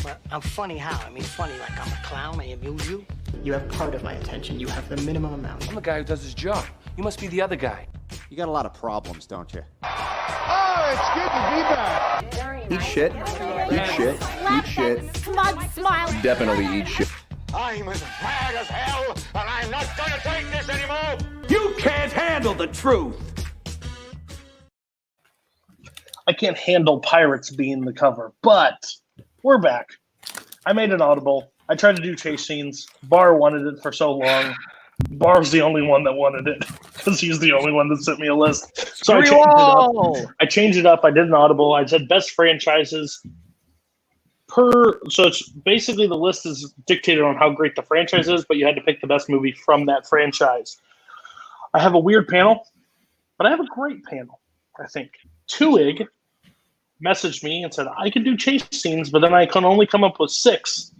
But I'm funny how? I mean, funny like I'm a clown, I amuse you. You have part of my attention. You have the minimum amount. I'm the guy who does his job. You must be the other guy. You got a lot of problems, don't you? Oh, it's good to be back. Eat shit. Eat shit. Eat shit. Smug smile. Definitely eat shit. I'm as mad as hell, and I'm not gonna take this anymore. You can't handle the truth. I can't handle pirates being the cover, but we're back. I made an audible. I tried to do chase scenes. Barr wanted it for so long. Barr's the only one that wanted it because he's the only one that sent me a list. So I changed it up. I did an audible. I said best franchises per. So it's basically the list is dictated on how great the franchise is, but you had to pick the best movie from that franchise. I have a weird panel, but I have a great panel, I think. Twohig messaged me and said, I can do chase scenes, but then I can only come up with 6.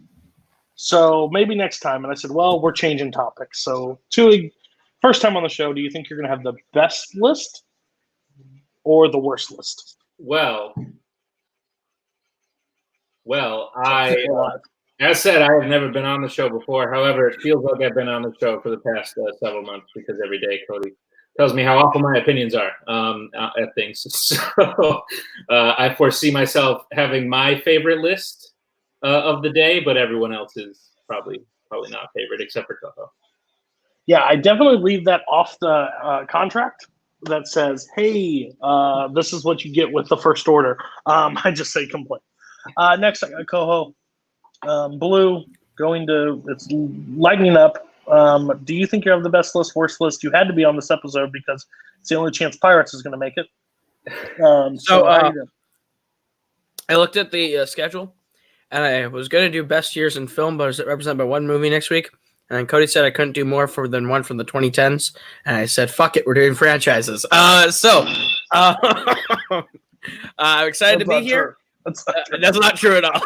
So maybe next time. And I said, well, we're changing topics. So Twohig, first time on the show, do you think you're going to have the best list or the worst list? Well, as said, I have never been on the show before. However, it feels like I've been on the show for the past several months because every day Cody tells me how awful my opinions are at things. So I foresee myself having my favorite list of the day, but everyone else is probably not favorite except for Koho. Yeah, I definitely leave that off the contract that says, hey, this is what you get with the first order. I just say complaint. Next, I got Koho. Blue, it's lightening up. Do you think you have the best list, worst list? You had to be on this episode because it's the only chance Pirates is going to make it. I looked at the schedule, and I was going to do best years in film, but I was represented by one movie next week. And then Cody said I couldn't do more than one from the 2010s. And I said, fuck it, we're doing franchises. I'm excited to be here. That's not true at all.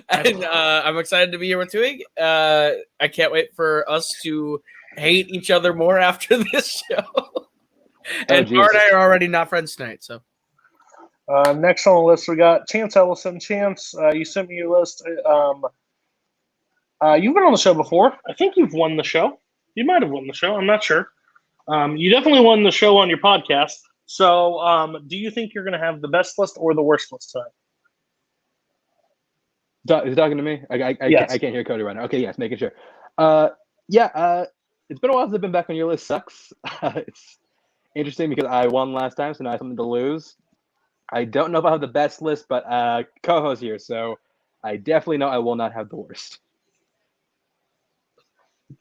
I'm excited to be here with Twohig. I can't wait for us to hate each other more after this show. And Barr and I are already not friends tonight. So next on the list, we got Chance Ellison. Chance, you sent me your list. You've been on the show before. I think you've won the show. You might have won the show. I'm not sure. You definitely won the show on your podcast. So, do you think you're going to have the best list or the worst list tonight? Is he talking to me? Yes. I can't hear Cody right now. Okay, yes, making sure. It's been a while since I've been back on your list. Sucks. It's interesting because I won last time, so now I have something to lose. I don't know if I have the best list, but Koho's here, so I definitely know I will not have the worst.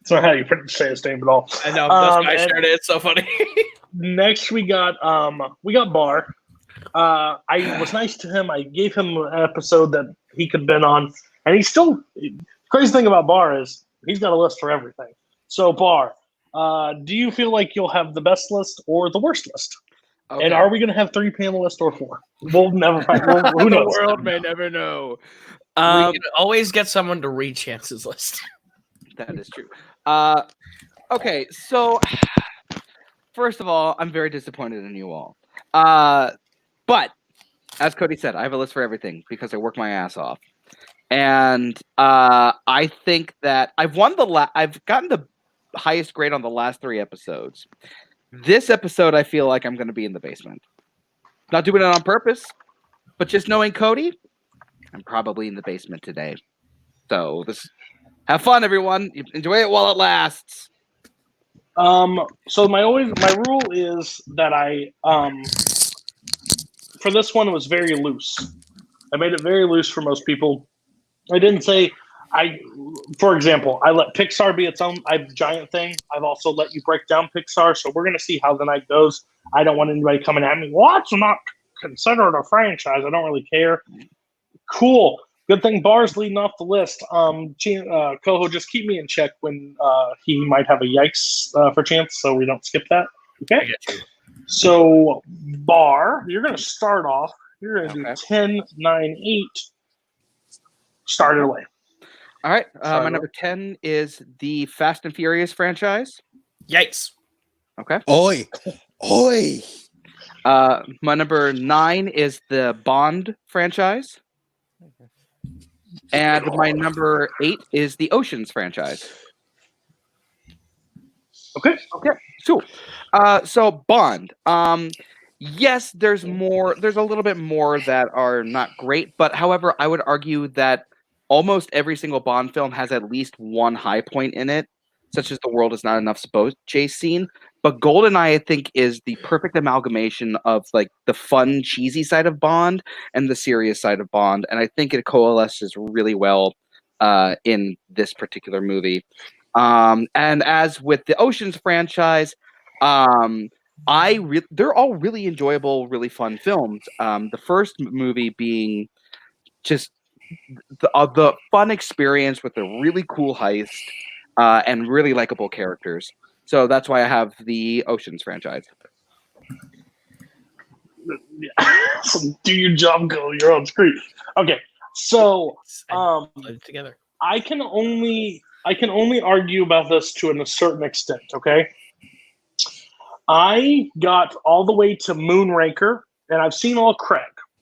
That's not how you say his name at all. I know. That's why I shared it. It's so funny. Next, we got Barr. I was nice to him. I gave him an episode that he could have been on, and he's still. Crazy thing about Barr is he's got a list for everything. So Barr, do you feel like you'll have the best list or the worst list? Okay. And are we going to have 3 panelists or 4? We'll never find. Who knows? The world may never know. We can always get someone to read Chance's list. That is true. Okay, so first of all, I'm very disappointed in you all. But as Cody said, I have a list for everything because I work my ass off. And I think that I've gotten the highest grade on the last 3 episodes. This episode, I feel like I'm going to be in the basement. Not doing it on purpose, but just knowing Cody, I'm probably in the basement today. So have fun, everyone. Enjoy it while it lasts. So my rule is that I for this one it was very loose. I made it very loose for most people. I didn't say for example, I let Pixar be its own giant thing. I've also let you break down Pixar, so we're gonna see how the night goes. I don't want anybody coming at me. Well, it's not considered a franchise. I don't really care. Cool. Good thing Barr's leading off the list. Koho, just keep me in check when he might have a yikes for Chance, so we don't skip that. Okay. So Barr, you're going to start off. You're going to do 10, 9, 8. Start it away. All right. My number 10 is the Fast and Furious franchise. Yikes. Okay. Oi. Oi. My number 9 is the Bond franchise. And my number 8 is the Oceans franchise. Okay. So, so Bond. Yes, there's more. There's a little bit more that are not great, but however, I would argue that almost every single Bond film has at least one high point in it, such as the world is not enough boat chase scene. But GoldenEye, I think, is the perfect amalgamation of like the fun, cheesy side of Bond and the serious side of Bond, and I think it coalesces really well in this particular movie. And as with the Oceans franchise, they're all really enjoyable, really fun films. The first movie being just the fun experience with a really cool heist and really likable characters. So that's why I have the Oceans franchise. So do your job, go. You're on screen. Okay, so together. I can only argue about this to a certain extent. Okay, I got all the way to Moonraker, and I've seen all Craig.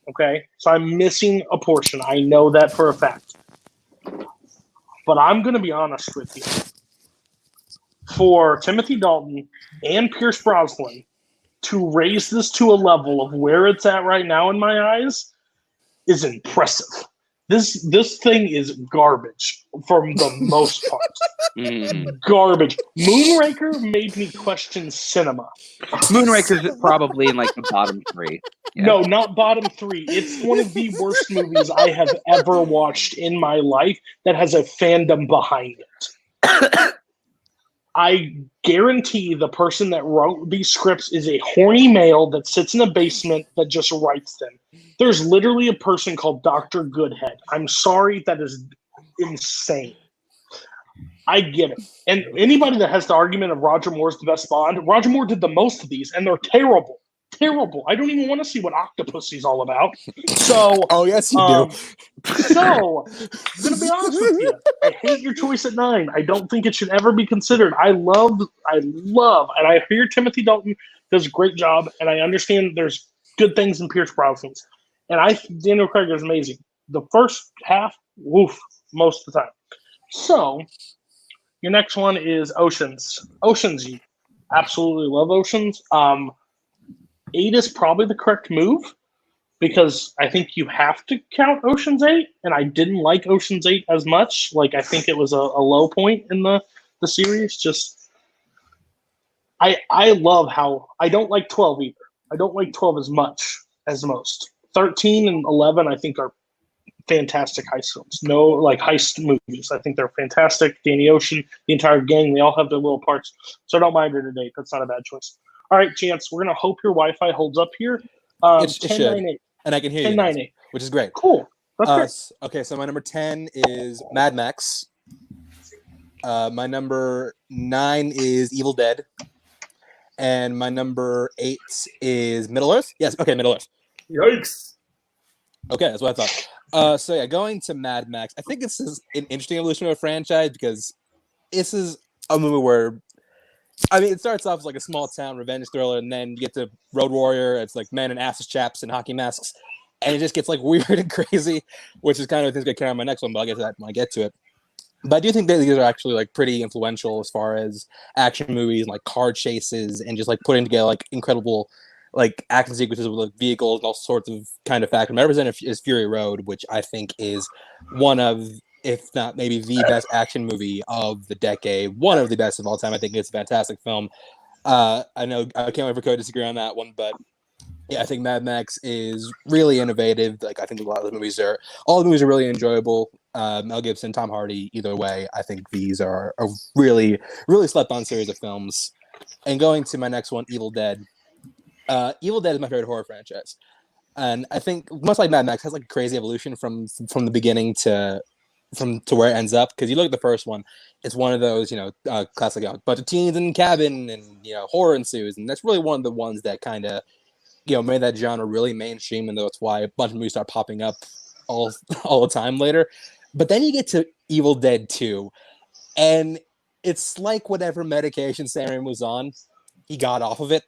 Okay, so I'm missing a portion. I know that for a fact. But I'm going to be honest with you. For Timothy Dalton and Pierce Brosnan to raise this to a level of where it's at right now in my eyes is impressive. This thing is garbage for the most part. Garbage. Moonraker made me question cinema. Moonraker's probably in like the bottom 3. Yeah. No, not bottom 3. It's one of the worst movies I have ever watched in my life that has a fandom behind it. I guarantee the person that wrote these scripts is a horny male that sits in a basement that just writes them. There's literally a person called Dr. Goodhead. I'm sorry, that is insane. I get it. And anybody that has the argument of Roger Moore's the best Bond, Roger Moore did the most of these, and they're terrible. Terrible. I don't even want to see what Octopussy's all about. So, oh yes, you do. So, I'm gonna be honest with you. I hate your choice at 9. I don't think it should ever be considered. I love, and I hear Timothy Dalton does a great job, and I understand there's good things in Pierce Brosnan's, and Daniel Craig is amazing. The first half, woof, most of the time. So, your next one is Oceans. Oceans, you absolutely love Oceans. 8 is probably the correct move because I think you have to count Ocean's 8, and I didn't like Ocean's 8 as much. Like, I think it was a low point in the series. Just, I love how I don't like 12 either. I don't like 12 as much as most. 13 and 11, I think, are fantastic heist films. No, like heist movies. I think they're fantastic. Danny Ocean, the entire gang, they all have their little parts. So I don't mind it at 8. That's not a bad choice. All right, Chance, we're going to hope your Wi-Fi holds up here. It should. And I can hear 10, you, 9, 8. which is great. Cool. That's great. Okay, so my number 10 is Mad Max. My number 9 is Evil Dead. And my number 8 is Middle Earth. Yes, okay, Middle Earth. Yikes. Okay, that's what I thought. So yeah, going to Mad Max, I think this is an interesting evolution of a franchise because this is a movie where, I mean, it starts off as like a small town revenge thriller, and then you get to Road Warrior. It's like men in assless chaps and hockey masks, and it just gets like weird and crazy, which is kind of things going to carry on my next one. But I'll get to that when I get to it. But I do think that these are actually like pretty influential as far as action movies and like car chases and just like putting together like incredible like action sequences with like vehicles and all sorts of kind of factors. My representative is Fury Road, which I think is one of, if not maybe the best action movie of the decade, one of the best of all time. I think it's a fantastic film. I know I can't wait for Cody to disagree on that one, but yeah, I think Mad Max is really innovative. Like I think all the movies are really enjoyable. Mel Gibson, Tom Hardy, either way, I think these are a really, really slept on series of films. And going to my next one, Evil Dead. Evil Dead is my favorite horror franchise. And I think much like Mad Max has like a crazy evolution from the beginning to where it ends up. Because you look at the first one, it's one of those, classic, bunch of teens in a cabin and, horror ensues. And that's really one of the ones that kind of, made that genre really mainstream. And that's why a bunch of movies start popping up all the time later. But then you get to Evil Dead 2. And it's like whatever medication Sam Raimi was on, he got off of it,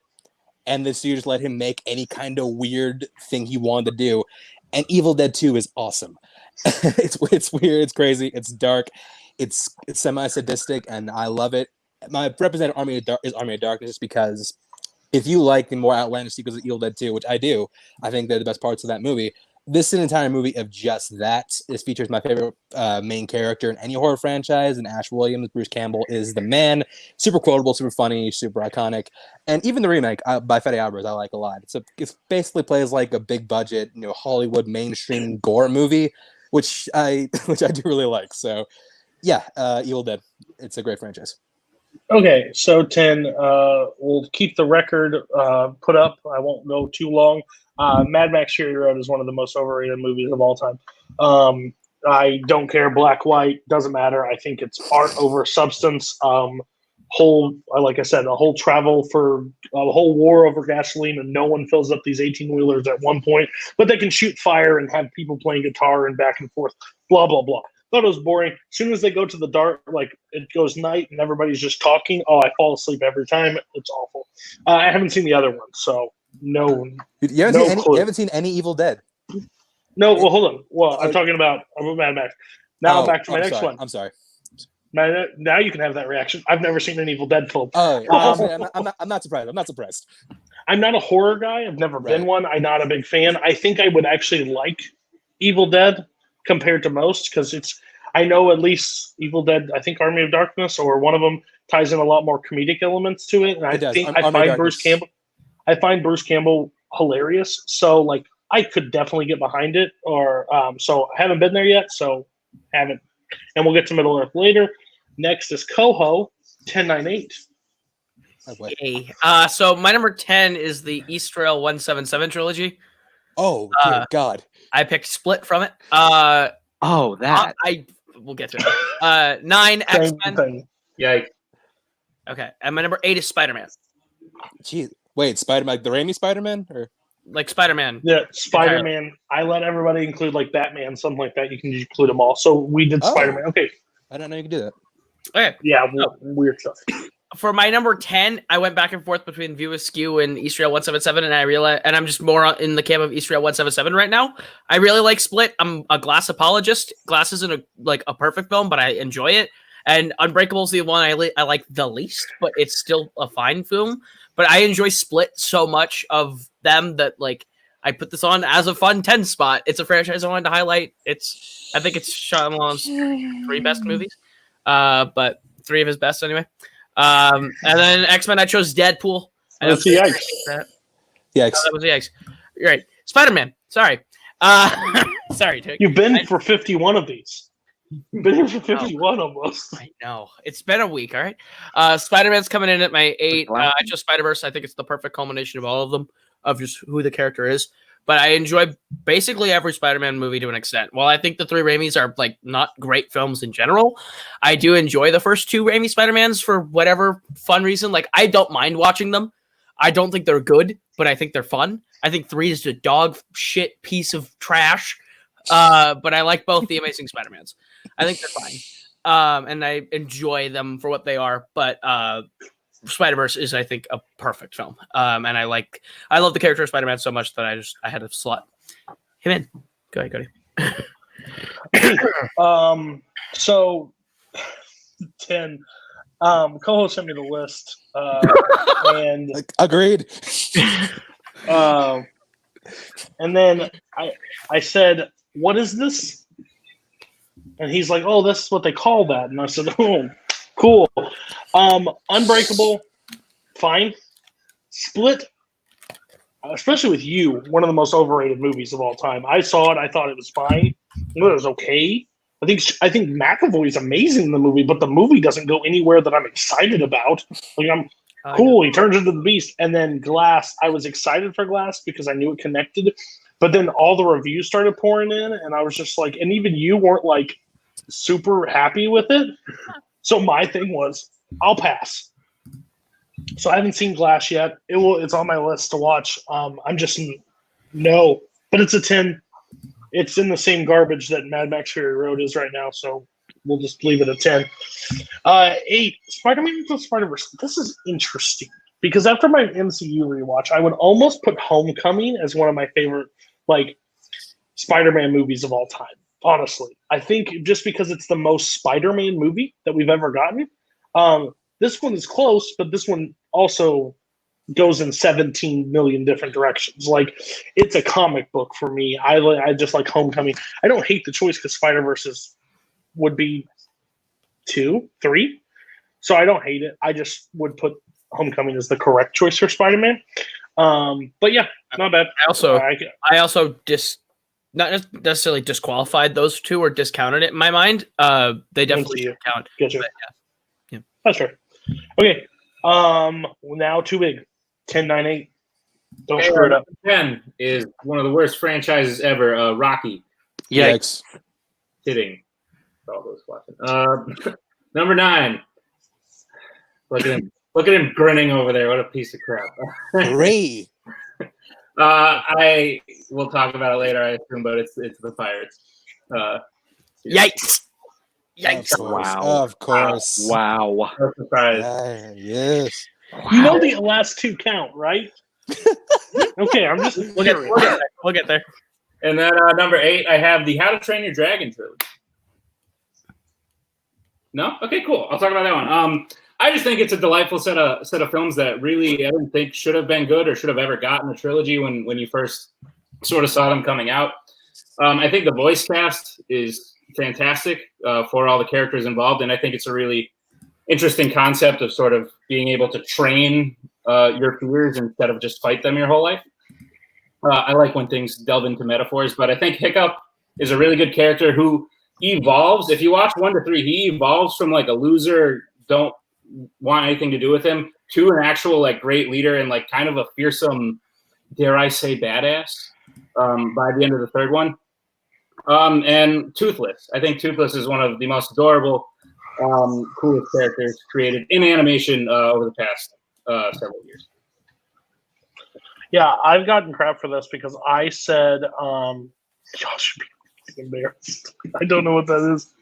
and the studio just let him make any kind of weird thing he wanted to do. And Evil Dead 2 is awesome. It's weird, it's crazy, it's dark, it's semi-sadistic, and I love it. My representative is Army of Darkness just because if you like the more outlandish sequels of Evil Dead 2, which I do, I think they're the best parts of that movie. This is an entire movie of just that. This features my favorite main character in any horror franchise, and Ash Williams. Bruce Campbell is the man. Super quotable, super funny, super iconic. And even the remake by Fede Alvarez, I like a lot. It basically plays like a big budget, Hollywood mainstream gore movie, which I do really like. So, yeah, Evil Dead. It's a great franchise. Okay, so 10. We'll keep the record put up. I won't go too long. Mad Max Fury Road is one of the most overrated movies of all time. I don't care, black, white, doesn't matter. I think it's art over substance. Like I said, a whole travel for a whole war over gasoline, and no one fills up these 18-wheelers at one point, but they can shoot fire and have people playing guitar and back and forth, blah, blah, blah. Thought it was boring. As soon as they go to the dark, like it goes night and everybody's just talking, I fall asleep every time. It's awful. I haven't seen the other one, so no. You haven't seen any Evil Dead? No, well, hold on. Well, I'm talking about Mad Max. Now back to my next one. I'm sorry. Now you can have that reaction. I've never seen an Evil Dead film. I'm not surprised. I'm not surprised. I'm not a horror guy. I've never been one. I'm not a big fan. I think I would actually like Evil Dead compared to most, because I know at least Evil Dead, I think Army of Darkness or one of them ties in a lot more comedic elements to it, and I find Bruce Campbell hilarious, so like I could definitely get behind it, or so I haven't been there yet, so haven't, and we'll get to Middle Earth later. Next is Koho 1098. Okay. So my number 10 is the Eastrail 177 trilogy. Oh, dear God. I picked Split from it. We'll get to it. 9, X-Men. Yikes. Okay. And my number 8 is Spider-Man. Jeez. Wait, Spider-Man, like the Raimi Spider-Man? Or like Spider-Man. Yeah, Spider-Man. I let everybody include like Batman, something like that. You can include them all. So we did Spider-Man. Okay. I don't know you can do that. Okay. Yeah, weird stuff. For my number 10, I went back and forth between View Askew and Eastrail 177, and I realized, and I'm just more in the camp of Eastrail 177 right now. I really like Split. I'm a Glass apologist. Glass isn't a perfect film, but I enjoy it. And Unbreakable is the one I like the least, but it's still a fine film. But I enjoy Split so much of them that like I put this on as a fun 10 spot. It's a franchise I wanted to highlight. I think it's Shyamalan's 3 best movies, but 3 of his best anyway. And then X-Men, I chose Deadpool. That's the X. Yikes. That was the X. You're right. Spider-Man. Sorry. Sorry, Tick. You've been for 51 of these. You've been here for 51 almost. I know. It's been a week, all right? Spider-Man's coming in at my 8. I chose Spider-Verse. I think it's the perfect culmination of all of them, of just who the character is. But I enjoy basically every Spider-Man movie to an extent. While I think the 3 Raimis are like not great films in general, I do enjoy the first 2 Raimi Spider-Mans for whatever fun reason. Like, I don't mind watching them. I don't think they're good, but I think they're fun. I think 3 is a dog shit piece of trash. But I like both the Amazing Spider-Mans. I think they're fine. And I enjoy them for what they are. But Spider-Verse is, I think, a perfect film. And I love the character of Spider-Man so much that I had to slot him in. Go ahead, Cody. So 10. Koho sent me the list. And agreed. And then I said, "What is this?" And he's like, "Oh, this is what they call that." And I said, "Oh, cool." Unbreakable, fine. Split, especially with you, one of the most overrated movies of all time. I saw it. I thought it was fine. It was okay. I think McAvoy is amazing in the movie, but the movie doesn't go anywhere that I'm excited about. Like I'm cool. He turns into the beast. And then Glass, I was excited for Glass because I knew it connected. But then all the reviews started pouring in, and I was just like, and even you weren't like super happy with it. So my thing was, I'll pass. So I haven't seen Glass yet. It's on my list to watch. I'm just no, but it's a 10. It's in the same garbage that Mad Max Fury Road is right now. So we'll just leave it at 10. 8, Spider-Man Into the Spider-Verse. This is interesting because after my MCU rewatch, I would almost put Homecoming as one of my favorite like Spider-Man movies of all time. Honestly, I think just because it's the most Spider-Man movie that we've ever gotten. This one is close, but this one also goes in 17 million different directions. Like, it's a comic book for me. I just like Homecoming. I don't hate the choice because Spider-Verse would be 2, 3. So I don't hate it. I just would put Homecoming as the correct choice for Spider-Man. But yeah, not bad. I also not necessarily disqualified those two or discounted it in my mind. They definitely count. Get you. But yeah. That's fair. Okay. Now Too Big. 10, 9, 8. Don't screw it up. 10 is one of the worst franchises ever. Rocky. Yikes. Kidding. All those watching. Number 9. Look at him grinning over there. What a piece of crap. Ray. I will talk about it later, I assume, but it's the Pirates. Yikes! Yikes! Of course. Wow. No surprise. Yes. You know the last 2 count, right? Okay, I'm just curious. We'll get there. And then number 8, I have the How to Train Your Dragon trilogy. No? Okay, cool. I'll talk about that one. I just think it's a delightful set of films that really I didn't think should have been good or should have ever gotten a trilogy when you first sort of saw them coming out. I think the voice cast is fantastic for all the characters involved, and I think it's a really interesting concept of sort of being able to train your peers instead of just fight them your whole life. I like when things delve into metaphors, but I think Hiccup is a really good character who evolves. If you watch 1 to 3, he evolves from like a loser, don't want anything to do with him, to an actual like great leader and like kind of a fearsome, dare I say, badass by the end of the 3rd one. And Toothless. I think Toothless is one of the most adorable, coolest characters created in animation over the past several years. Yeah, I've gotten crap for this because I said, y'all should be embarrassed. I don't know what that is.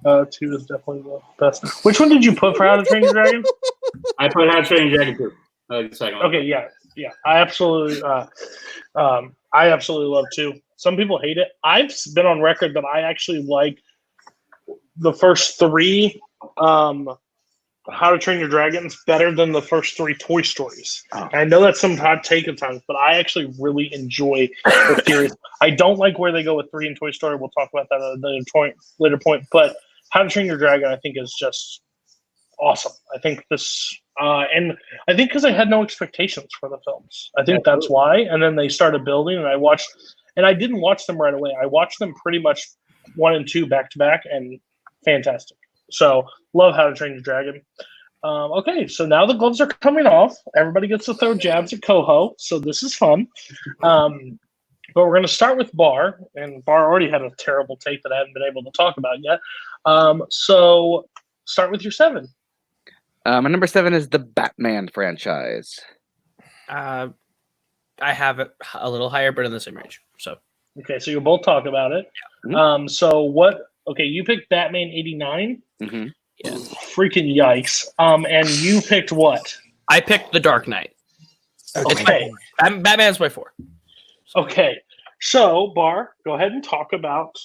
2 is definitely the best. Which one did you put for How to Train Your Dragon? I put How to Train Your Dragon 2. The second one. Okay, yeah. I absolutely love 2. Some people hate it. I've been on record that I actually like the first 3 How to Train Your Dragons better than the first 3 Toy Stories. Oh. I know that's some hot take at times, but I actually really enjoy the series. I don't like where they go with 3 in Toy Story. We'll talk about that at a later point. But How to Train Your Dragon, I think, is just awesome. I think this, and I think because I had no expectations for the films. I think that's why. And then they started building, and I didn't watch them right away. I watched them pretty much 1 and 2 back to back, and fantastic. So love How to Train Your Dragon. Okay, so now the gloves are coming off. Everybody gets to throw jabs at Koho, so this is fun. But we're going to start with Barr, and Barr already had a terrible take that I haven't been able to talk about yet. So start with your 7. My number 7 is the Batman franchise. I have it a little higher, but in the same range. So okay, so you'll both talk about it. Mm-hmm. So what? Okay, you picked Batman 89. Mm-hmm. Yeah. Freaking yikes! And you picked what? I picked The Dark Knight. Okay, Batman's by 4. Okay, so Barr, go ahead and talk about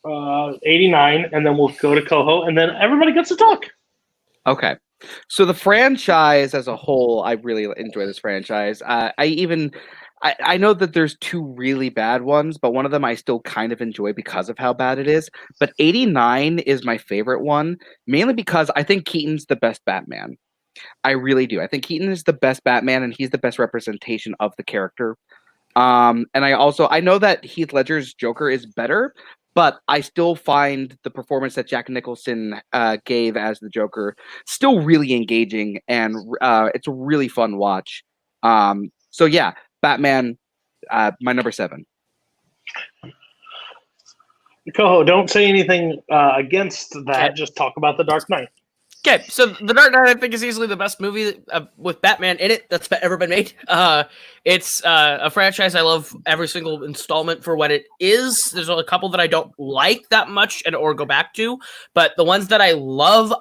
89, and then we'll go to Koho, and then everybody gets to talk. Okay. So the franchise as a whole, I really enjoy this franchise. I know that there's 2 really bad ones, but one of them I still kind of enjoy because of how bad it is. But 89 is my favorite one, mainly because I think Keaton's the best Batman. I really do. I think Keaton is the best Batman, and he's the best representation of the character. And I know that Heath Ledger's Joker is better, but I still find the performance that Jack Nicholson gave as the Joker still really engaging, and it's a really fun watch. So yeah, Batman, my number 7. Koho, don't say anything against that. Just talk about The Dark Knight. Okay, so The Dark Knight, I think, is easily the best movie with Batman in it that's ever been made. It's a franchise I love every single installment for what it is. There's a couple that I don't like that much or go back to, but the ones that I love,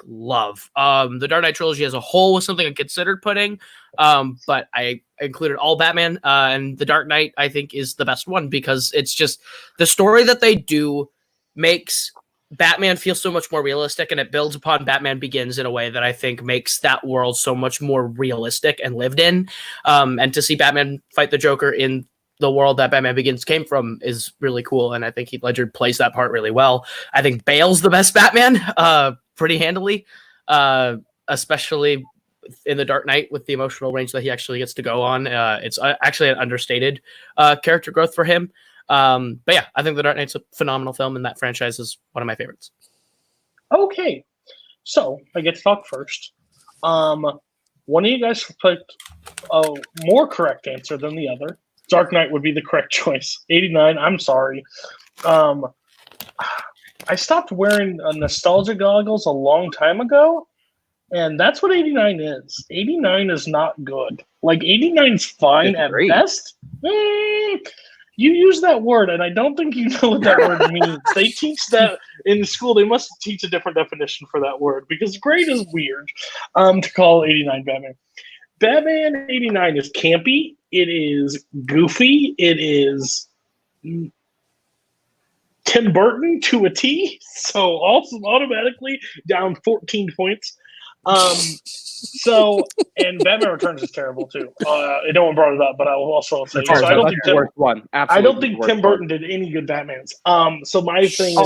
love. The Dark Knight trilogy as a whole was something I considered putting, but I included all Batman, and The Dark Knight, I think, is the best one because it's just the story that they do makes Batman feels so much more realistic, and it builds upon Batman Begins in a way that I think makes that world so much more realistic and lived in. And to see Batman fight the Joker in the world that Batman Begins came from is really cool, and I think Heath Ledger plays that part really well. I think Bale's the best Batman, pretty handily, especially in The Dark Knight with the emotional range that he actually gets to go on. It's actually an understated character growth for him. But yeah, I think The Dark Knight's a phenomenal film, and that franchise is one of my favorites. Okay, so I get to talk first. One of you guys picked a more correct answer than the other. Dark Knight would be the correct choice. 89, I'm sorry. I stopped wearing nostalgia goggles a long time ago, and that's what 89 is. 89 is not good. Like, 89's fine at best. You use that word, and I don't think you know what that word means. They teach that in school. They must teach a different definition for that word because great is weird to call 89 Batman. Batman 89 is campy. It is goofy. It is Tim Burton to a T. So also automatically down 14 points. And Batman Returns is terrible too. No one brought it up, but I will also say so. I don't think Tim Burton did any good Batmans. So my thing.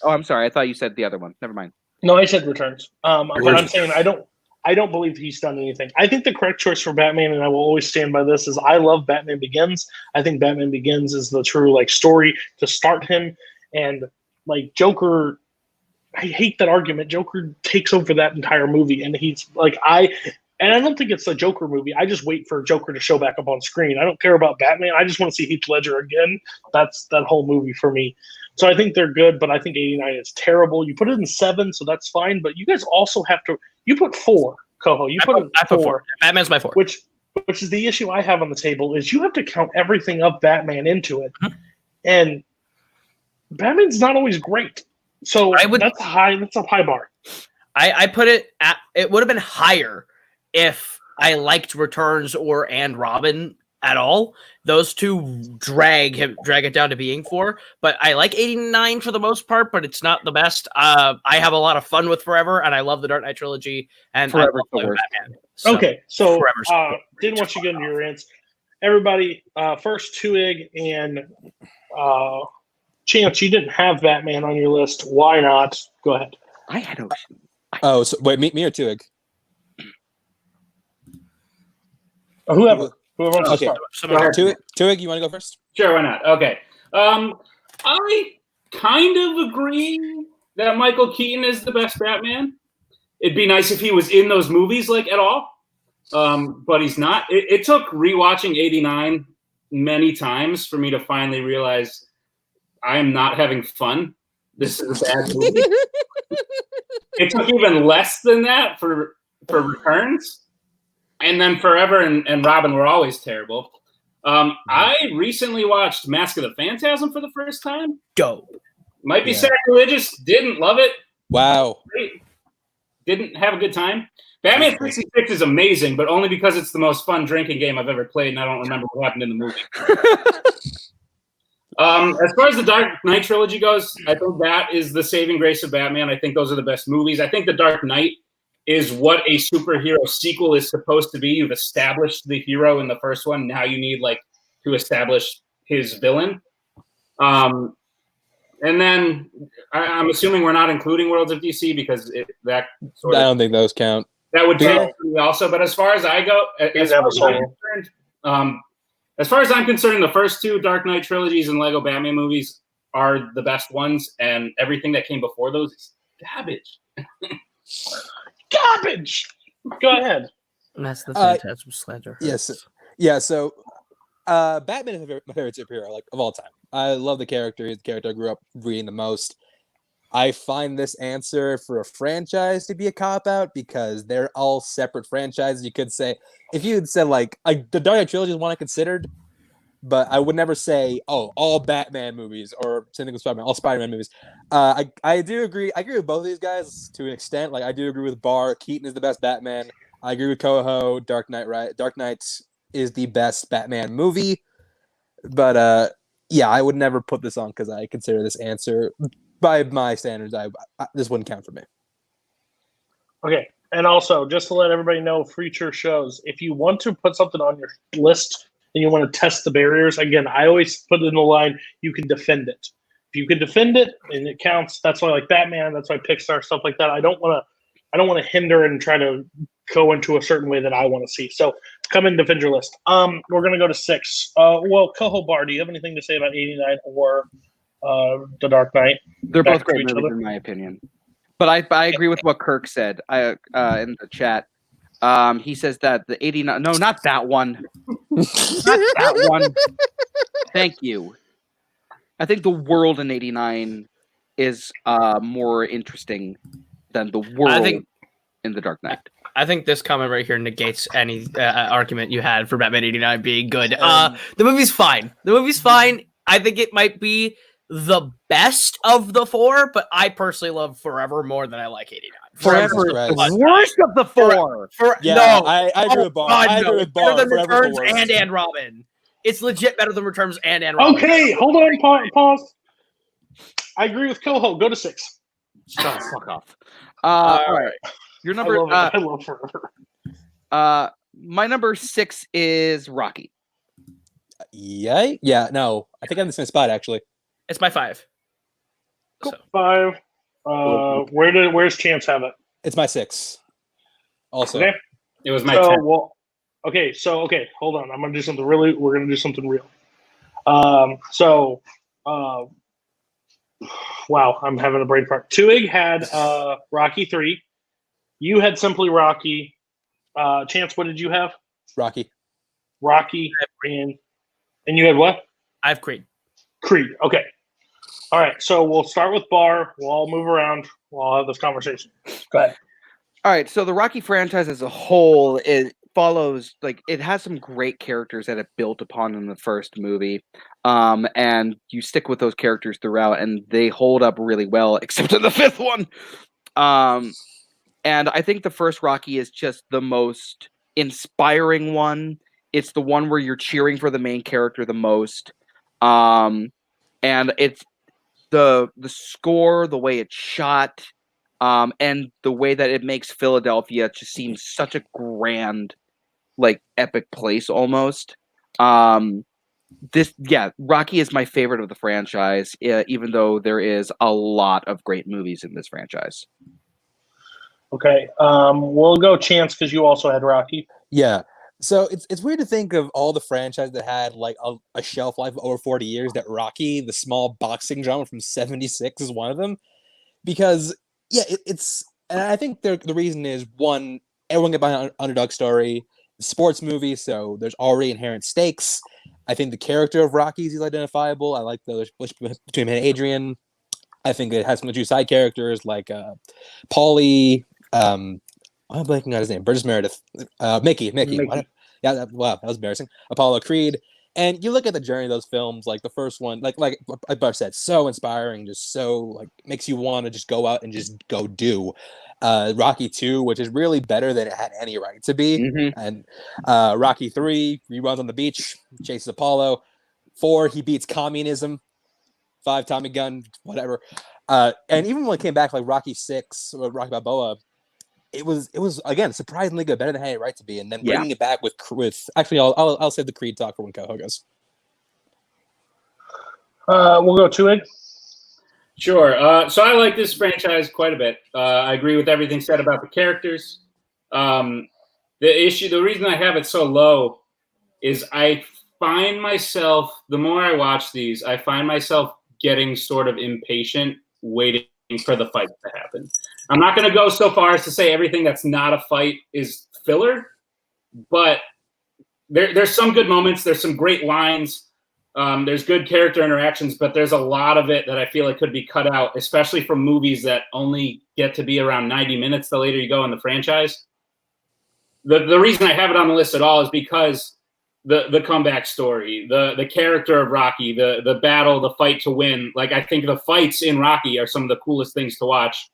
I'm sorry. I thought you said the other one. Never mind. No, I said Returns. But I'm saying I don't believe he's done anything. I think the correct choice for Batman, and I will always stand by this, is I love Batman Begins. I think Batman Begins is the true story to start him, and Joker. I hate that argument. Joker takes over that entire movie, and he's I don't think it's a Joker movie. I just wait for Joker to show back up on screen. I don't care about Batman. I just want to see Heath Ledger again. That's that whole movie for me. So I think they're good, but I think 89 is terrible. You put it in 7, so that's fine. But you guys also have to. You put 4, Koho. You put 4. Batman's my 4. Which is the issue I have on the table is you have to count everything of Batman into it, and Batman's not always great. So that's a high bar. I put it at, it would have been higher if I liked Returns and Robin at all. Those two drag it down to being 4, but I like 89 for the most part, but it's not the best. I have a lot of fun with Forever, and I love the Dark Knight trilogy and Forever Batman. So didn't want you to get into your rants. Everybody, first Twohig and Chance, you didn't have Batman on your list. Why not? Go ahead. I had Ocean. Oh, so wait, me or Twohig? Whoever wants to start. Twohig, you want to go first? Sure, why not? Okay. I kind of agree that Michael Keaton is the best Batman. It'd be nice if he was in those movies at all, but he's not. It took rewatching 89 many times for me to finally realize I am not having fun. This is a bad movie. It took even less than that for Returns. And then Forever and Robin were always terrible. I recently watched Mask of the Phantasm for the first time. Dope. Might be sacrilegious. Didn't love it. Wow. Didn't have a good time. Batman 66 is amazing, but only because it's the most fun drinking game I've ever played, and I don't remember what happened in the movie. As far as the Dark Knight trilogy goes, I think that is the saving grace of Batman. I think those are the best movies. I think the Dark Knight is what a superhero sequel is supposed to be. You've established the hero in the first one. Now you need to establish his villain. And then I'm assuming we're not including Worlds of DC because I don't think those count. That would count for me also. But as far as I go, as far as I'm concerned, the first 2 Dark Knight trilogies and Lego Batman movies are the best ones, and everything that came before those is garbage. Garbage. Go ahead. That's the Phantasm slander. Yes. Yeah. So, Batman is my favorite superhero of all time. I love the character. He's the character I grew up reading the most. I find this answer for a franchise to be a cop-out because they're all separate franchises. You could say, if you had said, like the Dark Knight trilogy is one I considered, but I would never say, oh, all Batman movies or something with Spider-Man, all Spider-Man movies. I do agree. I agree with both of these guys to an extent. Like, I do agree with Barr. Keaton is the best Batman. I agree with Koho. Dark Knight is the best Batman movie. But, yeah, I would never put this on because I consider this answer, by my standards, this wouldn't count for me. Okay. And also, just to let everybody know, future shows, if you want to put something on your list and you want to test the barriers, again, I always put it in the line, you can defend it. If you can defend it and it counts, that's why like Batman, that's why Pixar, stuff like that. I don't want to hinder and try to go into a certain way that I want to see. So come and defend your list. We're going to go to 6. Well, Koho, Barr, do you have anything to say about 89 or The Dark Knight? They're both great movies in my opinion. But I agree with what Kirk said in the chat. He says that the 89... No, not that one. Not that one. Thank you. I think the world in 89 is more interesting than the world in The Dark Knight. I think this comment right here negates any argument you had for Batman 89 being good. The movie's fine. I think it might be the best of the 4, but I personally love Forever more than I like 89. Forever is the worst of the 4. I agree with Barr. I agree with Barr. Better than Returns and Robin. It's legit better than Returns and Robin. Okay, hold on, pause. I agree with Koho. Go to 6. Oh, fuck off. All right. Your number. I love Forever. My number 6 is Rocky. Yeah. No, I think I'm in the same spot actually. It's my 5. Cool. 5. Where's Chance have it? It's my 6. Also, okay. It was my 10. Well, okay. Hold on. I'm gonna do something really. We're gonna do something real. Wow, I'm having a brain fart. Twohig had Rocky 3. You had Simply Rocky. Chance, what did you have? Rocky, and you had what? I have Creed. Okay. All right. So we'll start with Barr. We'll all move around. We'll all have this conversation. Go ahead. All right. So the Rocky franchise as a whole, it follows, like, it has some great characters that it built upon in the first movie. And you stick with those characters throughout, and they hold up really well, except in the 5th one. And I think the first Rocky is just the most inspiring one. It's the one where you're cheering for the main character the most. And it's the score, the way it's shot, and the way that it makes Philadelphia just seem such a grand, like, epic place almost. Rocky is my favorite of the franchise, even though there is a lot of great movies in this franchise. Okay. We'll go Chance because you also had Rocky. Yeah. So it's weird to think of all the franchises that had like a shelf life of over 40 years, that Rocky, the small boxing drama from 76, is one of them. Because, yeah, it's... And I think the reason is, one, everyone get behind an underdog story, sports movie, so there's already inherent stakes. I think the character of Rocky is identifiable. I like the relationship between him and Adrian. I think it has some true side characters like Paulie... I'm blanking on his name. Burgess Meredith. Mickey. Yeah, that was embarrassing. Apollo Creed. And you look at the journey of those films, like the first one, like Barr said, so inspiring, just so, like, makes you want to just go out and just go do. Rocky 2, which is really better than it had any right to be. Mm-hmm. And Rocky 3, he runs on the beach, chases Apollo. 4, he beats communism. 5, Tommy Gun, whatever. And even when it came back, like Rocky 6, or Rocky Balboa, it was again surprisingly good, better than it had a right to be. And then bringing it back with actually, I'll save the Creed talk for when Koho goes. We'll go Twohig. Sure. So I like this franchise quite a bit. I agree with everything said about the characters. The reason I have it so low is I find myself, the more I watch these, I find myself getting sort of impatient, waiting for the fight to happen. I'm not going to go so far as to say everything that's not a fight is filler, but there's some good moments. There's some great lines. There's good character interactions, but there's a lot of it that I feel like could be cut out, especially from movies that only get to be around 90 minutes the later you go in the franchise. The reason I have it on the list at all is because the comeback story, the character of Rocky, the battle, the fight to win. Like, I think the fights in Rocky are some of the coolest things to watch.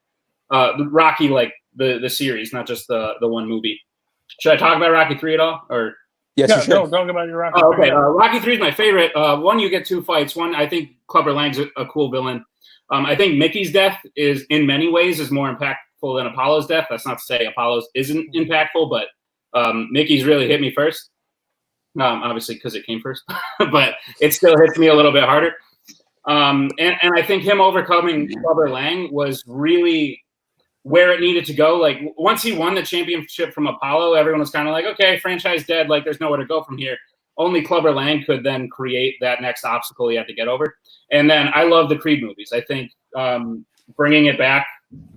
Rocky, like the series, not just the one movie. Should I talk about Rocky 3 at all? Or Yes, you should. No, talk about your Rocky. Oh, okay. Rocky 3 is my favorite. One, you get two fights. One, I think Clubber Lang's a cool villain. I think Mickey's death is, in many ways, is more impactful than Apollo's death. That's not to say Apollo's isn't impactful, but Mickey's really hit me first. Obviously, because it came first, but it still hits me a little bit harder. And I think him overcoming Clubber Lang was really where it needed to go. Like, once he won the championship from Apollo, everyone was kind of like, okay, franchise dead. Like, there's nowhere to go from here. Only Clubber Lang could then create that next obstacle he had to get over. And then I love the Creed movies. I think bringing it back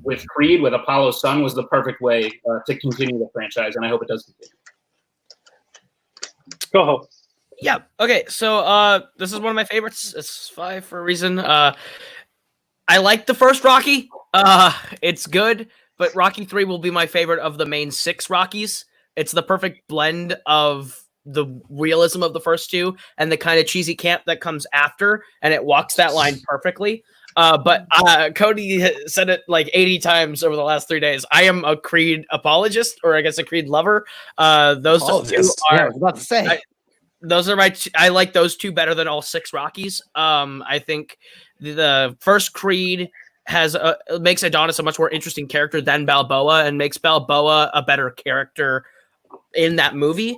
with Creed, with Apollo's son, was the perfect way to continue the franchise, and I hope it does continue. Go ahead. Yeah. Okay. So this is one of my favorites. It's 5 for a reason. I like the first Rocky. It's good, but Rocky 3 will be my favorite of the main 6 Rockies. It's the perfect blend of the realism of the first two and the kind of cheesy camp that comes after, and it walks that line perfectly. But Cody said it like 80 times over the last 3 days. I am a Creed apologist, or I guess a Creed lover. Those two are, I was about to say. those are I like those two better than all 6 Rockies. I think the first Creed makes Adonis a much more interesting character than Balboa, and makes Balboa a better character in that movie,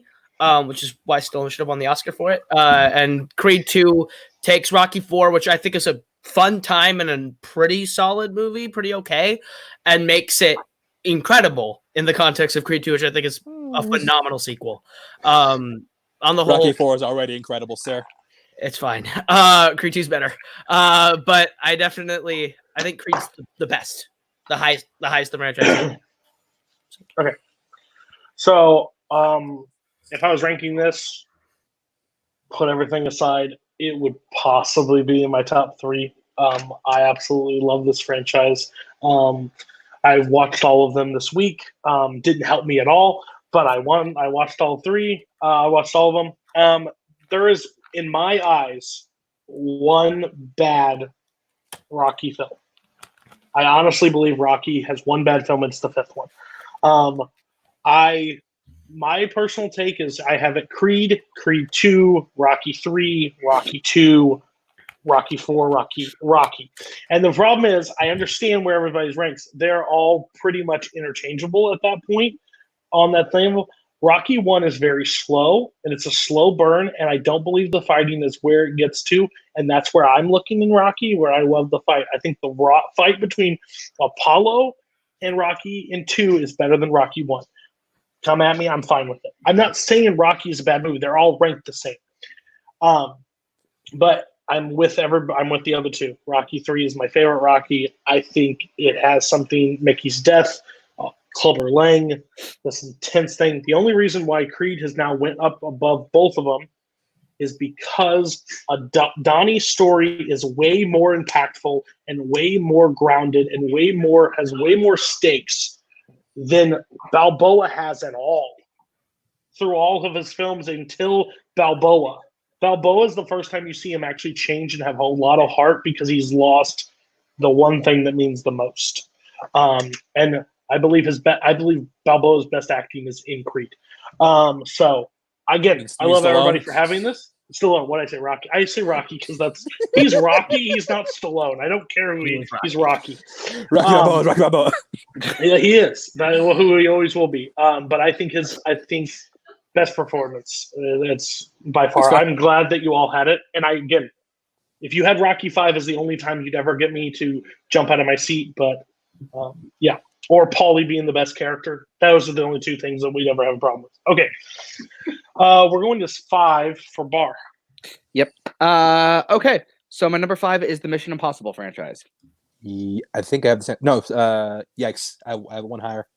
which is why Stallone should have won the Oscar for it. And Creed 2 takes Rocky 4, which I think is a fun time and a pretty solid movie, pretty okay, and makes it incredible in the context of Creed 2, which I think is a phenomenal sequel. On the whole, Rocky 4 is already incredible, sir. it's fine. Creed 2 is better. But I think Creed's the best, the highest the franchise. Okay. So, if I was ranking this, put everything aside, it would possibly be in my top 3. I absolutely love this franchise. I watched all of them this week. Didn't help me at all, but I watched all 3. I watched all of them. There is, in my eyes, one bad Rocky film. I honestly believe Rocky has one bad film. It's the 5th one. My personal take is I have it Creed, Creed 2, Rocky 3, Rocky 2, Rocky 4, Rocky. And the problem is I understand where everybody's ranks. They're all pretty much interchangeable at that point on that thing. Rocky 1 is very slow, and it's a slow burn, and I don't believe the fighting is where it gets to, and that's where I'm looking in Rocky, where I love the fight. I think the fight between Apollo and Rocky in 2 is better than Rocky 1. Come at me, I'm fine with it. I'm not saying Rocky is a bad movie. They're all ranked the same. But I'm with the other 2. Rocky 3 is my favorite Rocky. I think it has something, Mickey's death, Clubber Lang, this intense thing. The only reason why Creed has now went up above both of them is because Donnie's story is way more impactful and way more grounded and has way more stakes than Balboa has at all through all of his films until Balboa. Balboa is the first time you see him actually change and have a lot of heart because he's lost the one thing that means the most. And I believe Balboa's best acting is in Creed. So again, I love everybody for having this. Stallone, what I say, Rocky. I say Rocky because he's Rocky. He's not Stallone. I don't care who he's Rocky. Rocky Balboa. Yeah, he is. Who he always will be. But I think best performance. It's by far. I'm glad that you all had it. And again, if you had Rocky 5 as the only time you'd ever get me to jump out of my seat, but yeah. Or Paulie being the best character. Those are the only 2 things that we'd ever have a problem with. Okay. We're going to 5 for Barr. Yep. Okay. So my number 5 is the Mission Impossible franchise. I think I have the same. No, yikes. I have one higher.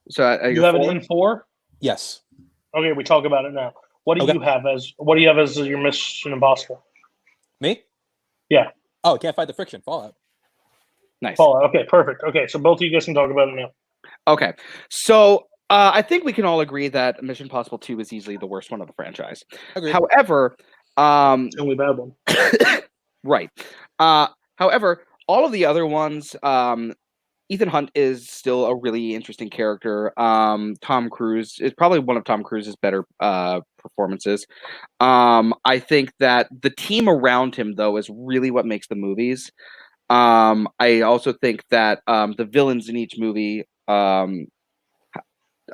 So you have it in 4? Yes. Okay, we talk about it now. What do you have as your Mission Impossible? Me? Yeah. Oh, can't fight the friction. Fallout. Nice. Fallout. Okay, perfect. Okay, so both of you guys can talk about it now. Okay, so I think we can all agree that Mission Impossible 2 is easily the worst one of the franchise. Agreed. However, It's the only bad one. right. However, all of the other ones, Ethan Hunt is still a really interesting character. Tom Cruise is probably one of Tom Cruise's better performances. I think that the team around him, though, is really what makes the movies. I also think that the villains in each movie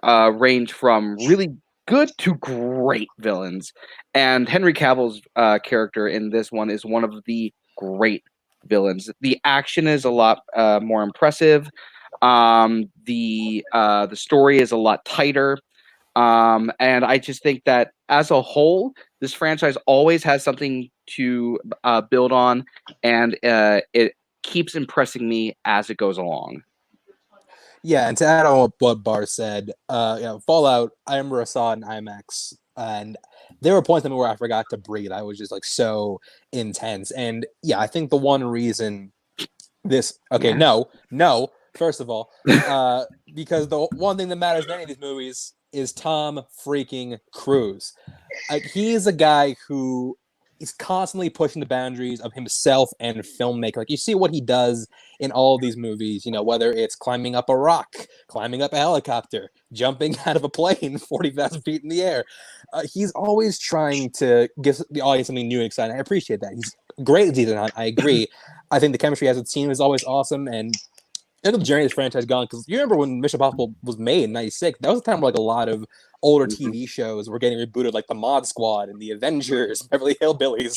range from really good to great villains. And Henry Cavill's character in this one is one of the great villains. The action is a lot more impressive. The story is a lot tighter. And I just think that as a whole, this franchise always has something to build on, and it keeps impressing me as it goes along. Yeah, and to add on what Barr said, Fallout, I remember I saw it in IMAX, and there were points where I forgot to breathe. I was just like so intense. And yeah, I think the one reason this, no, first of all, because the one thing that matters in any of these movies is Tom freaking Cruise. Like, he is a guy who is constantly pushing the boundaries of himself and filmmaking. Like, you see what he does in all of these movies, whether it's climbing up a rock, climbing up a helicopter, jumping out of a plane 40,000 feet in the air. He's always trying to give the audience something new and exciting. I appreciate that. He's great as Ethan Hunt. I agree. I think the chemistry as a team is always awesome, and look at the journey this franchise gone. Because you remember when Mission Impossible was made in '96, that was a time where like a lot of older TV shows were getting rebooted, like the Mod Squad and the Avengers, Beverly Hillbillies.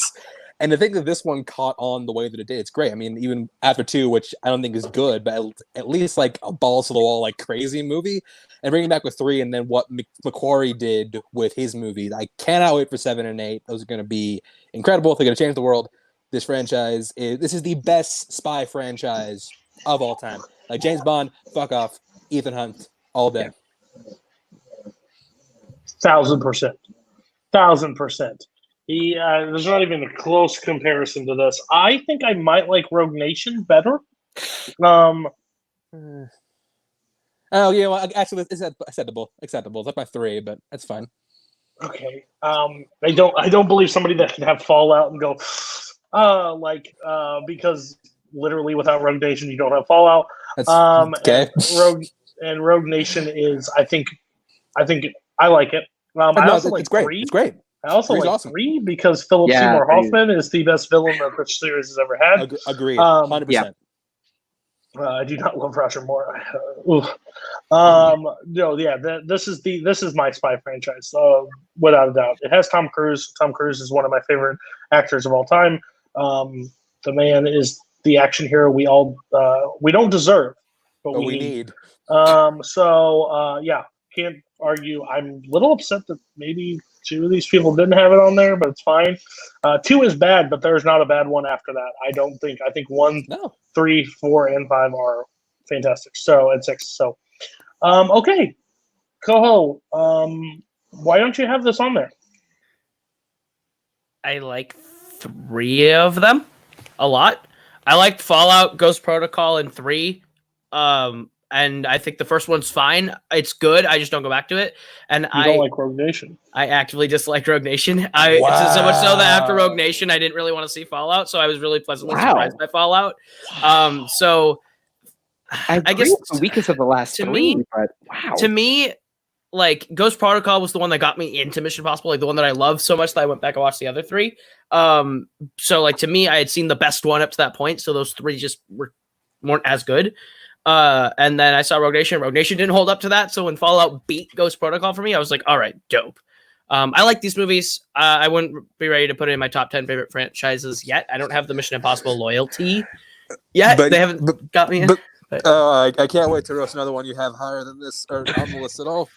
And to think that this one caught on the way that it did, it's great. I mean, even after 2, which I don't think is good, but at least like a balls to the wall, like crazy movie, and bringing back with 3, and then what McQuarrie did with his movies, I cannot wait for 7 and 8. Those are going to be incredible. They're going to change the world. This franchise this is the best spy franchise of all time. Like James Bond, fuck off. Ethan Hunt, all day. 1,000%. 1,000%. There's not even a close comparison to this. I think I might like Rogue Nation better. Oh yeah, well, actually, it's acceptable. Acceptable. That's my 3, but that's fine. Okay. I don't believe somebody that can have Fallout and go, because literally without Rogue Nation you don't have Fallout. That's okay. And Rogue Nation is, I think I like it. I also like it's great. 3. It's great. I also like awesome. 3 because Philip Seymour Hoffman is the best villain that the series has ever had. Agreed. 100%. Yeah. I do not love Roger Moore. This is my spy franchise, without a doubt. It has Tom Cruise. Tom Cruise is one of my favorite actors of all time. The man is the action hero we don't deserve, but we need. Can't argue. I'm a little upset that maybe 2 of these people didn't have it on there, but it's fine. 2 is bad, but there's not a bad one after that. I don't think. I think 1, 3, 4, and 5 are fantastic. So, and 6. So, okay. Koho, why don't you have this on there? I like 3 of them a lot. I liked Fallout, Ghost Protocol, and 3. And I think the first one's fine. It's good. I just don't go back to it. And I don't like Rogue Nation. I actively dislike Rogue Nation. So much so that after Rogue Nation, I didn't really want to see Fallout. So I was really pleasantly surprised by Fallout. So I guess the weakest of the last 3. But wow. To me, like Ghost Protocol was the one that got me into Mission Impossible, like the one that I loved so much that I went back and watched the other 3. So like to me, I had seen the best one up to that point. So those 3 just weren't as good. And then I saw Rogue Nation. Rogue Nation didn't hold up to that. So when Fallout beat Ghost Protocol for me, I was like, all right, dope. I like these movies. I wouldn't be ready to put it in my top 10 favorite franchises yet. I don't have the Mission Impossible loyalty yet. They haven't got me in. I can't wait to roast another one you have higher than this or on the list at all.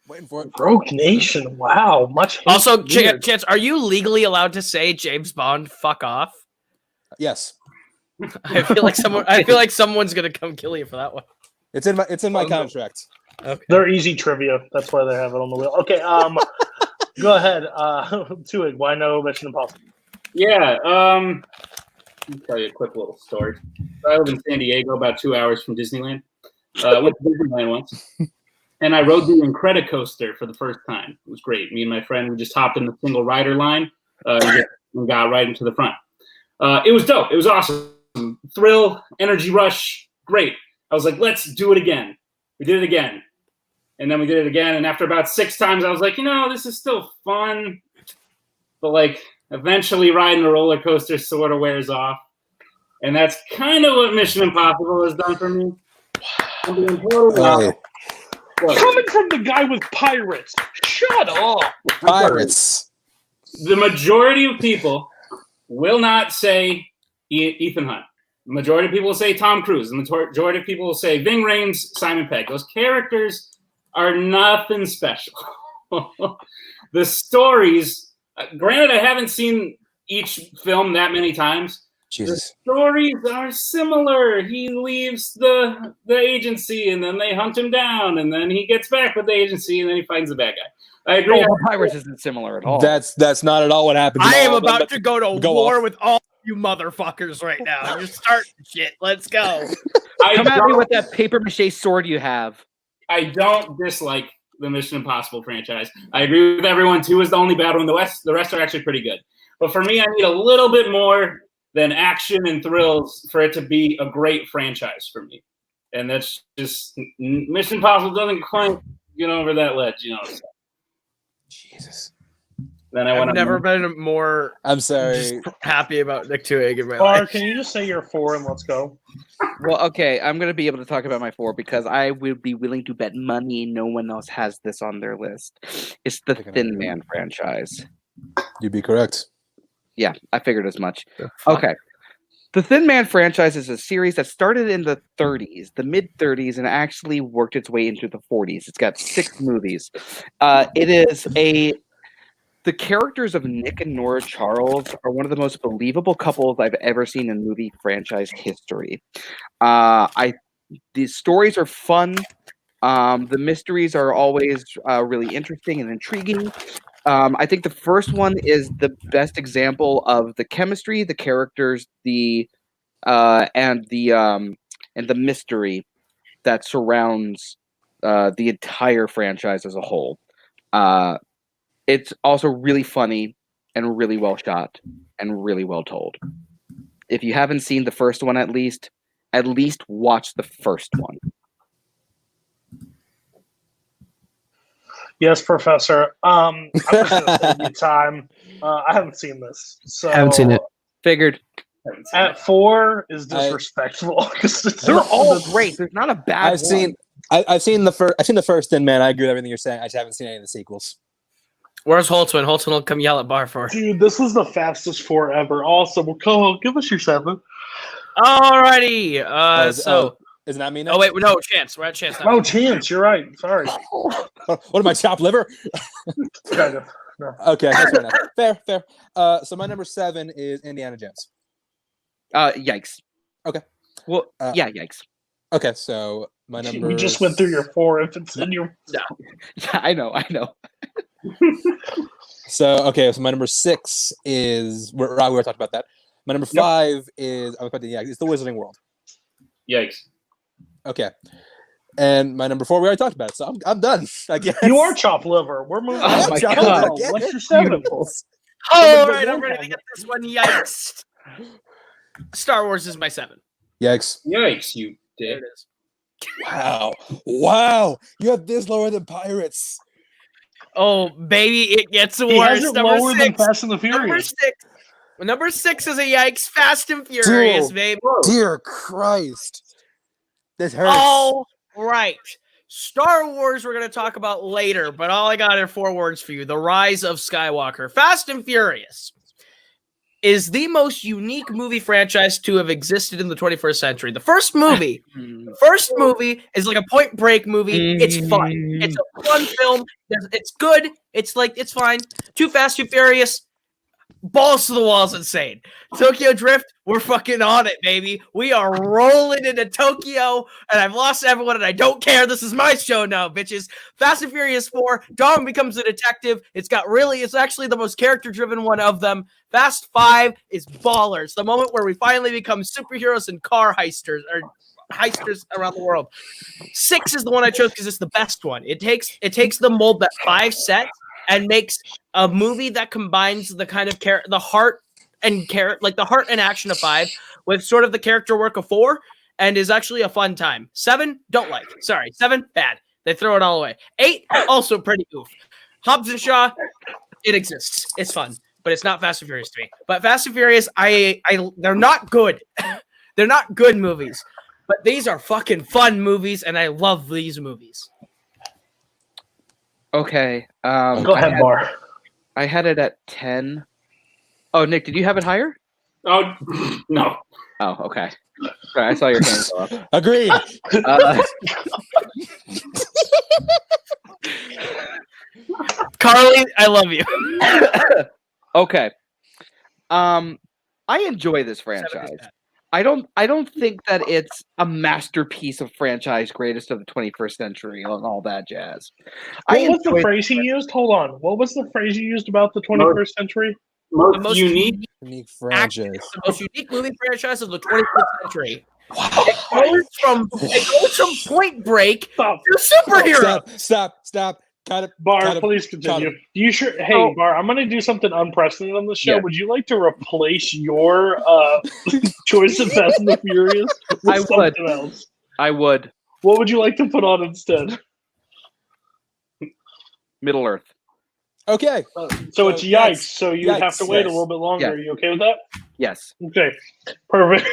Waiting for it. Rogue Nation. Wow. Much hate. Also, Chance, are you legally allowed to say James Bond fuck off? Yes. I feel like someone's gonna come kill you for that one. It's in my contract. Okay. They're easy trivia. That's why they have it on the wheel. Okay. Go ahead. Twohig, why no Mission Impossible? Yeah. Let me tell you a quick little story. I live in San Diego, about 2 hours from Disneyland. Went to Disneyland once, and I rode the Incredicoaster for the first time. It was great. Me and my friend, we just hopped in the single rider line and got right into the front. It was dope. It was awesome. Thrill, energy rush, great. I was like, let's do it again. We did it again. And then we did it again. And after about 6 times, I was like, this is still fun. But like eventually riding the roller coaster sort of wears off. And that's kind of what Mission Impossible has done for me. Coming from the guy with pirates. Shut up. Pirates. The majority of people will not say Ethan Hunt. The majority of people will say Tom Cruise. The majority of people will say Ving Rhames, Simon Pegg. Those characters are nothing special. The stories, granted, I haven't seen each film that many times. Jesus. The stories are similar. He leaves the agency, and then they hunt him down, and then he gets back with the agency, and then he finds the bad guy. I agree. Pirates isn't similar at all. That's not at all what happens. I am about to go to war off. with all you motherfuckers right now. You're starting shit. Let's go. Come at me with that paper mache sword you have. I don't dislike the Mission Impossible franchise. I agree with everyone. 2 is the only bad one. The rest are actually pretty good. But for me, I need a little bit more than action and thrills for it to be a great franchise for me. And that's just Mission Impossible doesn't quite get over that ledge, So. Jesus. Then I've never been more I'm sorry. happy about Nick Twohig in my Barr, life. can you just say your 4 and let's go? Well, okay, I'm going to be able to talk about my 4 because I would be willing to bet money no one else has this on their list. It's the Thin Man franchise. You'd be correct. Yeah, I figured as much. Okay. The Thin Man franchise is a series that started in the 30s, the mid-30s, and actually worked its way into the 40s. It's got 6 movies. It is the characters of Nick and Nora Charles are one of the most believable couples I've ever seen in movie franchise history. The stories are fun. The mysteries are always really interesting and intriguing. I think the first one is the best example of the chemistry, the characters, and the mystery that surrounds the entire franchise as a whole. It's also really funny and really well shot and really well told. If you haven't seen the first one, at least watch the first one. Yes, Professor. I'm just gonna save you time. I haven't seen this, so I haven't seen it. Figured. At 4 is disrespectful because They're all great. There's not a bad. I've seen the first Thin Man. I agree with everything you're saying. I just haven't seen any of the sequels. Where's Holtzman? Holtzman will come yell at Barr for it. Dude, this was the fastest 4 ever. Also, well, Koho, give us your 7. Alrighty. Isn't that me now? Oh wait, no, Chance. We're at Chance now. Oh, Chance, you're right. Sorry. What am I, chopped liver? Kind of. No. Okay, that's fair enough. Fair. So my number 7 is Indiana Jones. Yikes. Okay. Well, yeah, yikes. Okay, so my number. We just went through your 4. If it's in your. No. Yeah, I know. So my number 6 is we talked about that. My number 5 is it's the Wizarding World. Yikes. Okay. And my number 4, we already talked about it, so I'm done. I guess. You are chopped liver. We're moving on. Oh my God. What's your 7? All right, I'm ready to get this one. Yikes. Star Wars is my 7. Yikes. Yikes, you There dick. it is. Wow. You have this lower than Pirates. Oh, baby, it gets He worse. has it lower than Fast and the Furious. Number 6 is a yikes. Fast and Furious, Dude, baby. Dear Christ. This hurts. All right. Star Wars we're going to talk about later, but all I got are 4 words for you. The Rise of Skywalker. Fast and Furious is the most unique movie franchise to have existed in the 21st century. The first movie is like a Point Break movie. It's fun. It's a fun film. It's good. It's fine. Too Fast, Too Furious. balls to the walls insane. Tokyo Drift, we're fucking on it, baby. We are rolling into Tokyo, and I've lost everyone, and I don't care. This is my show now, bitches. Fast and Furious 4, Dom becomes a detective. It's actually the most character-driven one of them. Fast 5 is ballers. The moment where we finally become superheroes and car heisters around the world. 6 is the one I chose because it's the best one. It takes the mold that 5 sets and makes a movie that combines the kind of the heart and action of 5 with sort of the character work of 4, and is actually a fun time. 7, don't like. Sorry, 7, bad. They throw it all away. 8, also pretty oof. Hobbs and Shaw, it exists. It's fun, but it's not Fast and Furious to me. But Fast and Furious, they're not good. They're not good movies, but these are fucking fun movies, and I love these movies. Okay. Go ahead, Barr. I had it at 10. Oh, Nick, did you have it higher? Oh, no. Oh, okay. Sorry, I saw your hand go up. Agreed. Carly, I love you. Okay. I enjoy this franchise. I don't think that it's a masterpiece of franchise, greatest of the 21st century, and all that jazz. What was the phrase he used? Hold on. What was the phrase you used about the 21st century? The most unique franchise. The most unique movie franchise of the 21st century. Wow. It goes from Point Break to superhero. Stop. Cut it. Barr, please continue. You sure? Hey, Barr, I'm going to do something unprecedented on the show. Yeah. Would you like to replace your choice of Fast and the Furious with something else? I would. What would you like to put on instead? Middle Earth. Okay. So it's Yikes. So you have to wait a little bit longer. Are you okay with that? Yes. Okay. Perfect.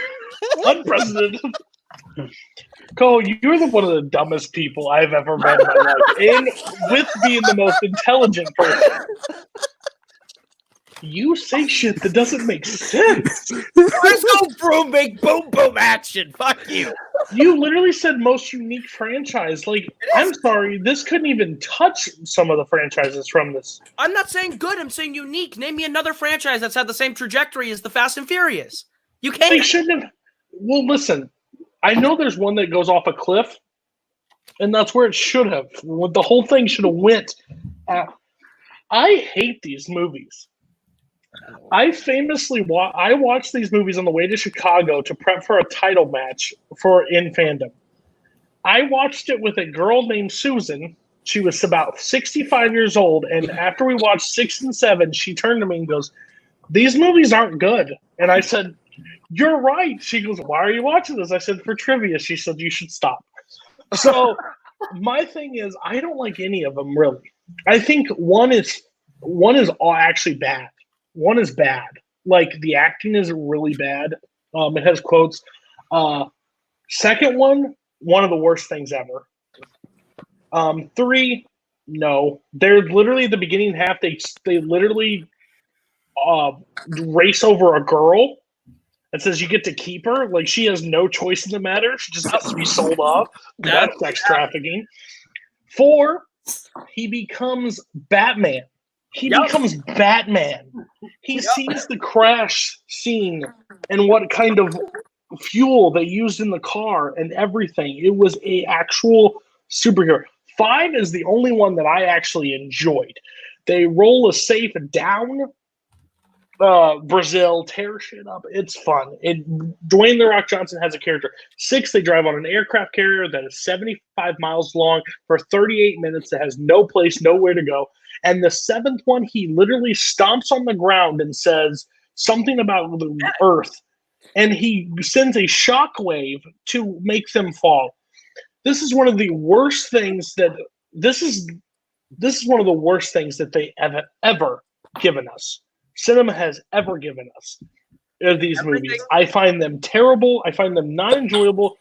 Unprecedented. Cole, you're one of the dumbest people I've ever met in my life. And with being the most intelligent person. You say shit that doesn't make sense. There's no broom, big boom, boom action. Fuck you. You literally said most unique franchise. Like, I'm sorry, this couldn't even touch some of the franchises from this. I'm not saying good, I'm saying unique. Name me another franchise that's had the same trajectory as the Fast and Furious. You can't. They shouldn't have. Well, listen, I know there's one that goes off a cliff, and that's where it should have. The whole thing should have went. I hate these movies. I famously watched these movies on the way to Chicago to prep for a title match in Fandom. I watched it with a girl named Susan. She was about 65 years old, and after we watched 6 and 7, she turned to me and goes, "These movies aren't good." And I said, "You're right." She goes, "Why are you watching this?" I said, "For trivia." She said, "You should stop." So my thing is, I don't like any of them really. I think one is actually bad. One is bad. Like, the acting is really bad. It has quotes. Second one of the worst things ever. 3, no. They're literally the beginning half. They literally race over a girl. It says you get to keep her. Like, she has no choice in the matter. She just has to be sold off. That's sex trafficking. 4, he becomes Batman. He becomes Batman. He sees the crash scene and what kind of fuel they used in the car and everything. It was a actual superhero. 5 is the only one that I actually enjoyed. They roll a safe down Brazil, tear shit up. It's fun. Dwayne "The Rock" Johnson has a character. 6, they drive on an aircraft carrier that is 75 miles long for 38 minutes that has no place, nowhere to go. And the 7th one, he literally stomps on the ground and says something about the earth. And he sends a shockwave to make them fall. This is one of the worst things that this is one of the worst things that they have ever given us. Cinema has ever given us these movies. I find them terrible. I find them not enjoyable.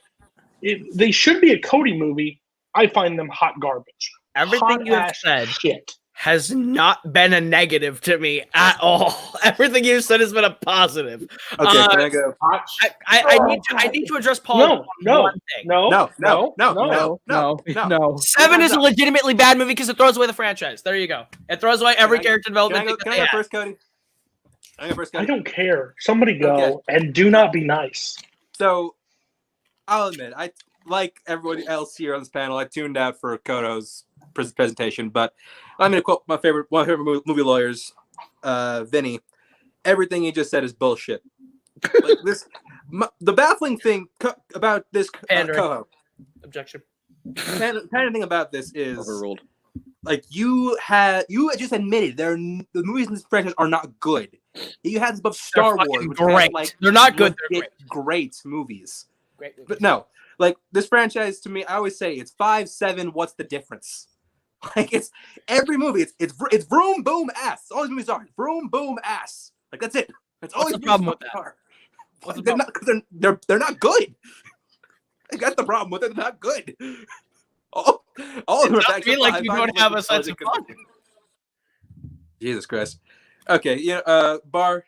They should be a Cody movie. I find them hot garbage. Everything you have said has not been a negative to me at all. Everything you said has been a positive. Okay, can I go? I need to address Paul. No. 7 is a legitimately bad movie because it throws away the franchise. There you go. It throws away every character development. Can I go first, Cody? I don't care. Somebody go and do not be nice. So, I'll admit, I like everybody else here on this panel. I tuned out for Koho's presentation, but I'm going to quote one of my favorite movie lawyers, Vinny. Everything he just said is bullshit. Like the baffling thing about this Koho. Objection. Kind of thing about this is overruled. Like you just admitted the movies in this franchise are not good. You had above Star Wars, which great. Like they're not good. They're great movies. Great movies. But no, like this franchise to me, I always say it's 5, 7. What's the difference? Like it's every movie. It's vroom boom ass. All these movies are vroom boom ass. Like that's it. That's all What's these the problem movies with that? are. They're not because they're not good. That's the problem with it. They're not good. All of them I feel like you don't have a sense of fun. Jesus Christ. Okay, Barr,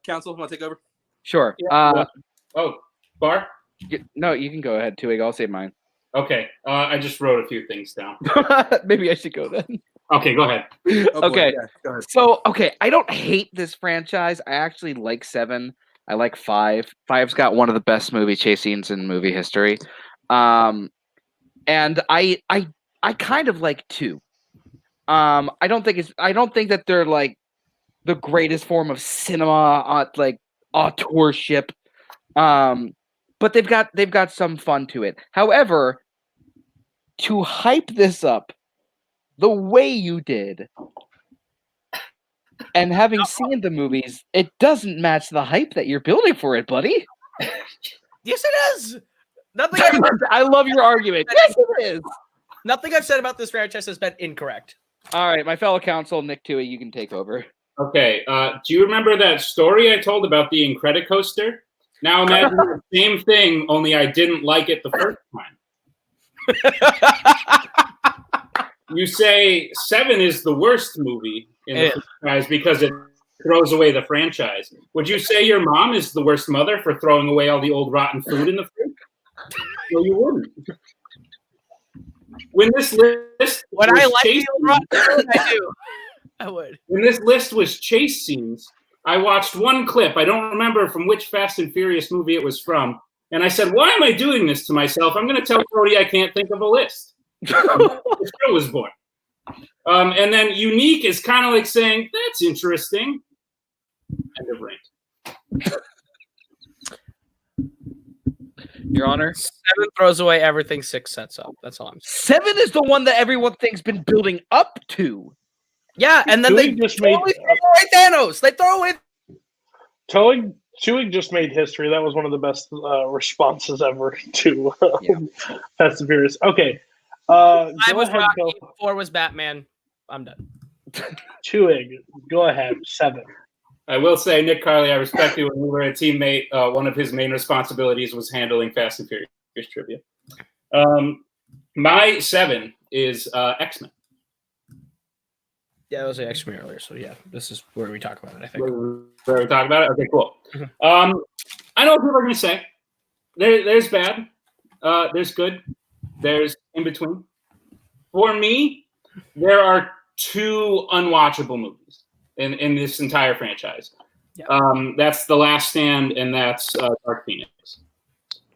council, want to take over? Sure. Barr? No, you can go ahead, Twohig. I'll say mine. Okay, I just wrote a few things down. Maybe I should go then. Okay, go ahead. Okay. Yeah, go ahead. So, I don't hate this franchise. I actually like 7. I like 5. 5's got one of the best movie chase scenes in movie history. And I kind of like 2. I don't think that they're like the greatest form of cinema, like auteurship. But they've got some fun to it. However, to hype this up the way you did, and having seen the movies, it doesn't match the hype that you're building for it, buddy. Yes, it is. Nothing. I love your argument. Yes, it is. Nothing I've said about this franchise has been incorrect. All right, my fellow counsel, Nick Toohey, you can take over. Okay. Do you remember that story I told about the Incredicoaster? Now imagine the same thing, only I didn't like it the first time. You say 7 is the worst movie in the franchise because it throws away the franchise. Would you say your mom is the worst mother for throwing away all the old rotten food in the fridge? No, you wouldn't. When this list I do. I would. When this list was chase scenes, I watched one clip. I don't remember from which Fast and Furious movie it was from. And I said, why am I doing this to myself? I'm going to tell Cody I can't think of a list. The show was born. And then unique is kind of like saying, that's interesting. End of rant. Your Honor. 7 throws away everything 6 sets up. That's all I'm saying. 7 is the one that everyone thinks been building up to. Yeah, and then they just throw away Thanos. They throw away. Twohig just made history. That was one of the best responses ever to Fast and Furious. Okay. 5 was Rocky, 4 was Batman. I'm done. Twohig, go ahead. 7. I will say, Nick Carly, I respect you. When we were a teammate, one of his main responsibilities was handling Fast and Furious trivia. My 7 is X-Men. Yeah, that was X-Men earlier. So yeah, this is where we talk about it. I think. Where we talk about it? Okay, cool. I know what people are going to say. There's bad. There's good. There's in between. For me, there are 2 unwatchable movies in this entire franchise. Yeah. That's The Last Stand and that's Dark Phoenix.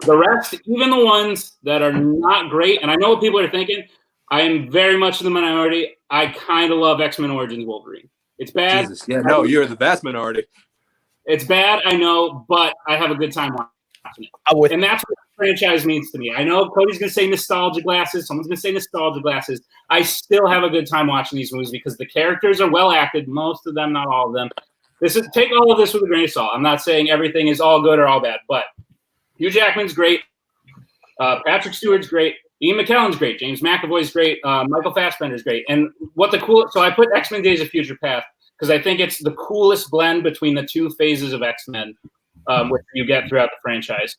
The rest, even the ones that are not great, and I know what people are thinking, I am very much in the minority. I kind of love X-Men Origins Wolverine. It's bad. Jesus. Yeah, no, you're the vast minority. It's bad, I know, but I have a good time watching it. And that's what the franchise means to me. I know Cody's going to say nostalgia glasses. Someone's going to say nostalgia glasses. I still have a good time watching these movies because the characters are well acted. Most of them, not all of them. Take all of this with a grain of salt. I'm not saying everything is all good or all bad, but Hugh Jackman's great. Patrick Stewart's great. Ian McKellen's great. James McAvoy's great. Michael Fassbender's great. And so I put X-Men Days of Future Past because I think it's the coolest blend between the 2 phases of X-Men, which you get throughout the franchise.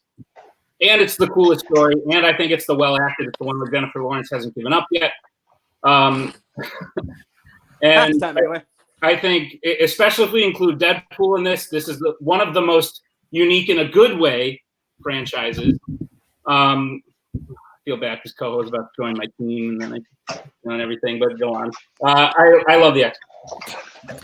And it's the coolest story. And I think it's the well-acted. It's the one where Jennifer Lawrence hasn't given up yet. And I think, especially if we include Deadpool in this is one of the most unique in a good way franchises. I feel bad because Koho is about to join my team and then everything, but go on. I love the X-Men.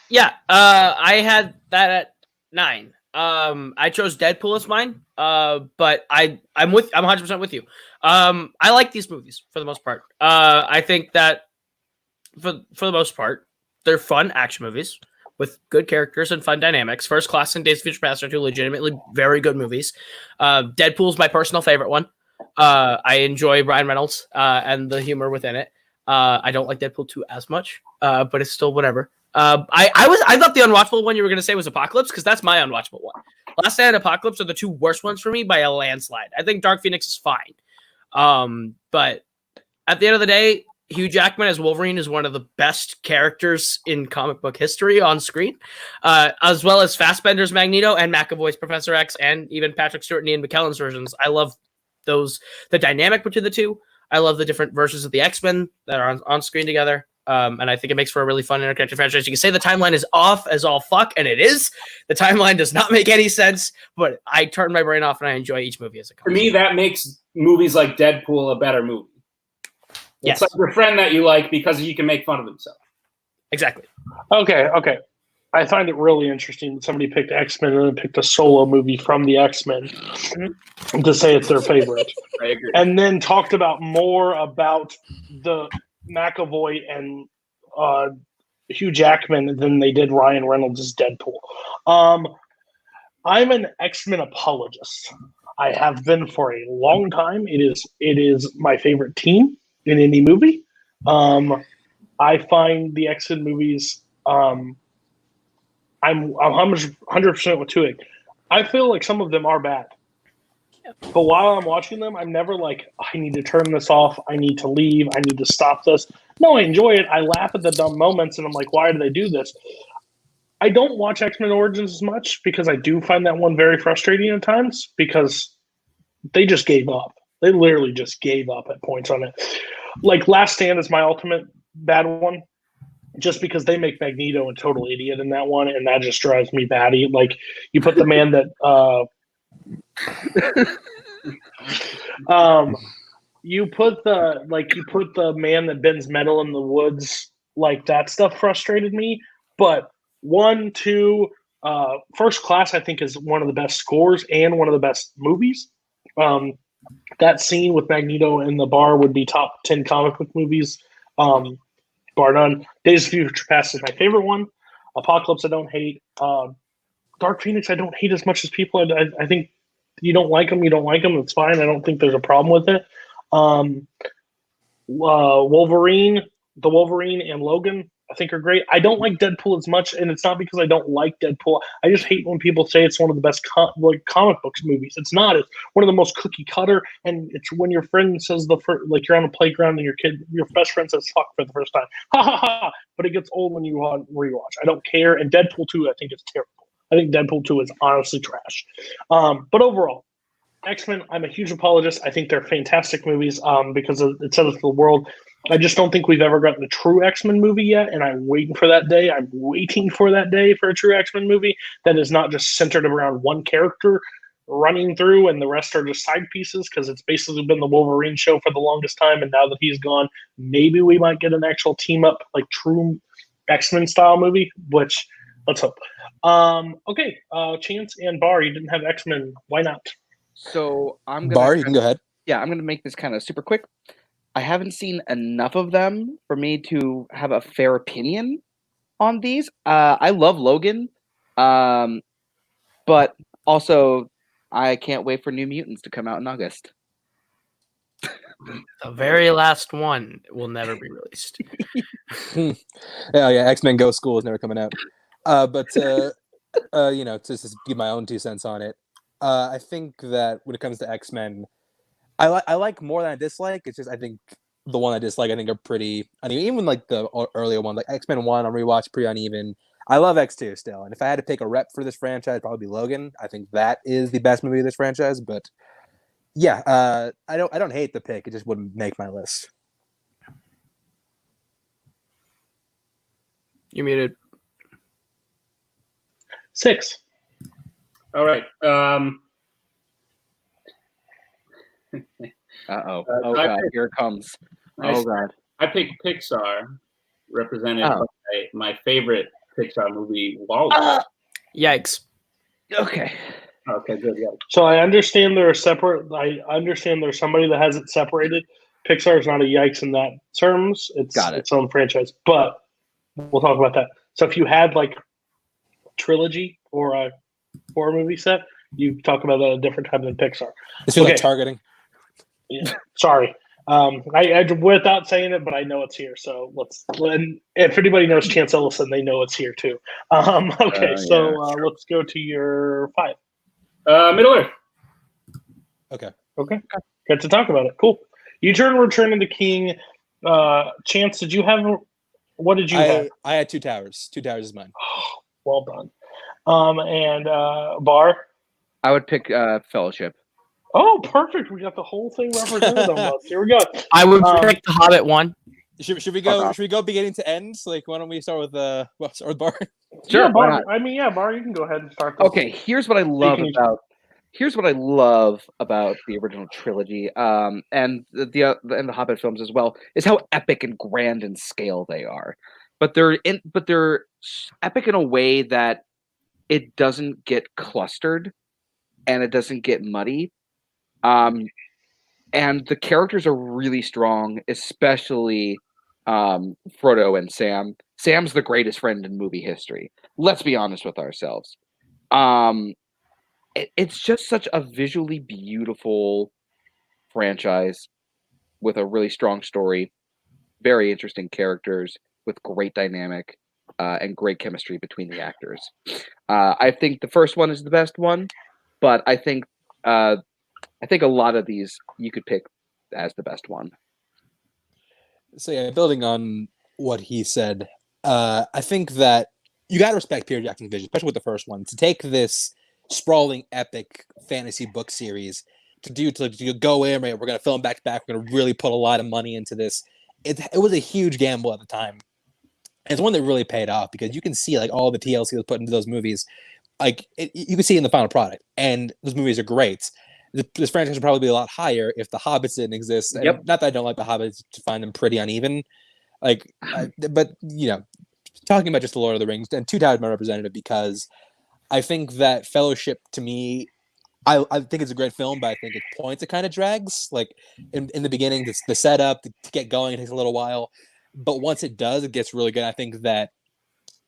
Yeah, I had that at 9. I chose Deadpool as mine. But I'm 100% with you. I like these movies for the most part. I think that for the most part, they're fun action movies with good characters and fun dynamics. First Class and Days of Future Past are 2 legitimately very good movies. Deadpool's my personal favorite one. I enjoy Ryan Reynolds and the humor within it. I don't like Deadpool 2 as much, but it's still whatever. I thought the unwatchable one you were going to say was Apocalypse, because that's my unwatchable one. Last Stand and Apocalypse are the 2 worst ones for me by a landslide. I think Dark Phoenix is fine. But at the end of the day, Hugh Jackman as Wolverine is one of the best characters in comic book history on screen, as well as Fassbender's Magneto and McAvoy's Professor X, and even Patrick Stewart and Ian McKellen's versions. I love the dynamic between the two. I love the different versions of the X-Men that are on screen together. And I think it makes for a really fun interconnected franchise. You can say the timeline is off as all fuck, and it is. The timeline does not make any sense, but I turn my brain off and I enjoy each movie as it comes. For me, that makes movies like Deadpool a better movie. It's like your friend that you like because he can make fun of himself. Exactly. Okay. I find it really interesting that somebody picked X-Men and then picked a solo movie from the X-Men to say it's their favorite. I agree. And then talked about more about the McAvoy and Hugh Jackman than they did Ryan Reynolds' Deadpool. I'm an X-Men apologist. I have been for a long time. It is my favorite team in any movie. I find the X-Men movies. I'm 100% with Twohig. I feel like some of them are bad. But while I'm watching them, I'm never like, I need to turn this off. I need to leave. I need to stop this. No, I enjoy it. I laugh at the dumb moments, and I'm like, why do they do this? I don't watch X-Men Origins as much because I do find that one very frustrating at times because they just gave up. They literally just gave up at points on it. Like, Last Stand is my ultimate bad one. Just because they make Magneto a total idiot in that one, and that just drives me batty. Like, you put the man that you put the man that bends metal in the woods, like, that stuff frustrated me. But 1, 2, First Class, I think, is one of the best scores and one of the best movies. That scene with Magneto in the bar would be top 10 comic book movies. Bar none. Days of Future Past is my favorite one. Apocalypse I don't hate. Dark Phoenix I don't hate as much as people. I think you don't like them. It's fine. I don't think there's a problem with it. Wolverine and Logan I think are great. I don't like Deadpool as much, and it's not because I don't like Deadpool. I just hate when people say it's one of the best comic books movies. It's not. It's one of the most cookie cutter, and it's when your friend says like you're on a playground and your best friend says fuck for the first time. Ha ha ha! But it gets old when you rewatch. I don't care. And Deadpool 2, I think it's terrible. I think Deadpool 2 is honestly trash. But overall, X-Men, I'm a huge apologist. I think they're fantastic movies because it set up the world. I just don't think we've ever gotten a true X-Men movie yet, and I'm waiting for that day. I'm waiting for that day for a true X-Men movie that is not just centered around one character running through and the rest are just side pieces, because it's basically been the Wolverine show for the longest time, and now that he's gone, maybe we might get an actual team-up, like true X-Men style movie, which let's hope. Okay, Chance and Barr, you didn't have X-Men. Why not? So I'm Barr, you can go ahead. Yeah, I'm gonna make this kind of super quick. I haven't seen enough of them for me to have a fair opinion on these. I love Logan, but also I can't wait for New Mutants to come out in August. The very last one will never be released. Yeah, X-Men Go School is never coming out. But to just give my own 2 cents on it, I think that when it comes to X-Men, I like more than I dislike. It's just I think the one I dislike, I think, are pretty. I mean, even like the earlier one, like X-Men 1 on rewatch, pretty uneven. I love X2 still, and if I had to pick a rep for this franchise, it'd probably be Logan. I think that is the best movie of this franchise. But yeah, I don't hate the pick. It just wouldn't make my list. You're muted. 6. All right. Oh God, here it comes. Oh God. I picked Pixar, represented by my favorite Pixar movie Wall. Yikes. Okay. Okay, good. Yeah. So I understand they're separate. I understand there's somebody that has it separated. Pixar is not a yikes in that terms. It's Got it. its own franchise, but we'll talk about that. So if you had like a trilogy or a horror movie set, you talk about that at a different time than Pixar. This feels like targeting. Yeah, sorry. I without saying it, but I know it's here. So and if anybody knows Chance Ellison, they know it's here too. Okay, so let's go to your 5. Middle Earth. Okay. Get to talk about it. Cool. You turn Return of the King. Chance, did you have? What did you have? I had Two Towers. Two Towers is mine. Well done. And Barr. I would pick Fellowship. Oh, perfect. We got the whole thing represented almost. Here we go. I would pick The Hobbit 1. Should we go? Should we go beginning to end? Like, why don't we start with start with Barr? Sure. Yeah, Barr. I mean, yeah, Barr. You can go ahead and start. This. Okay. Here's what I love about the original trilogy, and the Hobbit films as well, is how epic and grand in scale they are. But they're epic in a way that it doesn't get clustered and it doesn't get muddy. And the characters are really strong, especially Frodo and Sam. Sam's the greatest friend in movie history. Let's be honest with ourselves. It's just such a visually beautiful franchise with a really strong story, very interesting characters with great dynamic and great chemistry between the actors. I think the first one is the best one, but I think a lot of these you could pick as the best one. So yeah, building on what he said, I think that you got to respect Peter Jackson's vision, especially with the first one, to take this sprawling epic fantasy book series to go in, right, we're going to film back to back, we're going to really put a lot of money into this. It was a huge gamble at the time. And it's one that really paid off because you can see like all the TLC was put into those movies. Like you can see in the final product, and those movies are great. This franchise would probably be a lot higher if the Hobbits didn't exist. Yep. Not that I don't like the Hobbits, to find them pretty uneven. But you know, talking about just the Lord of the Rings, and Two Towers is my representative because I think that Fellowship, to me, I think it's a great film, but I think at points it kind of drags. Like in the beginning, the setup to get going, it takes a little while. But once it does, it gets really good. I think that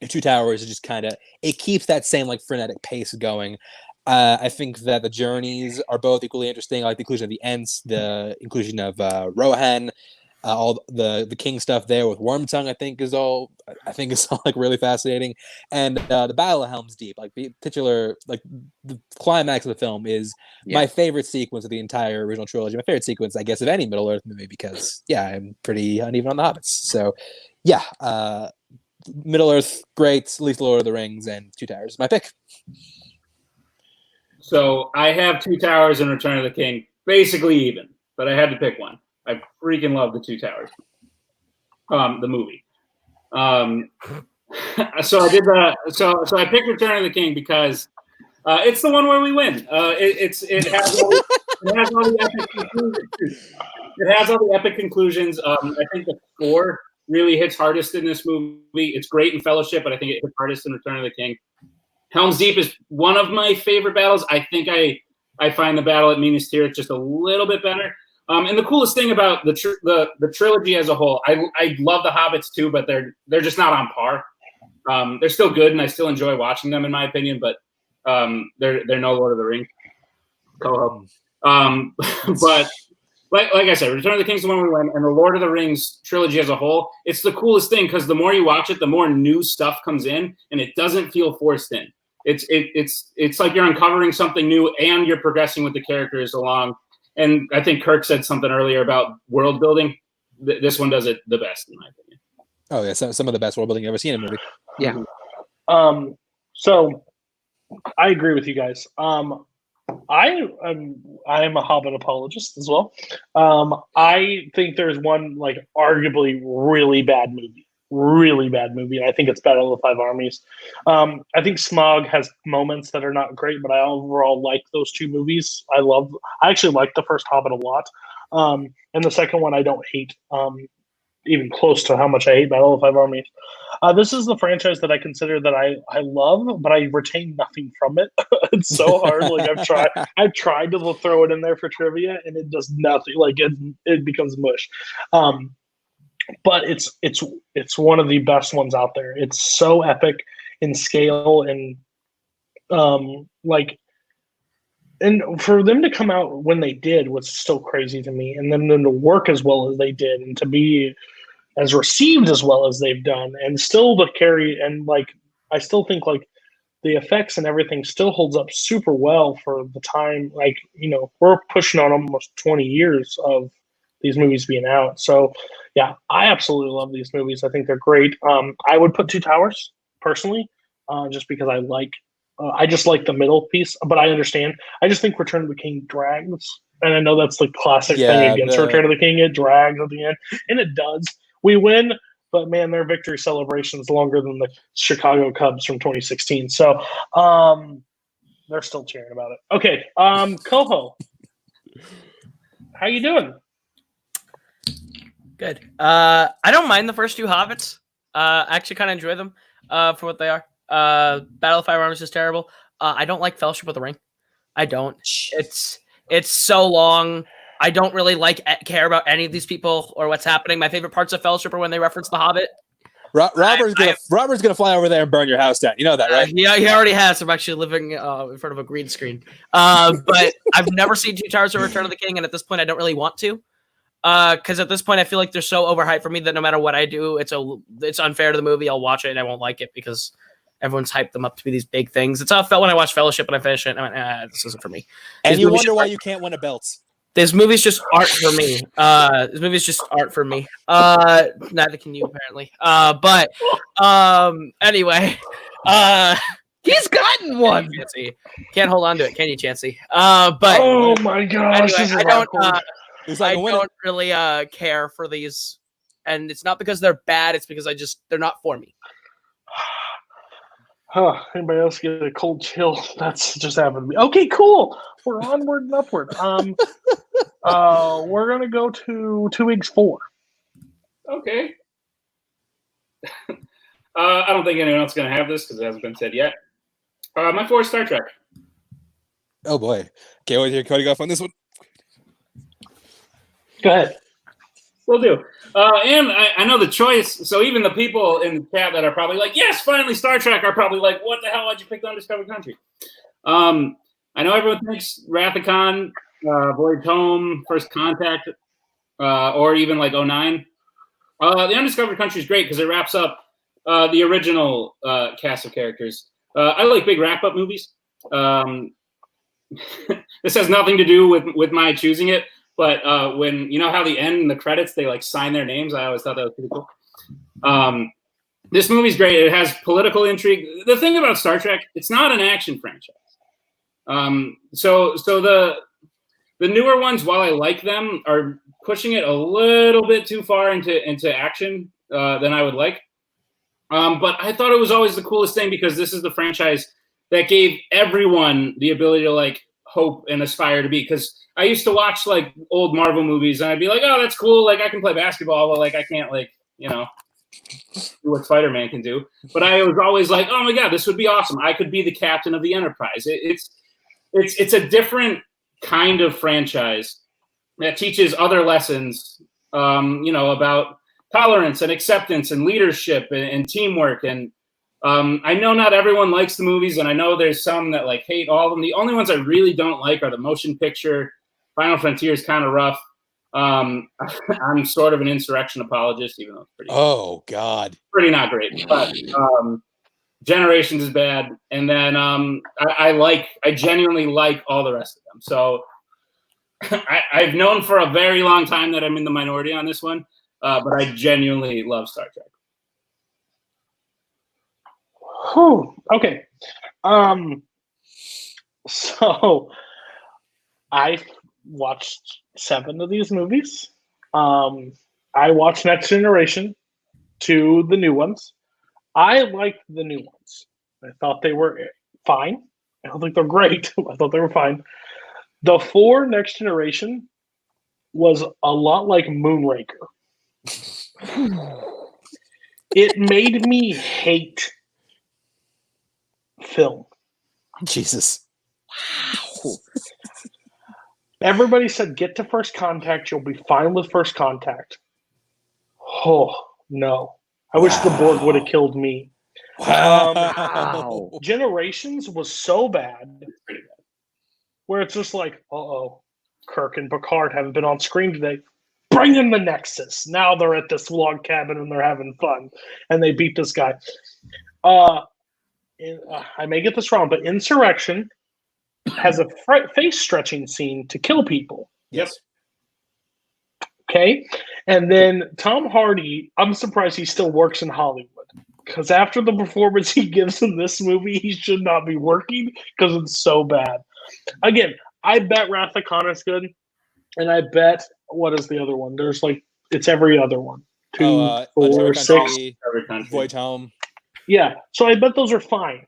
Two Towers is just kind of, it keeps that same like frenetic pace going. I think that the journeys are both equally interesting. I like the inclusion of the Ents, the inclusion of Rohan, all the king stuff there with Wormtongue. I think is all like really fascinating. And the Battle of Helm's Deep, like the titular, like the climax of the film is my favorite sequence of the entire original trilogy. My favorite sequence, I guess, of any Middle Earth movie because I'm pretty uneven on the Hobbits. So yeah, Middle Earth, great. Least Lord of the Rings and Two Towers is my pick. So I have Two Towers and Return of the King, basically even, but I had to pick one. I freaking love the Two Towers, the movie. So I did that. So I picked Return of the King because it's the one where we win. It has all the epic conclusions. It has all the epic conclusions. I think the score really hits hardest in this movie. It's great in Fellowship, but I think it hits hardest in Return of the King. Helm's Deep is one of my favorite battles. I think I find the battle at Minas Tirith just a little bit better. And the coolest thing about the trilogy as a whole, I love the Hobbits too, but they're just not on par. They're still good, and I still enjoy watching them, in my opinion. But they're no Lord of the Rings. Koho. But like I said, Return of the King's the one we win, and the Lord of the Rings trilogy as a whole, it's the coolest thing because the more you watch it, the more new stuff comes in, and it doesn't feel forced in. It's like you're uncovering something new, and you're progressing with the characters along. And I think Kirk said something earlier about world building. This one does it the best, in my opinion. Oh yeah, some of the best world building I've ever seen in a movie. Yeah. So I agree with you guys. I am a Hobbit apologist as well. I think there's one like arguably really bad movie, and I think it's Battle of the Five Armies. I think Smaug has moments that are not great, but I overall like those two movies. I actually like the first Hobbit a lot, and the second one I don't hate. even close to how much I hate Battle of Five Armies. This is the franchise that I consider that I love, but I retain nothing from it. It's so hard. Like I've tried to throw it in there for trivia, and it does nothing. Like it becomes mush. But it's one of the best ones out there. It's so epic in scale and and for them to come out when they did was still crazy to me, and then them to work as well as they did, and to be as received as well as they've done, and still to carry, and I still think the effects and everything still holds up super well for the time. We're pushing on almost 20 years of these movies being out. So yeah, I absolutely love these movies. I think they're great. I would put Two Towers personally, just because I just like the middle piece, but I understand. I just think Return of the King drags, and I know that's the classic thing against Return of the King. It drags at the end, and it does. We win, but man, their victory celebration is longer than the Chicago Cubs from 2016. So they're still cheering about it. Okay, Koho, how you doing? Good. I don't mind the first two Hobbits. I actually kind of enjoy them for what they are. Battle of Five Armies is terrible. I don't like Fellowship of the Ring. I don't. It's so long. I don't really care about any of these people or what's happening. My favorite parts of Fellowship are when they reference the Hobbit. Robert's gonna fly over there and burn your house down. You know that, right? Yeah, he already has. I'm actually living in front of a green screen. But I've never seen Two Towers or Return of the King, and at this point, I don't really want to. Because at this point, I feel like they're so overhyped for me that no matter what I do, it's unfair to the movie. I'll watch it and I won't like it because everyone's hyped them up to be these big things. It's how it felt when I watched Fellowship and I finished it. And I went, this isn't for me. And you wonder why you can't win a belt. These movies just aren't for me. These movies just aren't for me. Neither can you, apparently. But anyway, he's gotten one. Chancey. Can't hold on to it, can you, Chancey? But oh my gosh, anyway, I don't really care for these, and it's not because they're bad. It's because they're not for me. Anybody else get a cold chill? That's just happened to me. Okay, cool. We're onward and upward. We're gonna go to Twohig's 4. Okay. I don't think anyone else is gonna have this because it hasn't been said yet. My 4 is Star Trek. Oh boy, can't wait to hear Cody go off on this one. Go ahead. Will do. And I know the choice. So even the people in the chat that are probably like, yes, finally Star Trek, are probably like, what the hell? Why'd you pick the Undiscovered Country? I know everyone thinks Wrath of Khan, Voyage Home, First Contact, or even like 09. The Undiscovered Country is great because it wraps up the original cast of characters. I like big wrap-up movies. This has nothing to do with my choosing it. But when, you know how the end and the credits, they like sign their names. I always thought that was pretty cool. This movie's great. It has political intrigue. The thing about Star Trek, it's not an action franchise. So the newer ones, while I like them, are pushing it a little bit too far into action than I would like. But I thought it was always the coolest thing because this is the franchise that gave everyone the ability to like hope and aspire to be. Because I used to watch like old Marvel movies and I'd be like, oh, that's cool. Like I can play basketball, but like I can't like, do what Spider-Man can do. But I was always like, oh my God, this would be awesome. I could be the captain of the Enterprise. It's a different kind of franchise that teaches other lessons, about tolerance and acceptance and leadership and teamwork. And I know not everyone likes the movies, and I know there's some that like hate all of them. The only ones I really don't like are the motion picture. Final Frontier is kind of rough. I'm sort of an insurrection apologist, even though it's pretty. Oh God, pretty not great. But Generations is bad, and then I genuinely like all the rest of them. So I've known for a very long time that I'm in the minority on this one, but I genuinely love Star Trek. Whew. Okay. So I watched 7 of these movies. I watched Next Generation, 2 the new ones. I liked the new ones. I thought they were fine. I don't think they're great. I thought they were fine. The 4 Next Generation was a lot like Moonraker. It made me hate film. Jesus. Wow. Everybody said, get to First Contact. You'll be fine with First Contact. Oh, no. I wish the Borg would have killed me. Wow. Generations was so bad where it's just like, uh-oh, Kirk and Picard haven't been on screen today. Bring in the Nexus. Now they're at this log cabin and they're having fun. And they beat this guy. I may get this wrong, but Insurrection has a face-stretching scene to kill people. Yes. Okay? And then Tom Hardy, I'm surprised he still works in Hollywood. Because after the performance he gives in this movie, he should not be working because it's so bad. Again, I bet Wrath of Khan is good. And I bet, what is the other one? There's like, it's every other one. 2, 4, 6. Voyage Home. Yeah. So I bet those are fine.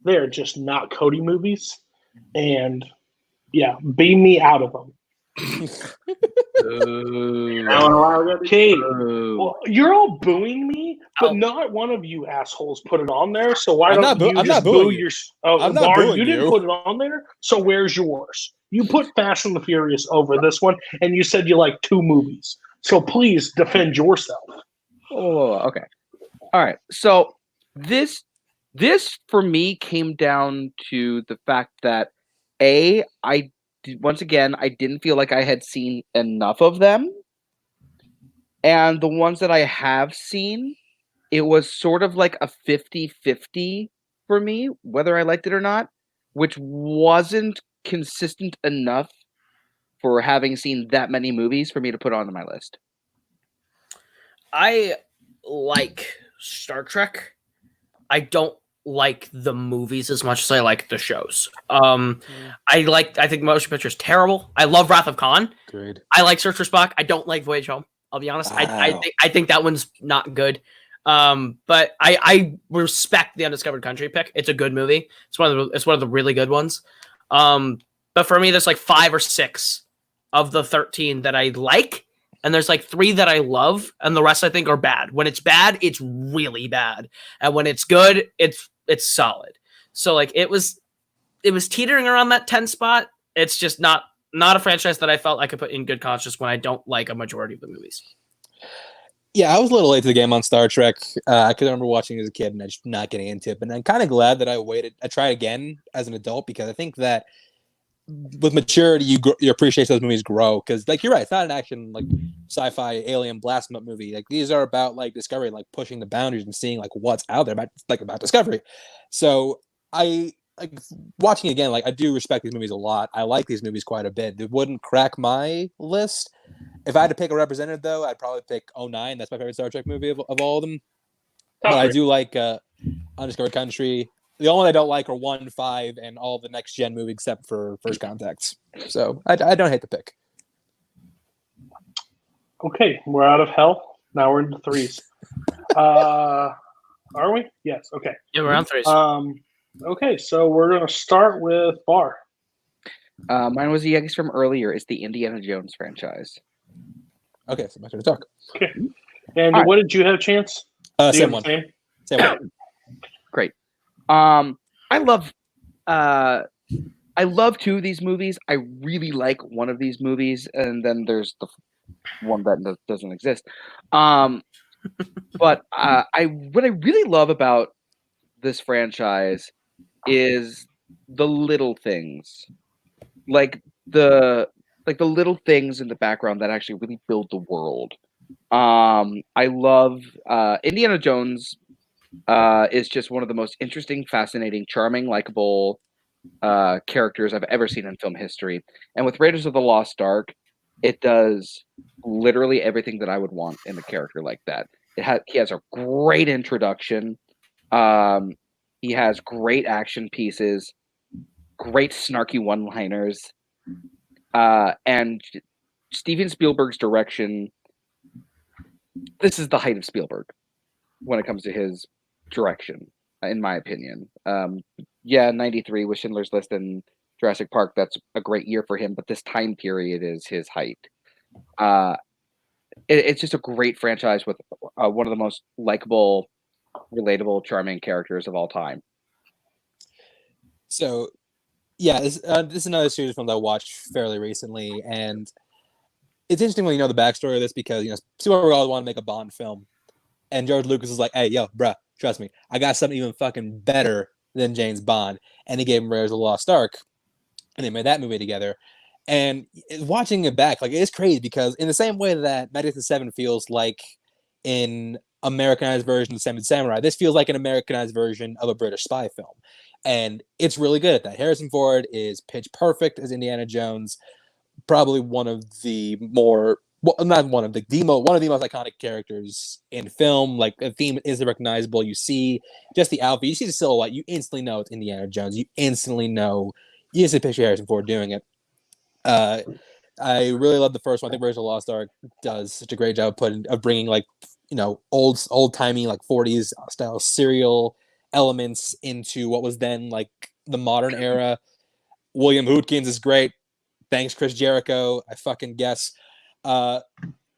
They're just not Cody movies. And yeah, beam me out of them. Okay. Well, you're all booing me, but not one of you assholes put it on there. So why don't you just boo your? Oh, Barr, you didn't put it on there. So where's yours? You put Fast and the Furious over this one, and you said you like 2 movies. So please defend yourself. Oh, okay. All right. So this for me came down to the fact that once again, I didn't feel like I had seen enough of them. And the ones that I have seen, it was sort of like a 50-50 for me, whether I liked it or not, which wasn't consistent enough for having seen that many movies for me to put onto my list. I like Star Trek. I don't like the movies as much as I like the shows. I think Motion Picture is terrible. I love Wrath of Khan. Great. I like Search for Spock. I don't like Voyage Home. I'll be honest. Wow. I think that one's not good. But I respect the Undiscovered Country pick. It's a good movie. It's one of the really good ones. But for me, there's like 5 or 6 of the 13 that I like. And there's like 3 that I love, and the rest I think are bad. When it's bad, it's really bad, and when it's good, it's solid. So like it was teetering around that 10 spot. It's just not a franchise that I felt I could put in good conscience when I don't like a majority of the movies. Yeah, I was a little late to the game on Star Trek. I can remember watching it as a kid and just not getting into it. But I'm kind of glad that I waited. I tried again as an adult because I think that with maturity, your appreciation of those movies grow. Because, like, you're right, it's not an action like sci-fi alien blast up movie. Like, these are about like discovery, like pushing the boundaries and seeing like what's out there about discovery. So I like watching it again. Like, I do respect these movies a lot. I like these movies quite a bit. They wouldn't crack my list. If I had to pick a representative, though, I'd probably pick 09. That's my favorite Star Trek movie of all of them. But I do like Undiscovered Country. The only one I don't like are 1, 5, and all the next gen movies except for First Contacts. So I don't hate the pick. Okay, we're out of hell. Now we're into 3s. Are we? Yes. Okay. Yeah, we're on 3s. Okay, so we're gonna start with Barr. Mine was the Yankees from earlier. It's the Indiana Jones franchise. Okay, so my turn to talk. Okay. And what did you have, Chance? Same one. Same one. Great. I love 2 of these movies. I really like one of these movies, and then there's the one that doesn't exist. But what I really love about this franchise is the little things, like the little things in the background that actually really build the world. I love Indiana Jones. Is just one of the most interesting, fascinating, charming, likable characters I've ever seen in film history. And with Raiders of the Lost Ark, it does literally everything that I would want in a character like that. He has a great introduction. He has great action pieces, great snarky one-liners, and Steven Spielberg's direction. This is the height of Spielberg when it comes to his direction, in my opinion. 93 with Schindler's List and Jurassic Park, that's a great year for him, but this time period is his height. it's just a great franchise with one of the most likable, relatable, charming characters of all time. So, yeah, this is another series film that I watched fairly recently, and it's interesting when you know the backstory of this because Spielberg always wanted to make a Bond film, and George Lucas was like, "Hey, yo, bruh, trust me, I got something even fucking better than James Bond," and he gave him Raiders of the Lost Ark, and they made that movie together. And watching it back, like, it's crazy because in the same way that Magnificent Seven feels like an Americanized version of Seven Samurai, this feels like an Americanized version of a British spy film. And it's really good at that. Harrison Ford is pitch perfect as Indiana Jones, probably one of the more, well, not one of the one of the most iconic characters in film. Like, the theme is recognizable. You see just the outfit, you see the silhouette, you instantly know it's Indiana Jones. You instantly picture Harrison Ford doing it. I really love the first one. I think Raiders of the Lost Ark does such a great job of bringing like old timey like 40s style serial elements into what was then like the modern era. William Hootkins is great. Thanks, Chris Jericho. I fucking guess.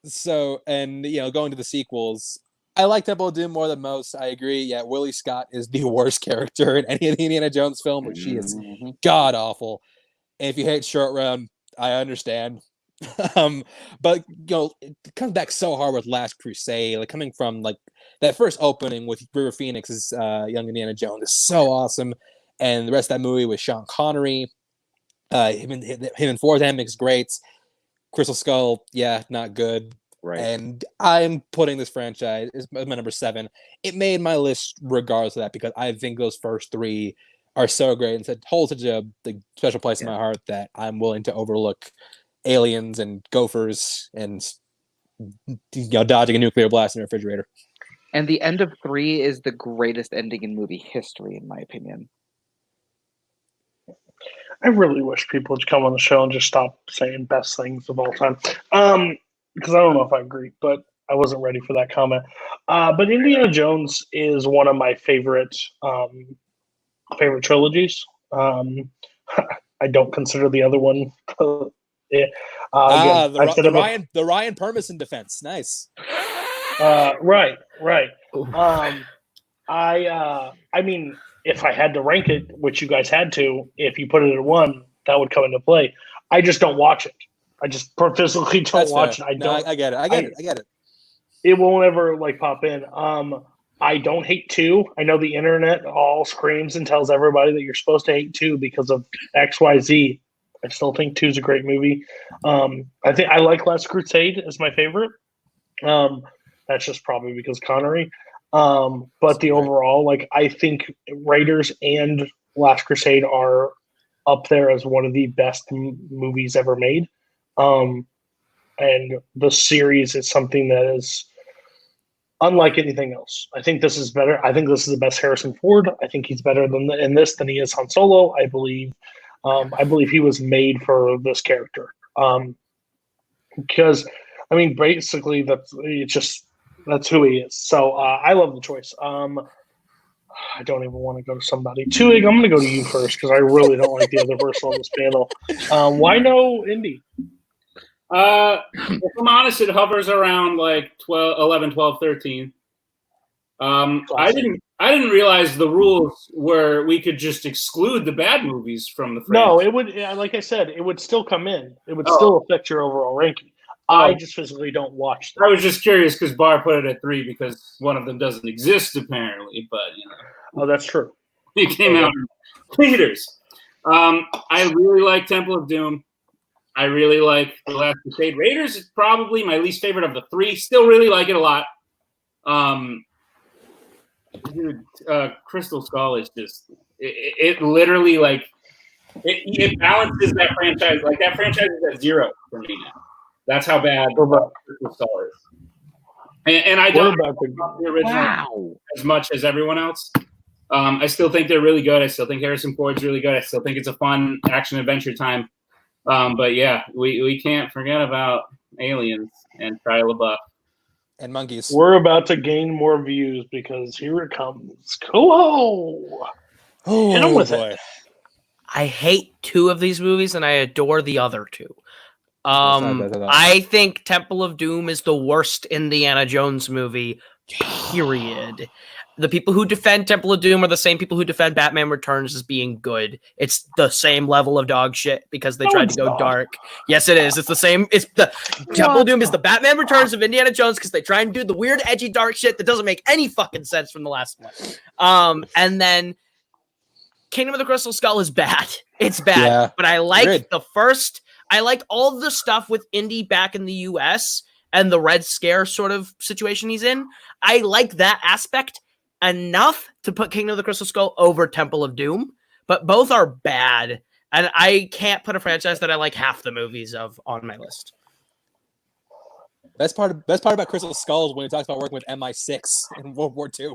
So, and going to the sequels, I like Temple of Doom more than most. I agree. Yeah, Willie Scott is the worst character in any of the Indiana Jones film, but she is god awful. And if you hate Short Round, I understand. But it comes back so hard with Last Crusade, like coming from like that first opening with River Phoenix's young Indiana Jones is so awesome, and the rest of that movie with Sean Connery, him and Ford Hammock's great. Crystal Skull, yeah, not good. Right. And I'm putting this franchise is my number 7. It made my list regardless of that because I think those first 3 are so great and hold such a special place in my heart that I'm willing to overlook aliens and gophers and dodging a nuclear blast in a refrigerator. And the end of 3 is the greatest ending in movie history, in my opinion. I really wish people would come on the show and just stop saying best things of all time. Because I don't know if I agree, but I wasn't ready for that comment. But Indiana Jones is one of my favorite trilogies. I don't consider the other one. The Ryan Permison defense, nice. Right. I mean, if I had to rank it, which you guys had to, if you put it at 1, that would come into play. I just don't watch it. I just physically don't watch it. I get it. It won't ever like pop in. I don't hate 2. I know the internet all screams and tells everybody that you're supposed to hate 2 because of XYZ. I still think 2 is a great movie. I think I like Last Crusade as my favorite. That's just probably because Connery. But the overall, like, I think Raiders and Last Crusade are up there as one of the best movies ever made. And the series is something that is unlike anything else. I think this is better. I think this is the best Harrison Ford. I think he's better in this than he is Han Solo. I believe he was made for this character. Because I mean, basically that's who he is. So I love the choice. I don't even want to go to somebody. Twohig, I'm going to go to you first because I really don't like the other person on this panel. Why no Indy? If I'm honest, it hovers around like 11, 12, 13. I didn't realize the rules where we could just exclude the bad movies from the franchise. No, it would, like I said, it would still come in. It would still affect your overall ranking. I just physically don't watch them. I was just curious because Barr put it at 3 because one of them doesn't exist apparently, but Oh, that's true. It came out in theaters. I really like Temple of Doom. I really like The Last Crusade. Raiders is probably my least favorite of the 3. Still really like it a lot. Crystal Skull is just it literally like it balances that franchise. Like that franchise is at 0 for me now. That's how bad Crystal Skull is. And I don't love the original as much as everyone else. I still think they're really good. I still think Harrison Ford's really good. I still think it's a fun action adventure time. But yeah, we can't forget about aliens and Shia LaBeouf. And monkeys. We're about to gain more views because here it comes. Koho! Oh, hit him with boy. it. I hate 2 of these movies and I adore the other 2. I think Temple of Doom is the worst Indiana Jones movie, period. The people who defend Temple of Doom are the same people who defend Batman Returns as being good. It's the same level of dog shit because they tried to go dark. Yes, it is. It's the same. It's the Temple of Doom is the Batman Returns of Indiana Jones because they try and do the weird, edgy, dark shit that doesn't make any fucking sense from the last one. And then Kingdom of the Crystal Skull is bad. It's bad, but I like the first. I like all the stuff with Indy back in the U.S. and the Red Scare sort of situation he's in. I like that aspect enough to put Kingdom of the Crystal Skull over Temple of Doom, but both are bad, and I can't put a franchise that I like half the movies of on my list. Best part about Crystal Skull is when he talks about working with MI6 in World War II.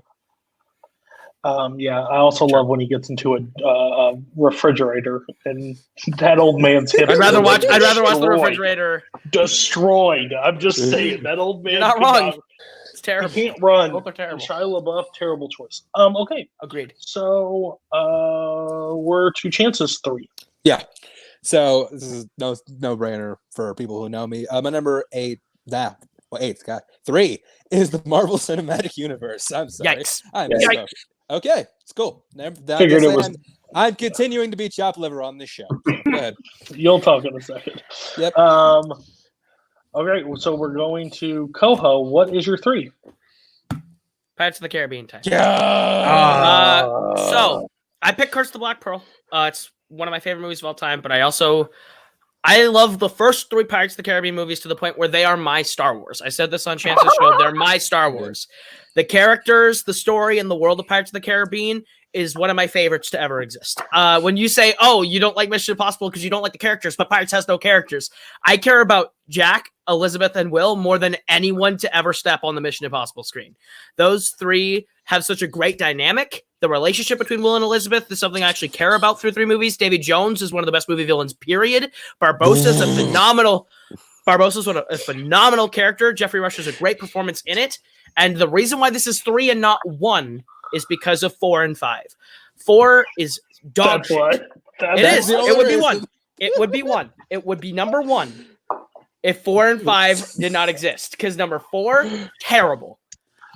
Yeah, I also love when he gets into a refrigerator and that old man's hips. I'd rather watch the refrigerator destroyed. I'm just saying that old man. You're not wrong. It's terrible. He can't run. Both are terrible. Shia LaBeouf, terrible choice. Okay, agreed. So we're to Chance's 3. Yeah. So this is no brainer for people who know me. My number 8. Three is the Marvel Cinematic Universe. I'm sorry. Yikes. Okay, it's cool. Figured it was. I'm continuing to be chop liver on this show. So go ahead. You'll talk in a second. Yep. Okay, so we're going to Koho. What is your 3? Pirates of the Caribbean time. Yeah. So I picked Curse of the Black Pearl. It's one of my favorite movies of all time, but I love the first 3 Pirates of the Caribbean movies to the point where they are my Star Wars. I said this on Chance's show. They're my Star Wars. The characters, the story, and the world of Pirates of the Caribbean is one of my favorites to ever exist. When you say, oh, you don't like Mission Impossible because you don't like the characters, but Pirates has no characters. I care about Jack, Elizabeth, and Will more than anyone to ever step on the Mission Impossible screen. Those 3 have such a great dynamic. The relationship between Will and Elizabeth is something I actually care about through 3 movies. Davy Jones is one of the best movie villains, period. Barbossa's a phenomenal character. Jeffrey Rush has a great performance in it. And the reason why this is 3 and not 1 is because of 4 and 5. 4 is dog shit. It is. It would be 1. It would be 1. It would be number 1 if 4 and 5 did not exist. Because number 4, terrible.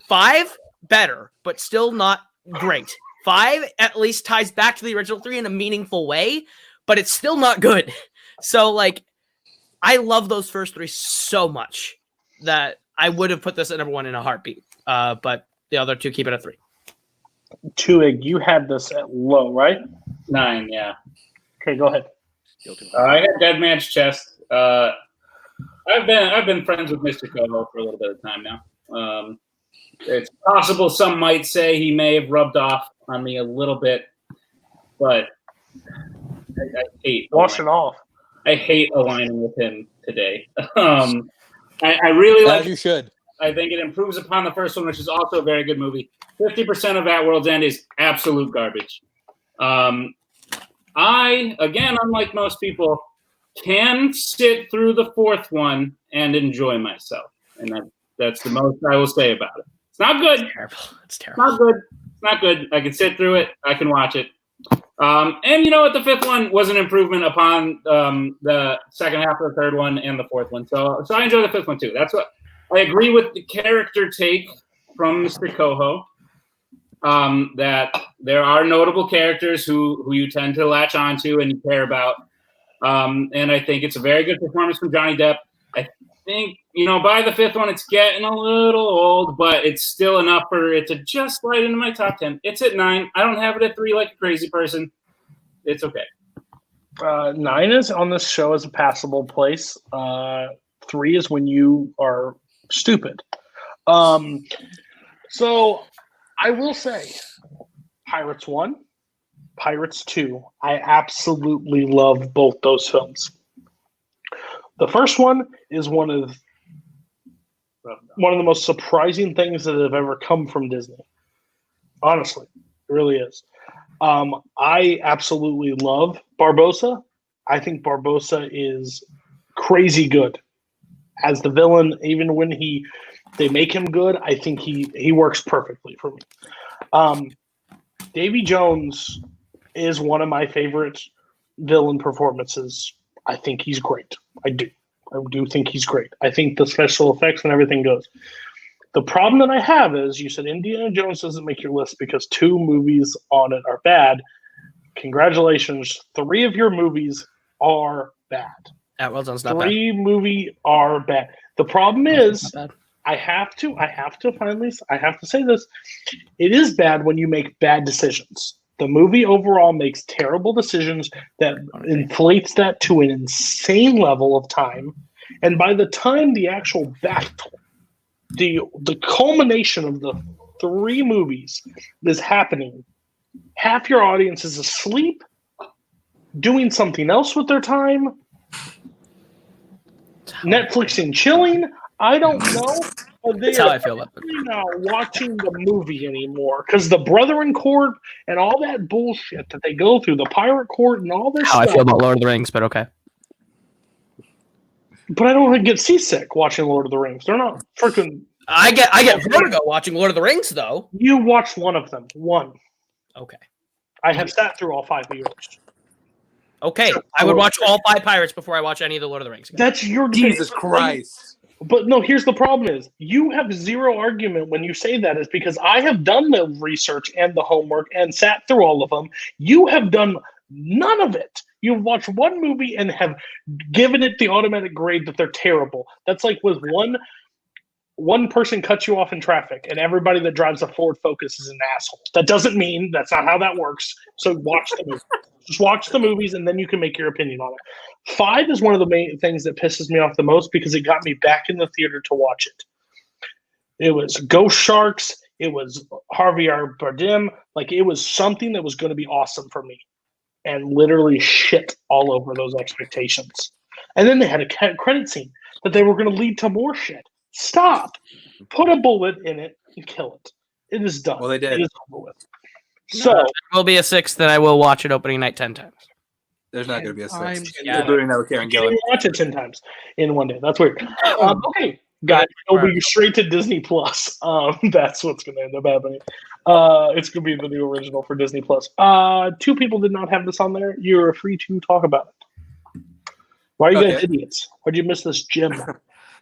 5, better, but still not great. 5 at least ties back to the original 3 in a meaningful way, but it's still not good. So, I love those first 3 so much that I would have put this at number 1 in a heartbeat. But the other 2 keep it at 3. Twohig, you had this at low, right? 9, yeah. Okay, go ahead. I got Dead Man's Chest. I've been friends with Mr. Koho for a little bit of time now. It's possible some might say he may have rubbed off on me a little bit, but I hate washing off. I hate aligning with him today. I really like. As you should. I think it improves upon the first one, which is also a very good movie. 50% of At World's End is absolute garbage. I, again, unlike most people, can sit through the 4th one and enjoy myself, and that's the most I will say about it. It's not good. It's terrible. Not good. It's not good. I can sit through it. I can watch it. And you know what? The 5th one was an improvement upon the second half of the 3rd one and the 4th one. So I enjoy the 5th one too. That's what I agree with the character take from Mr. Koho. That there are notable characters who you tend to latch onto and you care about. And I think it's a very good performance from Johnny Depp. I think, by the 5th one, it's getting a little old, but it's still enough for it to just slide into my top 10. It's at 9. I don't have it at 3 like a crazy person. It's okay. 9 is on this show as a passable place. 3 is when you are stupid. So I will say Pirates 1, Pirates 2. I absolutely love both those films. The first one is one of the most surprising things that have ever come from Disney. Honestly, it really is. I absolutely love Barbossa. I think Barbossa is crazy good as the villain. Even when they make him good, I think he works perfectly for me. Davy Jones is one of my favorite villain performances. I think he's great. I do. I do think he's great. I think the special effects and everything goes. The problem that I have is you said Indiana Jones doesn't make your list because 2 movies on it are bad. Congratulations. 3 of your movies are bad. Warzone not bad. 3 movies are bad. The problem is I have to say this. It is bad when you make bad decisions. The movie overall makes terrible decisions that inflates that to an insane level of time. And by the time the actual battle, the culmination of the 3 movies is happening, half your audience is asleep, doing something else with their time, Netflix and chilling. I don't know. That's how I feel about it. Not watching the movie anymore because the Brethren Court and all that bullshit that they go through, the Pirate Court and all this How stuff. I feel about Lord of the Rings, but okay. But I don't get seasick watching Lord of the Rings. They're not freaking. I get vertigo watching Lord of the Rings, though. You watched one of them. One. Okay. I have sat through all 5 of yours. Okay. I would watch all 5 Pirates before I watch any of the Lord of the Rings. That's your Jesus Christ. But no, here's the problem is you have zero argument when you say that is because I have done the research and the homework and sat through all of them. You have done none of it. You've watched one movie and have given it the automatic grade that they're terrible. That's like with one person cuts you off in traffic and everybody that drives a Ford Focus is an asshole. That doesn't mean that's not how that works. So watch the movie. Just watch the movies and then you can make your opinion on it. 5 is one of the main things that pisses me off the most because it got me back in the theater to watch it. It was Ghost Sharks. It was Javier Bardem. Like it was something that was going to be awesome for me, and literally shit all over those expectations. And then they had a credit scene that they were going to lead to more shit. Stop. Put a bullet in it and kill it. It is done. Well, they did. It is over with. So there will be a 6th, then I will watch it opening night 10 times. There's not going to be a 6th. Yeah. You're doing that with Karen you Gillan. can watch it 10 times in one day. That's weird. Okay, guys, it'll be straight to Disney Plus. That's what's going to end up happening. It's going to be the new original for Disney Plus. 2 people did not have this on there. You're free to talk about it. Why are you guys idiots? Why'd you miss this gem?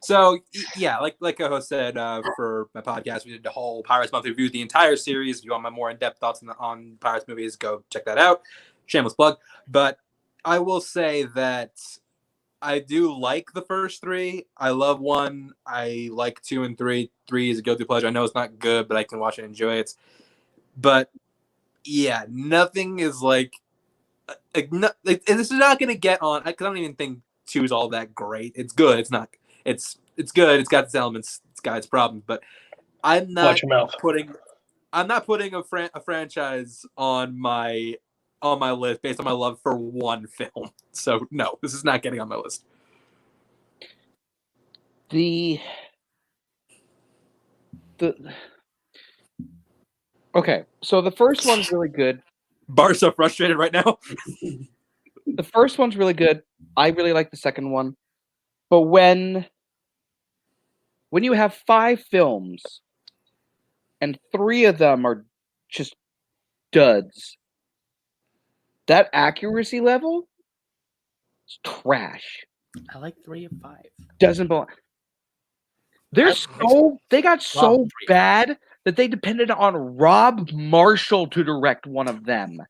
So yeah, like Koho said, for my podcast, we did the whole Pirates Month review, the entire series. If you want my more in-depth thoughts on Pirates movies, go check that out. Shameless plug. But I will say that I do like the first 3. I love 1. I like 2 and 3. 3 is a guilty pleasure. I know it's not good, but I can watch it and enjoy it. But yeah, nothing is like this is not going to get on, because I don't even think 2 is all that great. It's good. It's not. It's good. It's got its elements. It's got its problems, but I'm not putting a franchise on my list based on my love for one film. So no, this is not getting on my list. Okay, so the first one's really good. Bar's so frustrated right now. The first one's really good. I really like the second one. But when you have 5 films and 3 of them are just duds, that accuracy level is trash. I like 3 of 5. Doesn't belong. They got so bad that they depended on Rob Marshall to direct one of them.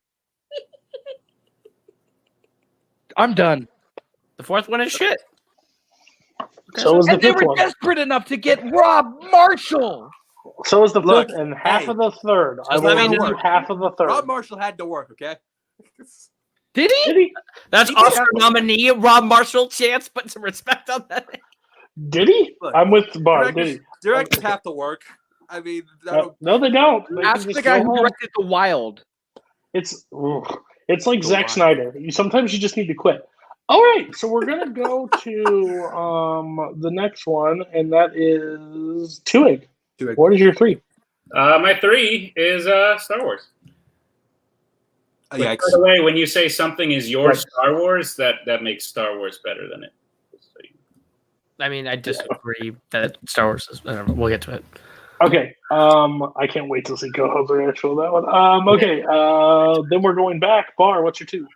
I'm done. The 4th one is shit. So was the and they 5th were one. desperate enough to get Rob Marshall. So was the 5th and half of the 3rd. I will give you half of the 3rd. Rob Marshall had to work, okay? Did he? That's Oscar nominee Rob Marshall. Chance, put some respect on that. Did he? Look, I'm with Barr. Did he? Directors have to work. I mean, no, they don't. They Ask the guy who directed The Wild. It's like Zack Snyder. Sometimes you just need to quit. All right, so we're gonna go to the next one, and that is Twohig. What is your 3? My 3 is Star Wars. By the way, when you say something is your Star Wars, that makes Star Wars better than it. I mean, I disagree that Star Wars is. I don't know, we'll get to it. Okay. I can't wait to see Koho's reaction to that one. Okay. Then we're going back. Barr, what's your 2?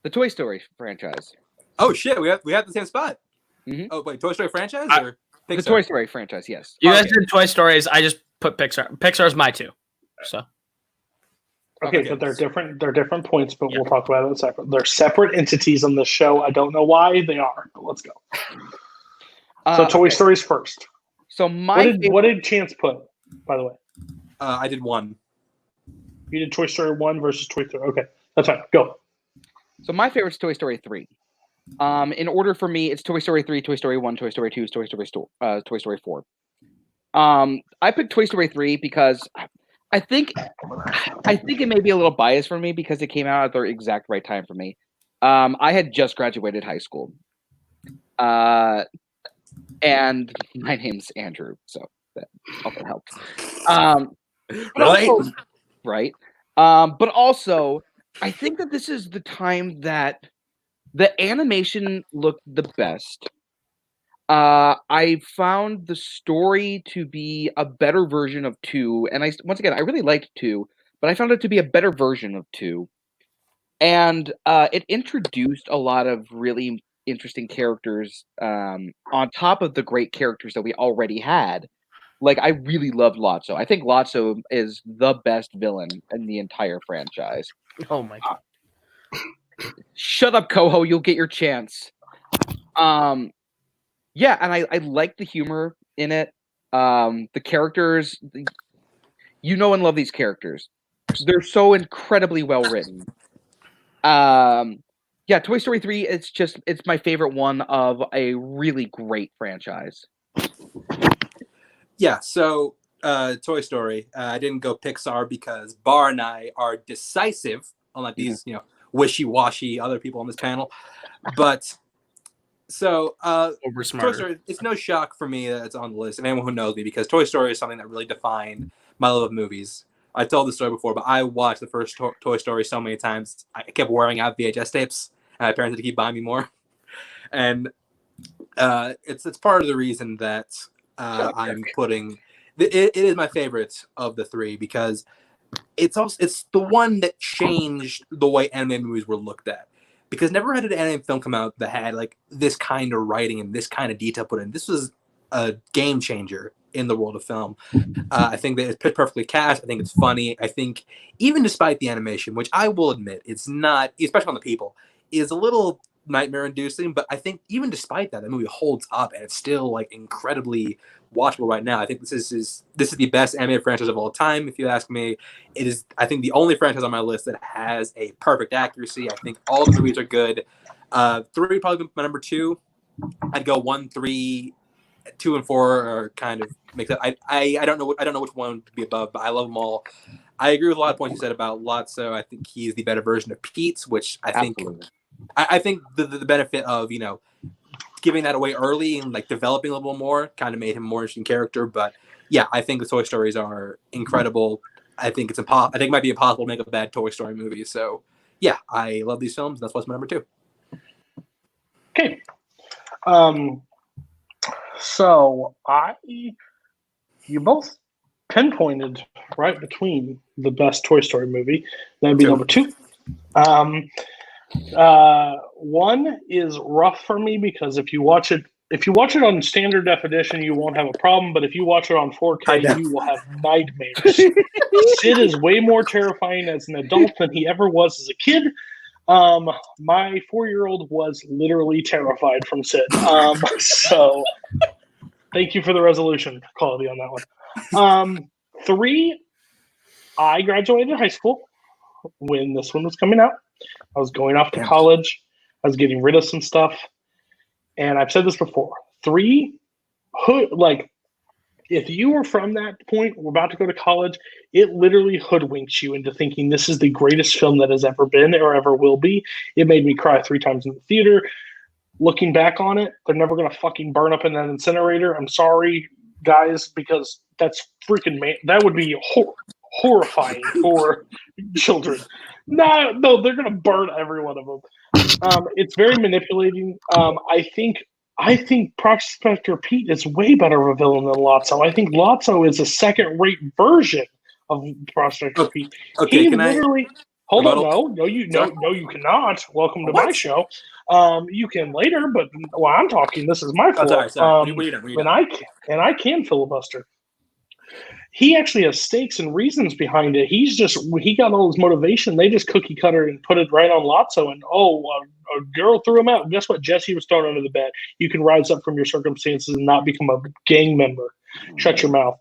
The Toy Story franchise. Oh shit, we have the same spot. Mhm. Oh wait, Toy Story franchise or Pixar? The Toy Story franchise, yes. You guys did Toy Stories. I just put Pixar. Pixar's my 2. So. Okay, but they're different. They're different points, but we'll talk about it separate. They're separate entities on the show. I don't know why they are, but let's go. So Toy Story's first. So what did Chance put, by the way? I did 1. You did Toy Story 1 versus Toy Story. Okay, that's fine. Go. So my favorite is Toy Story 3. In order for me, it's Toy Story 3, Toy Story 1, Toy Story 2, Toy Story 4. I picked Toy Story 3 because I think it may be a little biased for me because it came out at the exact right time for me. I had just graduated high school. And my name's Andrew, so that also helps. Right? Right. But also, I think that this is the time that the animation looked the best. I found the story to be a better version of 2, and I really liked 2, but I found it to be a better version of 2. And it introduced a lot of really interesting characters on top of the great characters that we already had. Like, I really loved Lotso. I think Lotso is the best villain in the entire franchise. Oh my god. Shut up, Koho. You'll get your chance. Yeah, and I like the humor in it. The characters, you know and love these characters. They're so incredibly well written. Yeah, Toy Story 3, it's my favorite one of a really great franchise. Yeah, so Toy Story. I didn't go Pixar because Barr and I are decisive, unlike these, wishy-washy other people on this panel. But so Toy Story, it's no shock for me that it's on the list, and anyone who knows me, because Toy Story is something that really defined my love of movies. I told the story before, but I watched the first Toy Story so many times. I kept wearing out VHS tapes, and my parents had to keep buying me more. And it's part of the reason that I'm putting it is my favorite of the 3 because it's the one that changed the way anime movies were looked at. Because never had an anime film come out that had like this kind of writing and this kind of detail put in. This was a game changer in the world of film. I think that it's perfectly cast. I think it's funny. I think even despite the animation, which I will admit, it's not, especially on the people, is a little nightmare-inducing. But I think even despite that, the movie holds up and it's still like incredibly watchable right now. I think this is the best anime franchise of all time. If you ask me, it is. I think the only franchise on my list that has a perfect accuracy. I think all the movies are good. 3 would probably be my number 2. I'd go 1, 3. 2 and 4 are kind of mixed up. I don't know which one to be above, but I love them all. I agree with a lot of points you said about Lotso. I think he's the better version of Pete's, which I think the benefit of giving that away early and like developing a little more kind of made him a more interesting character. But yeah, I think the Toy Stories are incredible. I think it might be impossible to make a bad Toy Story movie. So yeah, I love these films. That's what's my number 2. Okay. So you both pinpointed right between the best Toy Story movie. That'd be number 2. 1 is rough for me because if you watch it on standard definition, you won't have a problem. But if you watch it on 4K, you will have nightmares. Sid is way more terrifying as an adult than he ever was as a kid. My 4-year-old was literally terrified from Sid. So thank you for the resolution quality on that one. 3, I graduated high school when this one was coming out. I was going off to college. I was getting rid of some stuff. And I've said this before. 3, if you were from that point, we're about to go to college, it literally hoodwinks you into thinking this is the greatest film that has ever been or ever will be. It made me cry 3 times in the theater. Looking back on it, they're never going to fucking burn up in that incinerator. I'm sorry, guys, because that's freaking that would be horrifying for children. No, they're going to burn every one of them. It's very manipulating. I think Prospector Pete is way better of a villain than Lotso. I think Lotso is a second-rate version of Prospector Pete. Okay, Hold on, Rebuttal? no, you cannot. Welcome to my show. You can later, but while I'm talking, this is my floor. Sorry. What are you doing? And I can filibuster. He actually has stakes and reasons behind it. He got all his motivation. They just cookie cutter and put it right on Lotso. And a girl threw him out. Guess what? Jesse was thrown under the bed. You can rise up from your circumstances and not become a gang member. Shut your mouth.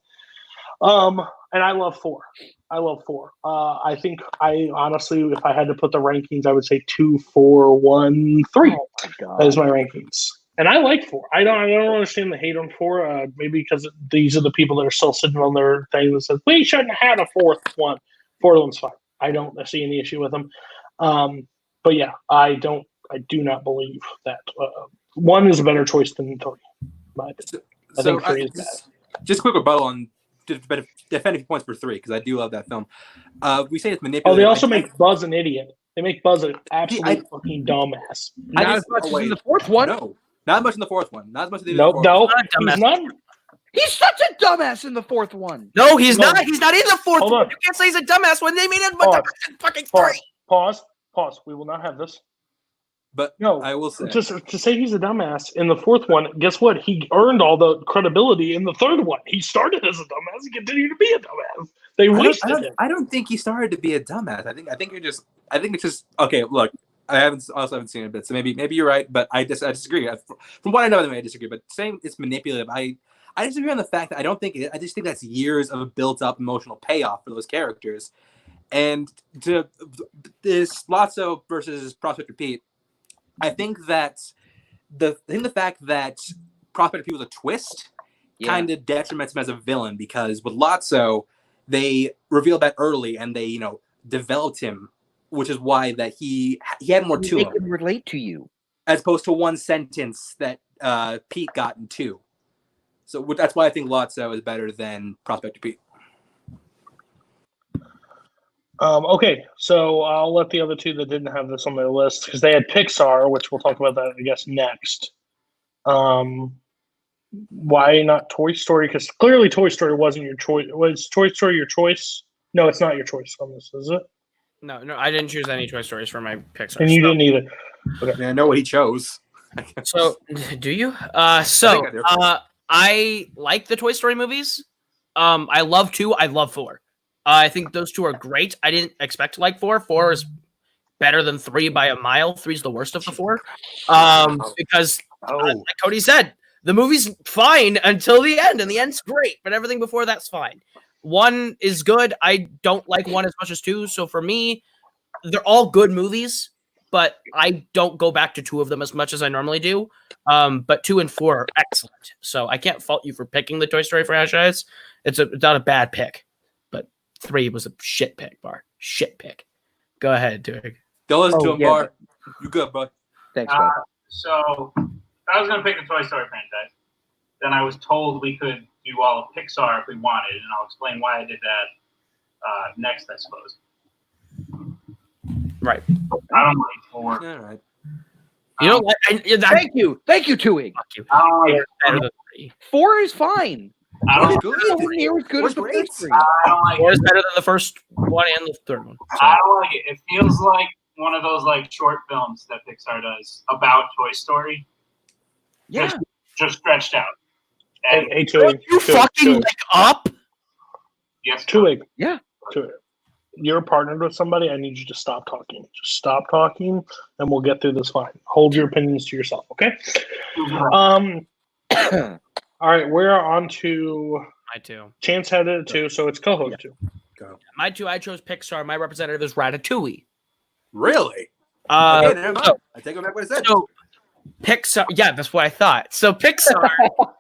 And I love 4. I think I honestly, if I had to put the rankings, I would say 2, 4, 1, 3. Oh my God. That is my rankings. And I like 4. I don't understand the hate on 4. Maybe because these are the people that are still sitting on their thing that says we shouldn't have had a 4th one. 4th one's fine. I don't see any issue with them. But yeah, I do not believe that 1 is a better choice than 3. But I think 3 is bad. Just a quick rebuttal on defend a few points for 3 because I do love that film. We say it's manipulative. Oh, they also make Buzz an idiot. They make Buzz an absolute fucking dumbass. Not as much as in the 4th one. No. Not much in the 4th one. Not as much as no, he's not. He's such a dumbass in the 4th one. No, he's not. He's not in the 4th one. On. You can't say he's a dumbass when they made him fucking 3. Pause. We will not have this. But no, I will say just to say he's a dumbass in the 4th one. Guess what? He earned all the credibility in the 3rd one. He started as a dumbass. He continued to be a dumbass. They wasted him. I don't think he started to be a dumbass. I think it's just okay. Look, I haven't seen it a bit, so maybe you're right, but I disagree. From what I know, I disagree. But saying it's manipulative, I disagree on the fact that I just think that's years of built up emotional payoff for those characters, and to this Lotso versus Prospector Pete. I think that the fact that Prospector Pete was a twist kind of detriments him as a villain because with Lotso, they revealed that early and they developed him, which is why that he had more to him. They can relate to you as opposed to one sentence that Pete got in 2. So that's why I think Lotso is better than Prospector Pete. Okay, so I'll let the other 2 that didn't have this on their list because they had Pixar, which we'll talk about that, I guess, next. Why not Toy Story? Because clearly Toy Story wasn't your choice. Was Toy Story your choice? No, it's not your choice on this, is it? No, I didn't choose any Toy Stories for my Pixar. And you didn't either. Okay. I know what he chose. So, do you? I like the Toy Story movies. I love 2. I love 4. I think those 2 are great. I didn't expect to like 4. 4 is better than 3 by a mile. 3 is the worst of the 4. Because, like Cody said, the movie's fine until the end, and the end's great, but everything before that's fine. 1 is good. I don't like 1 as much as 2, so for me, they're all good movies, but I don't go back to 2 of them as much as I normally do. But 2 and 4 are excellent, so I can't fault you for picking the Toy Story franchise. It's not a bad pick. 3 was a shit pick, Barr. Shit pick. Go ahead, Twohig. Don't listen to him, Barr. You good, bro. Thanks, bro. So I was going to pick the Toy Story franchise. Then I was told we could do all of Pixar if we wanted, and I'll explain why I did that next, I suppose. Right. I don't like 4. All right. You don't like... Thank you, Twohig. I don't like better than 3. 4 is fine. I don't near as good as the first 3. I don't like 4 is better than the first one and the 3rd one. So. I don't like it. It feels like one of those short films that Pixar does about Toy Story. Yeah. Just stretched out. And hey, Twohig, you fucking up? Yes. Twohig. Yeah. Twohig. You're partnered with somebody. I need you to stop talking. Just stop talking, and we'll get through this fine. Hold your opinions to yourself, okay? All right, we're on to my 2. Chance had it 2, so it's Koho's 2. Go. My 2, I chose Pixar. My representative is Ratatouille. Really? Okay, never mind. I take back what I said. So Pixar, yeah, that's what I thought. So Pixar,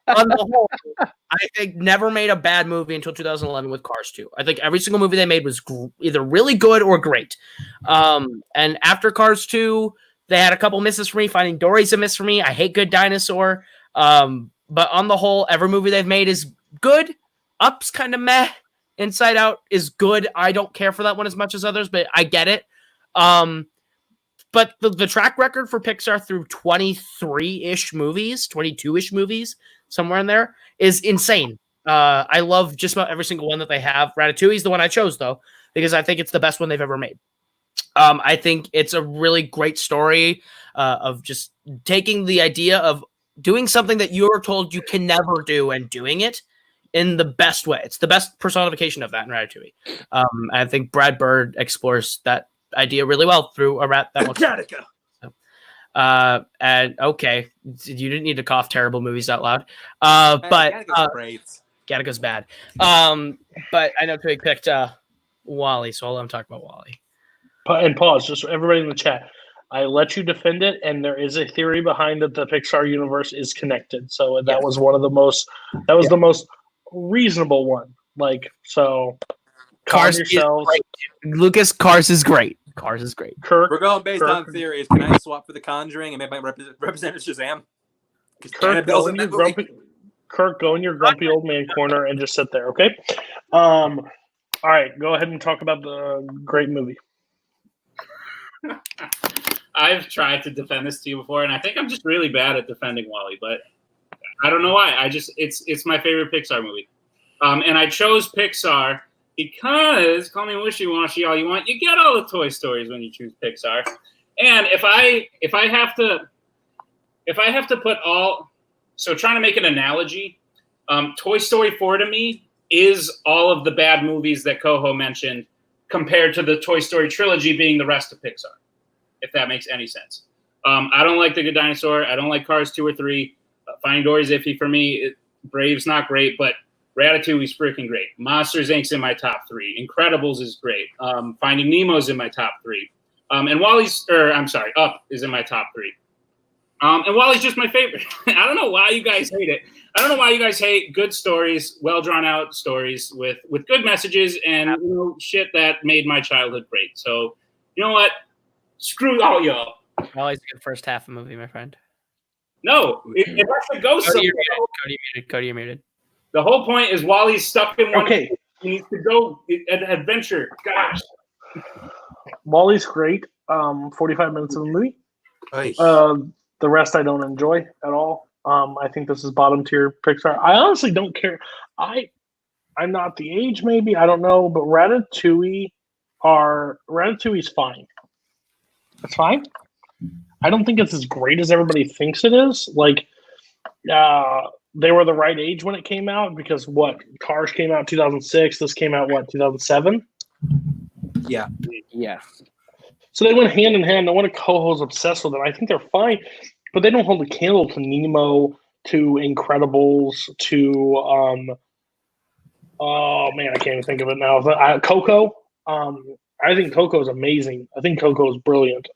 on the whole, I think never made a bad movie until 2011 with Cars 2. I think every single movie they made was either really good or great. And after Cars 2, they had a couple misses for me. Finding Dory's a miss for me. I hate Good Dinosaur. But on the whole, every movie they've made is good. Up's kind of meh. Inside Out is good. I don't care for that one as much as others, but I get it. But the track record for Pixar through 23-ish movies, 22-ish movies, somewhere in there, is insane. I love just about every single one that they have. Ratatouille is the one I chose, though, because I think it's the best one they've ever made. I think it's a really great story of just taking the idea of doing something that you're told you can never do and doing it in the best way. It's the best personification of that in Ratatouille. I think Brad Bird explores that idea really well through a rat that looks. And okay, you didn't need to cough terrible movies out loud. But Gattaca's bad. But I know Twig picked Wall-E, so I'll let him talk about Wall-E. And pause, just everybody in the chat. I let you defend it, and there is a theory behind it. The Pixar universe is connected, so that was one of the most. That was the most reasonable one. Like so, Cars yourselves. Lucas, Cars is great. Cars is great. Kirk, We're going based on theories. Can I swap for The Conjuring and make my representative Shazam? Kirk, go in your grumpy old man corner and just sit there, okay? All right, go ahead and talk about the great movie. I've tried to defend this to you before, and I think I'm just really bad at defending Wall-E, but I don't know why. It's my favorite Pixar movie. And I chose Pixar because, call me wishy-washy all you want, you get all the Toy Stories when you choose Pixar. And if I have to put all, so trying to make an analogy, Toy Story 4 to me is all of the bad movies that Koho mentioned compared to the Toy Story trilogy being the rest of Pixar, if that makes any sense. I don't like The Good Dinosaur. I don't like Cars 2 or 3. Finding Dory's iffy for me. Brave's not great, but Ratatouille's freaking great. Monsters, Inc.'s in my top 3. Incredibles is great. Finding Nemo's in my top 3. And Up is in my top 3. And Wall-E's just my favorite. I don't know why you guys hate it. I don't know why you guys hate good stories, well drawn out stories with good messages and shit that made my childhood great. So you know what? Screw all y'all. Wall-E's a good first half of the movie, my friend. No, it has to go somewhere. Cody, you're muted. The whole point is Wall-E's stuck in one. Okay. He needs to go an adventure. Gosh. Wall-E's great. 45 minutes of the movie. Nice. The rest I don't enjoy at all. I think this is bottom tier Pixar. I honestly don't care. I'm not the age, maybe. I don't know. But Ratatouille's fine. It's fine. I don't think it's as great as everybody thinks it is. Like, they were the right age when it came out because Cars came out in 2006. This came out 2007. Yeah. Yes. So they went hand in hand. No one at Koho's obsessed with them. I think they're fine, but they don't hold a candle to Nemo, to Incredibles, to oh man, I can't even think of it now. Coco. I think Coco is amazing. I think Coco is brilliant.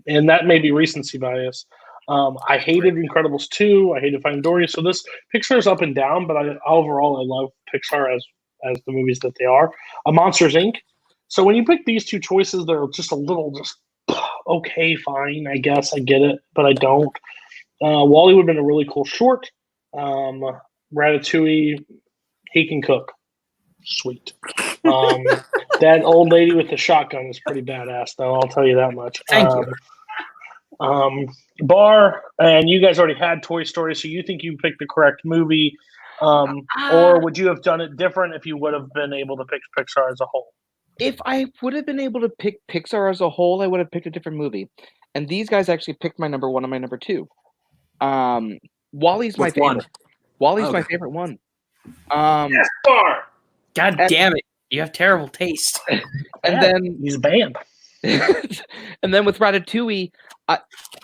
And that may be recency bias. I hated Incredibles 2. I hated Finding Dory. So this Pixar's up and down, but overall I love Pixar as the movies that they are. Monsters Inc. So when you pick these two choices, they're just a little okay, fine, I guess. I get it, but I don't. Wall-E would have been a really cool short. Ratatouille, he can cook. Sweet. That old lady with the shotgun is pretty badass, though. I'll tell you that much. Thank you. Barr, and you guys already had Toy Story, so you think you picked the correct movie. Or would you have done it different if you would have been able to pick Pixar as a whole? If I would have been able to pick Pixar as a whole, I would have picked a different movie. And these guys actually picked my number one and my number two. Wall-E's my favorite. Wall-E's my favorite one. Yes, Barr. God damn it. You have terrible taste. And then he's banned. And then with Ratatouille,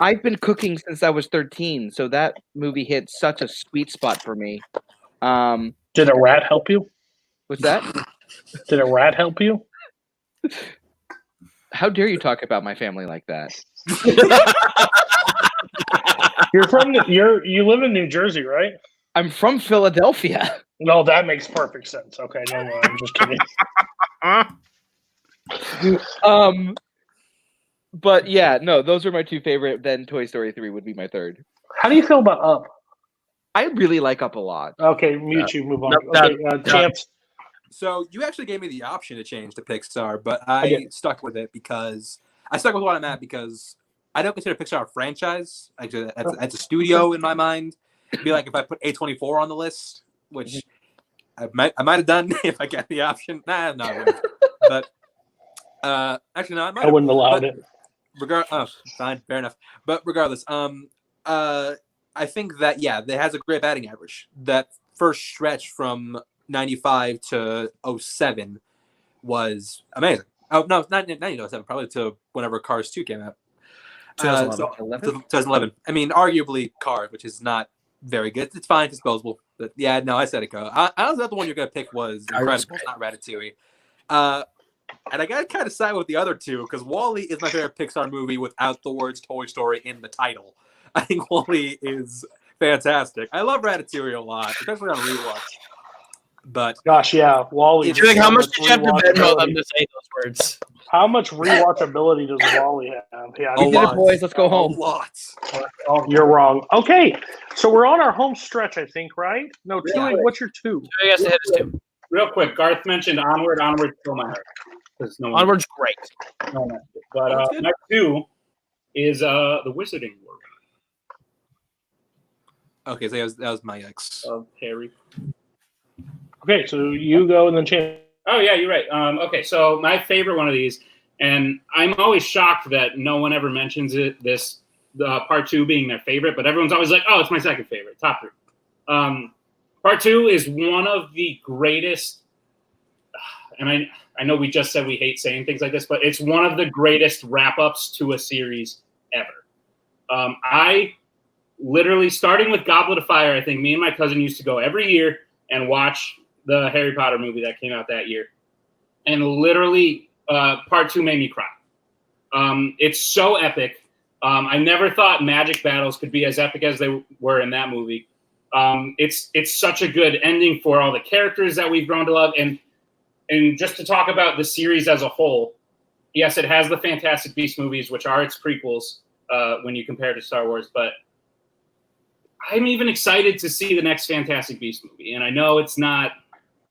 I've been cooking since I was 13, so that movie hit such a sweet spot for me. Did a rat help you? What's that? Did a rat help you? How dare you talk about my family like that? You live in New Jersey, right? I'm from Philadelphia. No, that makes perfect sense. Okay, no, I'm just kidding. But yeah, no, those are my two favorite. Then Toy Story 3 would be my third. How do you feel about Up? I really like Up a lot. Okay, mute you. Move on. Okay, Chance. So you actually gave me the option to change to Pixar, but I stuck with it because I stuck with what I'm at because I don't consider Pixar a franchise. Actually, that's a studio in my mind. It'd be like if I put A24 on the list, which I might have done if I got the option. Nah, no. But Actually, no, I might I wouldn't allow but it. Oh, fine, fair enough. But regardless, I think that it has a great batting average. That first stretch from 95 to 07 was amazing. Oh no, not 1907, probably to whenever Cars 2 came out. 2011. I mean, arguably Cars, which is not very good. It's fine, it's disposable. But yeah, no, I said it. I was the one you're gonna pick was Incredible, not Ratatouille. And I gotta kind of side with the other two because WALL-E is my favorite Pixar movie without the words Toy Story in the title. I think WALL-E is fantastic. I love Ratatouille a lot, especially on rewatch. But gosh, yeah, WALL-E. How much did you have to Venmo them to say those words? How much rewatchability does WALL-E have? Yeah, we did it, boys. Let's go home. A lot. Oh, you're wrong. Okay, so we're on our home stretch, I think, right? No, Twohig, what's your two? Real quick, Garth mentioned Onward. Onward's still my heart. Onward's great. But my two is the Wizarding World. Okay, so that was my ex. Of Harry. Okay, so you go and then Chance. Oh, yeah, you're right. Okay, so my favorite one of these, and I'm always shocked that no one ever mentions it, part two being their favorite, but everyone's always like, oh, it's my second favorite, top three. Part two is one of the greatest, and I know we just said we hate saying things like this, but it's one of the greatest wrap-ups to a series ever. I literally, starting with Goblet of Fire, I think me and my cousin used to go every year and watch the Harry Potter movie that came out that year. And literally, part two made me cry. It's so epic. I never thought magic battles could be as epic as they were in that movie. It's such a good ending for all the characters that we've grown to love. And just to talk about the series as a whole, yes, it has the Fantastic Beasts movies, which are its prequels when you compare it to Star Wars. But I'm even excited to see the next Fantastic Beasts movie. And I know it's not,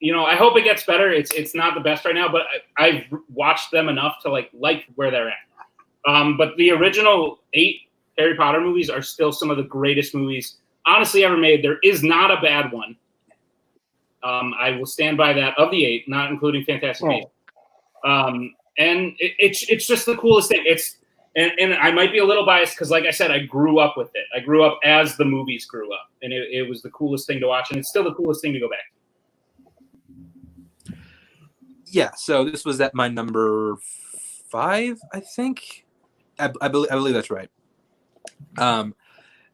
I hope it gets better. It's not the best right now, but I've watched them enough to like where they're at. But the original 8 Harry Potter movies are still some of the greatest movies honestly ever made. There is not a bad one. I will stand by that of the 8, not including Fantastic Beasts. And it's just the coolest thing. And I might be a little biased because, like I said, I grew up with it. I grew up as the movies grew up, and it was the coolest thing to watch, and it's still the coolest thing to go back to. Yeah, so this was at my number 5, I think. I believe that's right.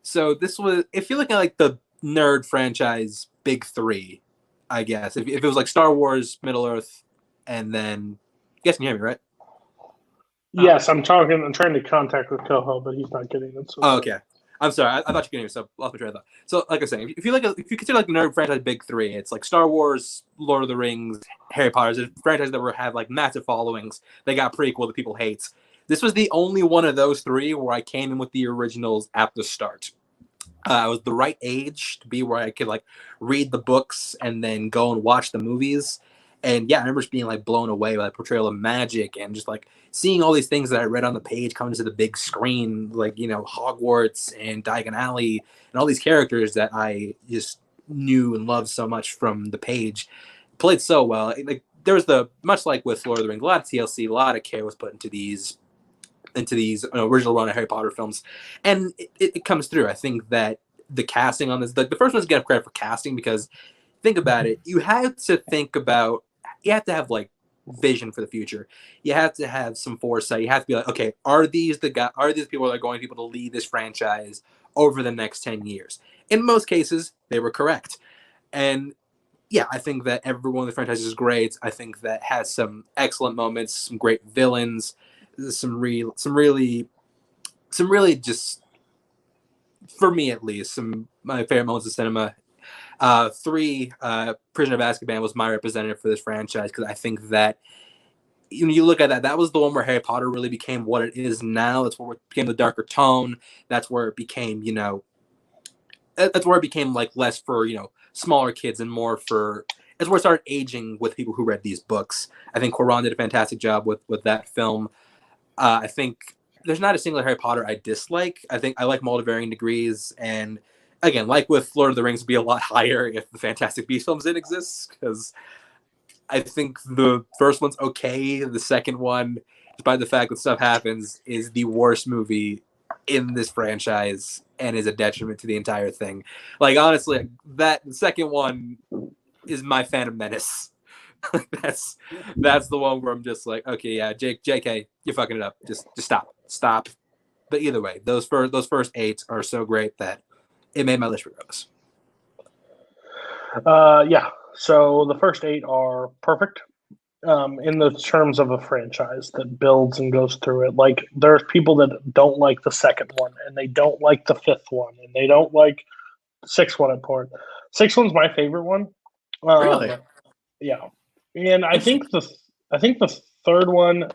So this was, if you're looking at like the nerd franchise big 3, I guess. If it was like Star Wars, Middle Earth, and then you guys can hear me, right? Yes, I'm trying to contact with Koho, but he's not getting it. So okay. I'm sorry. I thought you could hear me, so I lost my train of thought. So, like I was saying, if you consider like the nerd franchise big 3, it's like Star Wars, Lord of the Rings, Harry Potter. It's franchises that have like massive followings. They got prequel that people hate. This was the only one of those 3 where I came in with the originals at the start. I was the right age to be where I could like read the books and then go and watch the movies. And yeah, I remember just being like blown away by the portrayal of magic and just like seeing all these things that I read on the page coming to the big screen, like, Hogwarts and Diagon Alley and all these characters that I just knew and loved so much from the page. Played so well. Like there was much like with Lord of the Rings, a lot of TLC, a lot of care was put into these original run of Harry Potter films, and it comes through. I think that the casting on this, the first one's get credit for casting because think about it, you have to have like vision for the future. You have to have some foresight. You have to be like, okay, are these people that are going to be able to lead this franchise over the next 10 years? In most cases, they were correct. And yeah, I think that every one of the franchises is great. I think that has some excellent moments, some great villains, some really just, for me at least, some my favorite moments of cinema. 3, Prisoner of Azkaban was my representative for this franchise because I think that when you look at that was the one where Harry Potter really became what it is now. That's where it became the darker tone. That's where it became, that's where it became like less for, smaller kids and more for, that's where it started aging with people who read these books. I think Quaron did a fantastic job with that film. I think there's not a single Harry Potter I dislike. I think I like them all to varying degrees. And again, like with Lord of the Rings, would be a lot higher if the Fantastic Beasts films didn't exist. Because I think the first one's okay. The second one, despite the fact that stuff happens, is the worst movie in this franchise and is a detriment to the entire thing. Like, honestly, the second one is my Phantom Menace. that's the one where I'm just like, okay, yeah, JK, you're fucking it up. Just stop. But either way, those first 8 are so great that it made my list regardless. Yeah. So the first 8 are perfect in the terms of a franchise that builds and goes through it. Like, there's people that don't like the second one, and they don't like the 5th one, and they don't like the 6th one at Port. 6th one's my favorite one. Really? Yeah. And I think the 3rd one,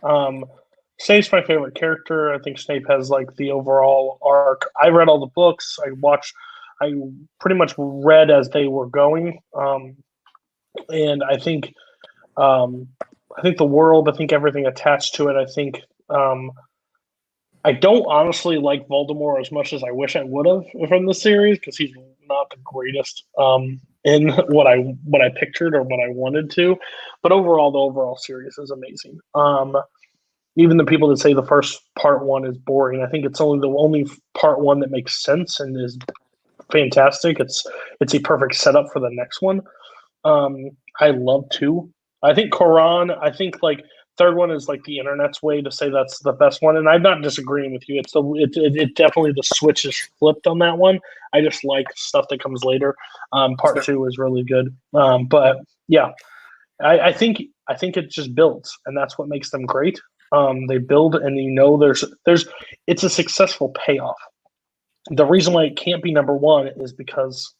Snape's my favorite character. I think Snape has like the overall arc. I read all the books. I pretty much read as they were going. And I think the world, I think everything attached to it. I think I don't honestly like Voldemort as much as I wish I would have from the series, because he's not the greatest in what I pictured or what I wanted to. But overall, the overall series is amazing. Even the people that say the first part 1 is boring, I think it's only part 1 that makes sense and is fantastic. It's a perfect setup for the next one. I love 2. I think Quran. I think like 3rd one is like the internet's way to say that's the best one, and I'm not disagreeing with you. It definitely, the switch is flipped on that one. I just like stuff that comes later. Part 2 is really good, but yeah, I think it just builds, and that's what makes them great. They build, and it's a successful payoff. The reason why it can't be number 1 is because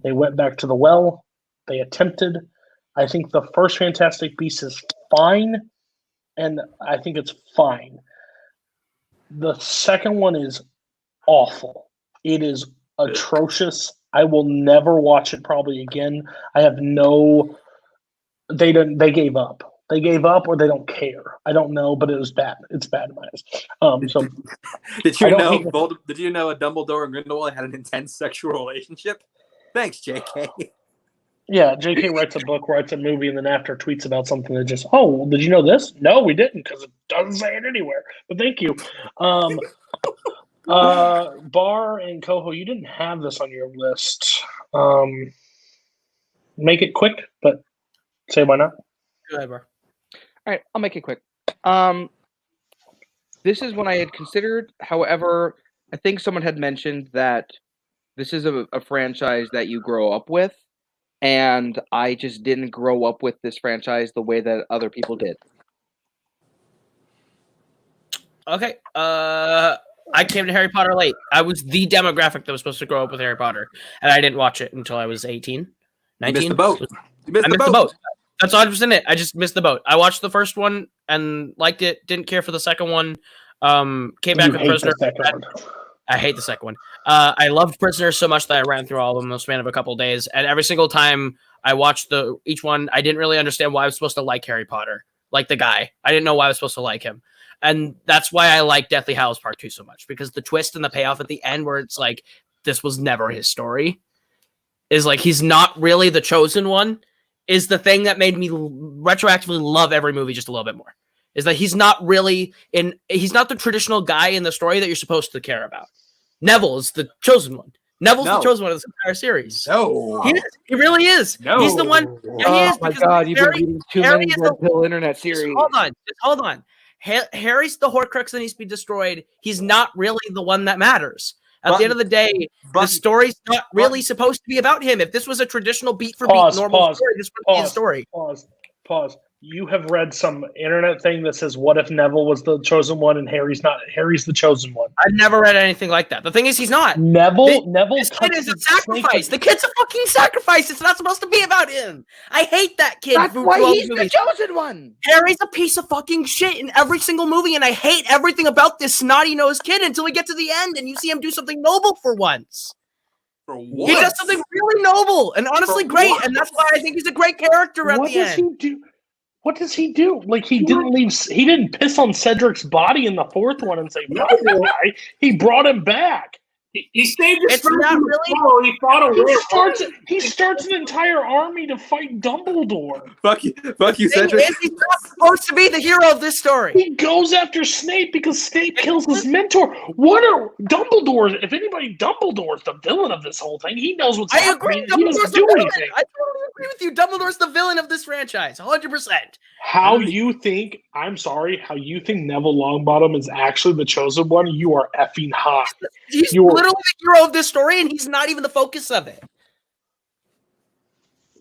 they went back to the well. They attempted. I think the first Fantastic Beasts is fine, and I think it's fine. The second one is awful. It is atrocious. I will never watch it probably again. They gave up. They gave up, or they don't care. I don't know, but it was bad. It's bad in my eyes. So did you know a Dumbledore and Grindelwald had an intense sexual relationship? Thanks, JK. Yeah, JK writes a book, writes a movie, and then after tweets about something that just, oh, did you know this? No, we didn't, because it doesn't say it anywhere. But thank you. Barr and Koho, you didn't have this on your list. Make it quick, but say why not. Go ahead, Barr. All right, I'll make it quick. This is one I had considered. However, I think someone had mentioned that this is a franchise that you grow up with, and I just didn't grow up with this franchise the way that other people did. Okay. I came to Harry Potter late. I was the demographic that was supposed to grow up with Harry Potter, and I didn't watch it until I was 18, 19. You missed the boat. I missed the boat. That's 100% it. I just missed the boat. I watched the first one and liked it. Didn't care for the second one. Came back with Prisoner. I hate the second one. I loved Prisoner so much that I ran through all of them in the span of a couple of days. And every single time I watched each one, I didn't really understand why I was supposed to like Harry Potter, like the guy. I didn't know why I was supposed to like him. And that's why I like Deathly Hallows Part 2 so much, because the twist and the payoff at the end, where it's like, this was never his story, is like, he's not really the chosen one, is the thing that made me retroactively love every movie just a little bit more. Is that he's not the traditional guy in the story that you're supposed to care about. Neville is the chosen one. Neville's the chosen one of this entire series. No. He really is. No. He's the one. Oh he is, my God, you've been reading too many Red Pill internet series. Hold on. Harry's the Horcrux that needs to be destroyed. He's not really the one that matters. At the end of the day, the story's not really supposed to be about him. If this was a traditional beat for beat normal story, this would be a story. Pause. You have read some internet thing that says, what if Neville was the chosen one and Harry's not? Harry's the chosen one. I've never read anything like that. The thing is, he's not. Neville's kid is a sacrifice. The kid's a fucking sacrifice. It's not supposed to be about him. I hate that kid. That's why he's the chosen one. Harry's a piece of fucking shit in every single movie, and I hate everything about this snotty-nosed kid until we get to the end and you see him do something noble for once. For what? He does something really noble and honestly great, and that's why I think he's a great character at the end. What does he do? Like, he didn't piss on Cedric's body in the fourth one and say, no. He brought him back. He saved his It's friend not from the really- troll. He fought a werewolf. He starts an entire army to fight Dumbledore. Fuck you, Thing Cedric. is, he's not supposed to be the hero of this story. He goes after Snape because Snape kills his mentor. What are Dumbledore? If anybody, Dumbledore's the villain of this whole thing. He knows what's I happening. agree. He Dumbledore's doesn't the do villain. anything. I totally agree with you. Dumbledore's the villain of this franchise, 100%. How you think? I'm sorry. How you think Neville Longbottom is actually the chosen one? You are effing high. He's You're- literally the hero of this story, and he's not even the focus of it.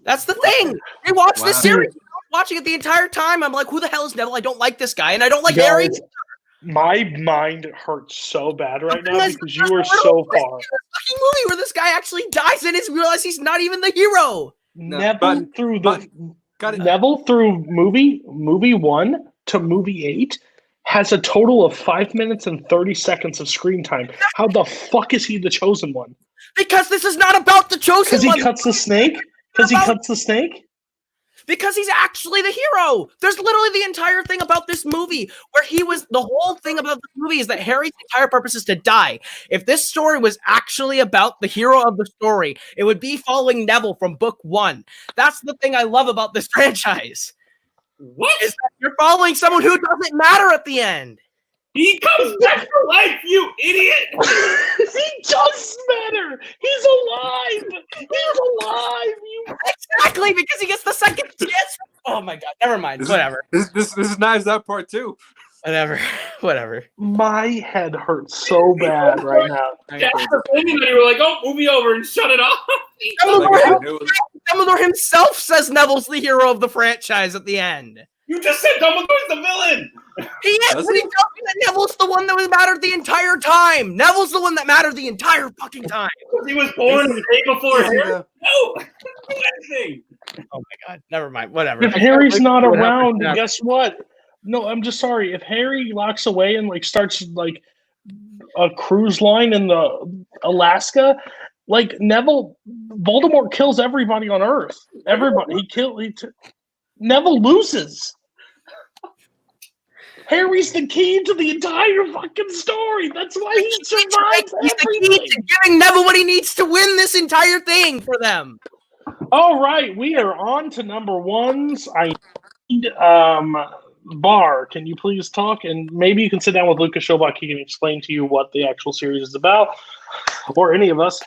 That's the thing. I watched this series. I was watching it the entire time. I'm like, who the hell is Neville? I don't like this guy, and I don't like Harry. Guys, my mind hurts so bad right now Because because you are so far. Fucking movie where this guy actually dies and realize he's not even the hero. Neville through movie 1 to movie 8 has a total of 5 minutes and 30 seconds of screen time. How the fuck is he the chosen one? Because this is not about the chosen Because one. he cuts the snake? Because he cuts the snake? Because he's actually the hero. There's literally the entire thing about this movie where the whole thing about the movie is that Harry's entire purpose is to die. If this story was actually about the hero of the story, it would be following Neville from book 1. That's the thing I love about this franchise. What? Is that you're following someone who doesn't matter at the end. He comes back to life, you idiot! He does matter! He's alive! He's alive! Exactly, because he gets the second chance. Oh my god, never mind. Whatever. This is Knives Out Part 2. Whatever. My head hurts so bad right now. That's the thing, and then you were like, oh, movie over, and shut it off. Dumbledore himself says Neville's the hero of the franchise at the end. You just said Dumbledore's the villain! He is, but he tells me that Neville's the one that was mattered the entire time. Neville's the one that mattered the entire fucking time. He was born the day before Harry. No! Anything. Oh my god, never mind. Whatever. If Harry's not around, guess what? No, I'm just sorry. If Harry locks away and starts a cruise line in the Alaska, Voldemort kills everybody on Earth. Everybody. Neville loses. Harry's the key to the entire fucking story. That's why he survives He's the everything. key to giving Neville what he needs to win this entire thing for them. All right, we are on to number ones. I need Barr. Can you please talk? And maybe you can sit down with Lucas Schobach. He can explain to you what the actual series is about, or any of us.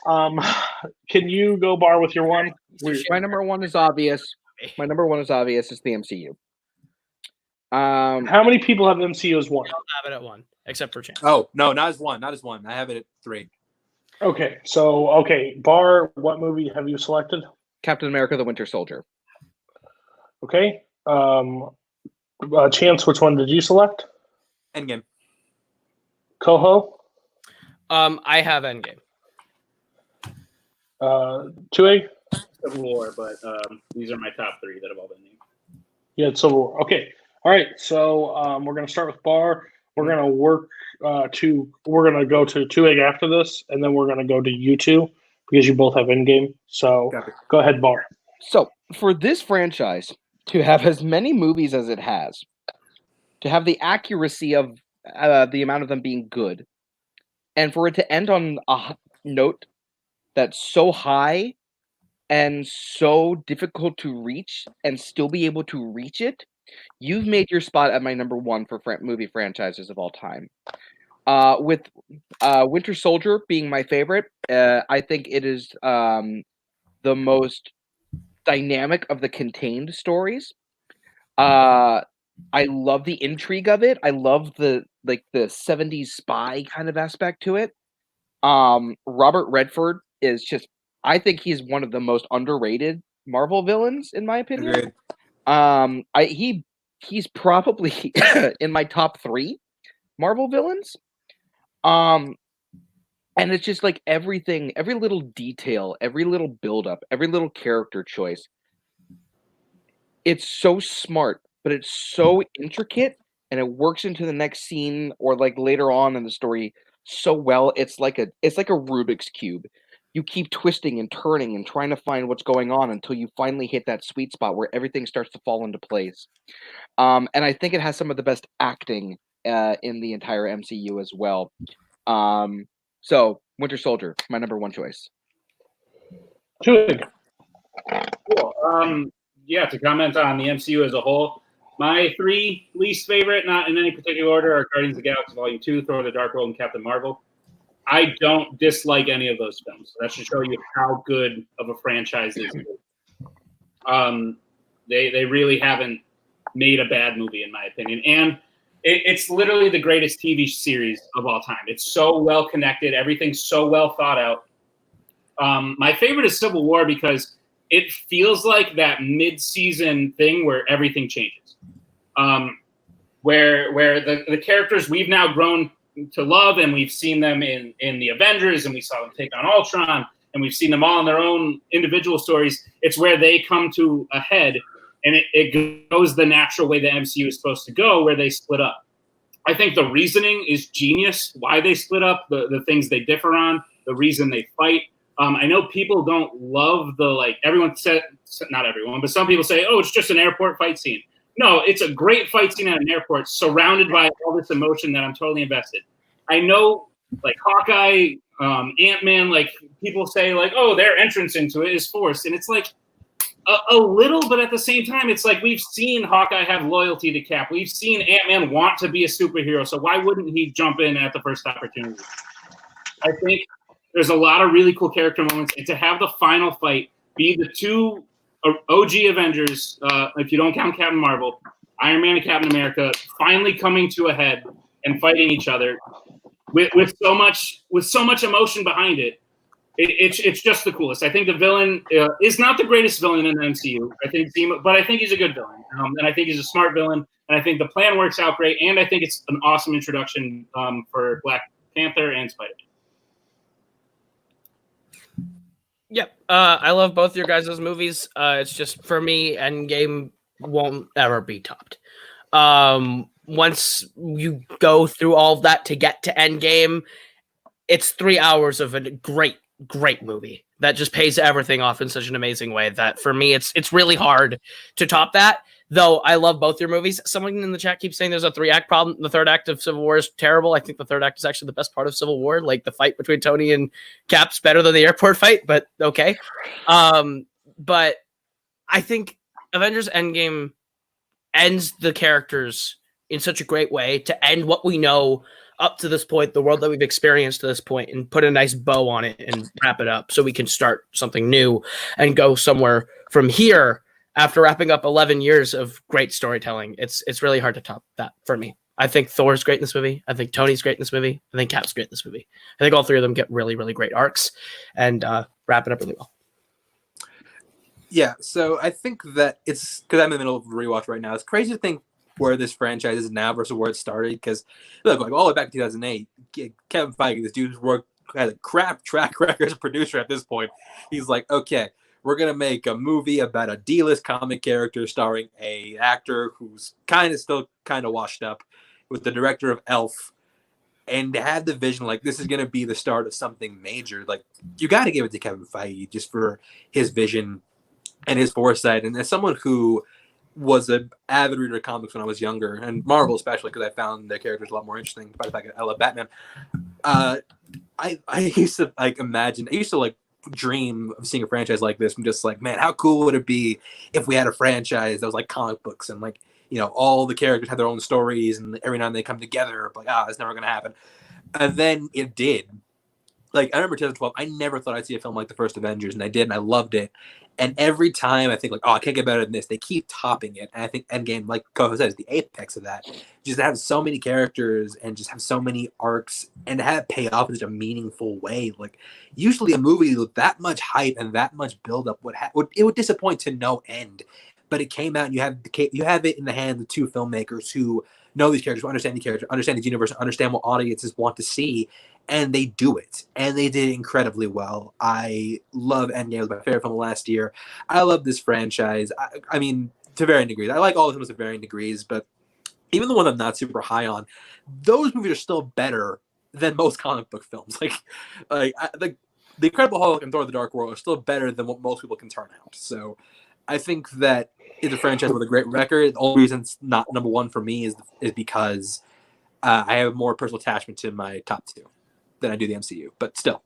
Can you go, Barr, with your one? My number one is obvious. It's the MCU. How many people have MCU as one? I don't have it at 1, except for Chance. Oh, no, not as one. I have it at 3. Okay, Barr, what movie have you selected? Captain America: The Winter Soldier. Okay. Chance, which one did you select? Endgame. Koho? I have Endgame. Twohig? Civil War, but these are my top 3 that have all been named. Yeah, Civil War. Okay. All right. So we're going to start with Barr. We're going to work we're going to go to Twohig after this, and then we're going to go to you two because you both have Endgame. So go ahead, Barr. So for this franchise to have as many movies as it has, to have the accuracy of the amount of them being good, and for it to end on a note that's so high and so difficult to reach and still be able to reach it, you've made your spot at my number one for movie franchises of all time. With Winter Soldier being my favorite, I think it is the most dynamic of the contained stories. I love the intrigue of it. I love the 70s spy kind of aspect to it. Robert Redford is just, I think he's one of the most underrated Marvel villains, in my opinion. Agreed. He's probably in my top 3 Marvel villains. And it's just like everything, every little detail, every little buildup, every little character choice. It's so smart, but it's so intricate, and it works into the next scene or like later on in the story so well. It's like a Rubik's Cube. You keep twisting and turning and trying to find what's going on until you finally hit that sweet spot where everything starts to fall into place. And I think it has some of the best acting in the entire MCU as well. So Winter Soldier, my number one choice. Twohig. Cool. Yeah, to comment on the MCU as a whole, my 3 least favorite, not in any particular order, are Guardians of the Galaxy Volume 2, Thor: The Dark World, and Captain Marvel. I don't dislike any of those films. That should show you how good of a franchise this is. They really haven't made a bad movie, in my opinion. And it's literally the greatest TV series of all time. It's so well connected. Everything's so well thought out. My favorite is Civil War because it feels like that mid-season thing where everything changes. Where the characters we've now grown to love, and we've seen them in the Avengers, and we saw them take on Ultron, and we've seen them all in their own individual stories. It's where they come to a head, and it goes the natural way the MCU is supposed to go, where they split up. I think the reasoning is genius, why they split up, the things they differ on, the reason they fight. I know people don't love everyone said, not everyone, but some people say, oh, it's just an airport fight scene. No, it's a great fight scene at an airport surrounded by all this emotion that I'm totally invested. I know, Hawkeye, Ant-Man, people say, oh, their entrance into it is forced. And it's a little, but at the same time, it's we've seen Hawkeye have loyalty to Cap. We've seen Ant-Man want to be a superhero, so why wouldn't he jump in at the first opportunity? I think there's a lot of really cool character moments, and to have the final fight be the 2 OG Avengers, if you don't count Captain Marvel, Iron Man and Captain America, finally coming to a head and fighting each other with so much emotion behind it. It's just the coolest. I think the villain is not the greatest villain in the MCU. But I think he's a good villain, and I think he's a smart villain, and I think the plan works out great, and I think it's an awesome introduction for Black Panther and Spider-Man. Yep. I love both your guys' movies. It's just, for me, Endgame won't ever be topped. Once you go through all of that to get to Endgame, it's 3 hours of a great movie that just pays everything off in such an amazing way that, for me, it's really hard to top that. Though I love both your movies. Someone in the chat keeps saying there's a 3-act problem. The 3rd act of Civil War is terrible. I think the 3rd act is actually the best part of Civil War. The fight between Tony and Cap's better than the airport fight, but okay. But I think Avengers Endgame ends the characters in such a great way to end what we know up to this point, the world that we've experienced to this point, and put a nice bow on it and wrap it up so we can start something new and go somewhere from here. After wrapping up 11 years of great storytelling, it's really hard to top that for me. I think Thor's great in this movie. I think Tony's great in this movie. I think Cap's great in this movie. I think all 3 of them get really, really great arcs and wrap it up really well. Yeah, so I think that it's because I'm in the middle of a rewatch right now. It's crazy to think where this franchise is now versus where it started. Because look, all the way back in 2008, Kevin Feige, this dude who had a crap track record as a producer at this point, he's like, okay, we're going to make a movie about a D-list comic character starring a actor who's still kind of washed up with the director of Elf, and to have the vision this is going to be the start of something major. You got to give it to Kevin Feige just for his vision and his foresight. And as someone who was an avid reader of comics when I was younger, and Marvel especially, because I found their characters a lot more interesting by the fact that I love Batman, I used to imagine, I used to dream of seeing a franchise like this. I'm just man, how cool would it be if we had a franchise that was like comic books and all the characters had their own stories, and every now and then they come together, it's never going to happen. And then it did. I remember 2012, I never thought I'd see a film like the first Avengers, and I did, and I loved it. And every time I think I can't get better than this, they keep topping it. And I think Endgame, like Koho said, is the apex of that. Just have so many characters and just have so many arcs and have it pay off in such a meaningful way. Usually a movie with that much hype and that much buildup would disappoint to no end. But it came out, and you have it in the hands of 2 filmmakers who know these characters, who understand the character, understand the universe, understand what audiences want to see, and they do it. And they did it incredibly well. I love Endgame. It was my favorite film of last year. I love this franchise. I mean, to varying degrees. I like all of them to varying degrees, but even the one I'm not super high on, those movies are still better than most comic book films. The Incredible Hulk and Thor: The Dark World are still better than what most people can turn out. So I think that it's a franchise with a great record. The only reason it's not number 1 for me is because I have more personal attachment to my top 2. than I do the MCU. But still,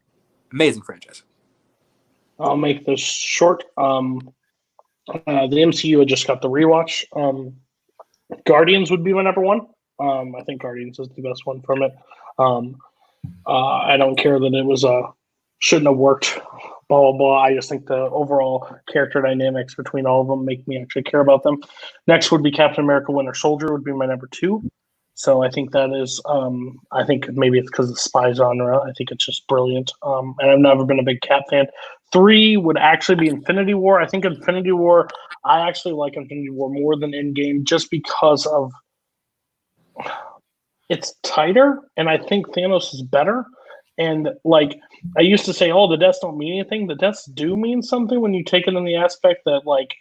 amazing franchise. I'll make this short. The MCU, I just got the rewatch. Guardians would be my number one. I think Guardians is the best one from it. I don't care that it was shouldn't have worked. Blah blah blah. I just think the overall character dynamics between all of them make me actually care about them. Next would be Captain America: Winter Soldier would be my number two. So I think that is. I think maybe it's because of the spy genre. I think it's just brilliant. And I've never been a big Cap fan. 3 would actually be Infinity War. I think Infinity War. I actually like Infinity War more than Endgame just because of it's tighter, and I think Thanos is better. And like I used to say, oh, the deaths don't mean anything. The deaths do mean something when you take it in the aspect that like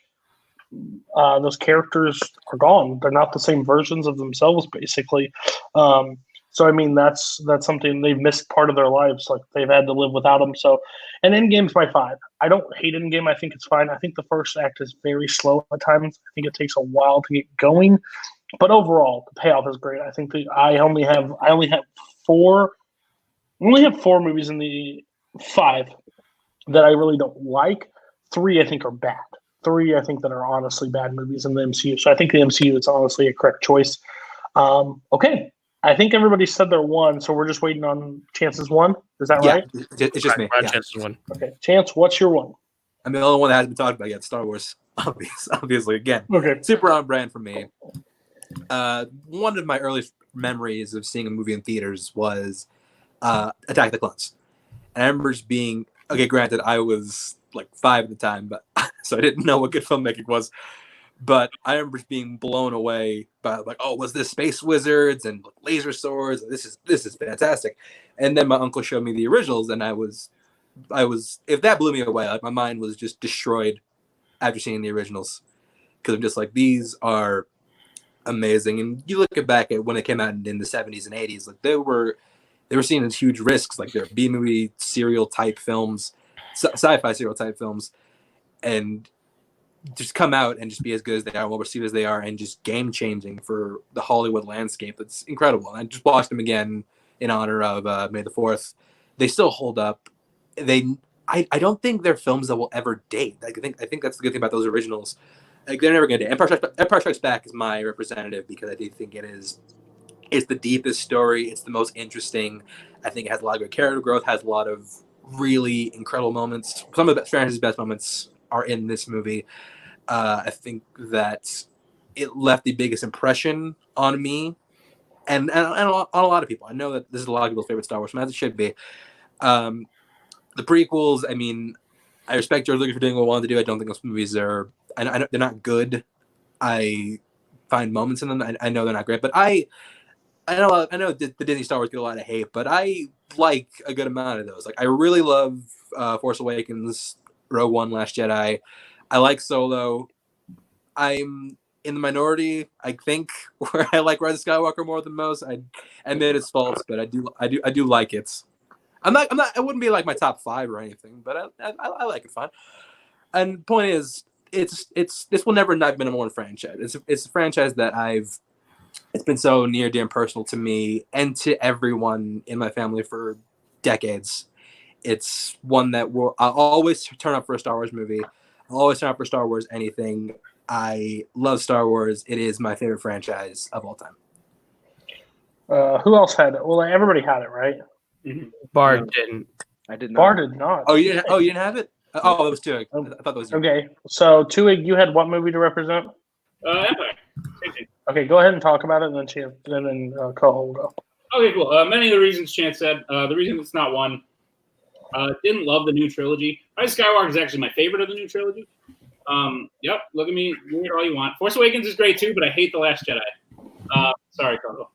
those characters are gone. They're not the same versions of themselves, basically. So I mean, that's something they've missed part of their lives. Like they've had to live without them. So, and Endgame's my 5. I don't hate Endgame. I think it's fine. I think the first act is very slow at times. I think it takes a while to get going, but overall, the payoff is great. I think I only have 4 movies in the 5 that I really don't like. 3 I think are bad. 3 I think that are honestly bad movies in the MCU. So I think the MCU is honestly a correct choice. Okay. I think everybody said their 1, so we're just waiting on Chance's 1. Is that right? It's just me. Yeah. Chance's 1. Okay. Chance, what's your 1? I'm the only one that hasn't been talked about yet. Star Wars, obviously. Again, okay. Super on brand for me. One of my earliest memories of seeing a movie in theaters was Attack of the Clones. And I remember just being, okay, granted, I was like 5 at the time, but so I didn't know what good filmmaking was. But I remember just being blown away by like, oh, was this space wizards and laser swords? This is fantastic. And then my uncle showed me the originals, and I was if that blew me away, like my mind was just destroyed after seeing the originals, because I'm just like, these are amazing. And you look back at when it came out in the 70s and 80s, like they were seeing as huge risks, like they're B-movie serial type films, sci-fi serial type films, and just come out and just be as good as they are, well received as they are, and just game changing for the Hollywood landscape. It's incredible. And I just watched them again in honor of May the 4th. They still hold up. I don't think they're films that will ever date. Like, I think that's the good thing about those originals. Like, they're never going to date. Empire Strikes Back is my representative because I do think it's the deepest story. It's the most interesting. I think it has a lot of good character growth, has a lot of really incredible moments. Some of the franchise's best moments are in this movie. I think that it left the biggest impression on me and on a lot of people. I know that this is a lot of people's favorite Star Wars film, as it should be. The prequels, I mean, I respect George Lucas for doing what he wanted to do. I don't think those movies they're not good. I find moments in them. I know they're not great, but I know the Disney Star Wars get a lot of hate, but I like a good amount of those. Like, I really love Force Awakens, Rogue One, Last Jedi. I like Solo. I'm in the minority, I think, where I like Rise of Skywalker more than most. I admit it's false, but I do like it. I wouldn't be like my top 5 or anything, but I like it fine. And the point is, this will never not be a number 1 franchise. It's a franchise that it's been so near, dear, and personal to me and to everyone in my family for decades. It's one that I'll always turn up for a Star Wars movie. I'll always turn up for Star Wars anything. I love Star Wars. It is my favorite franchise of all time. Who else had it? Well, everybody had it, right? Mm-hmm. Barr didn't. I did not. Barr did not. Oh, you didn't have it? Oh, it was Twohig. I thought that was you. Okay, so Twohig, you had what movie to represent? Empire. Okay, go ahead and talk about it, and then Chance, and then Koho will go. Okay, cool. Many of the reasons Chance said. The reason it's not one. Didn't love the new trilogy. Rise of Skywalker is actually my favorite of the new trilogy. Yep, look at me. Do it all you want. Force Awakens is great too, but I hate The Last Jedi. Sorry, Koho.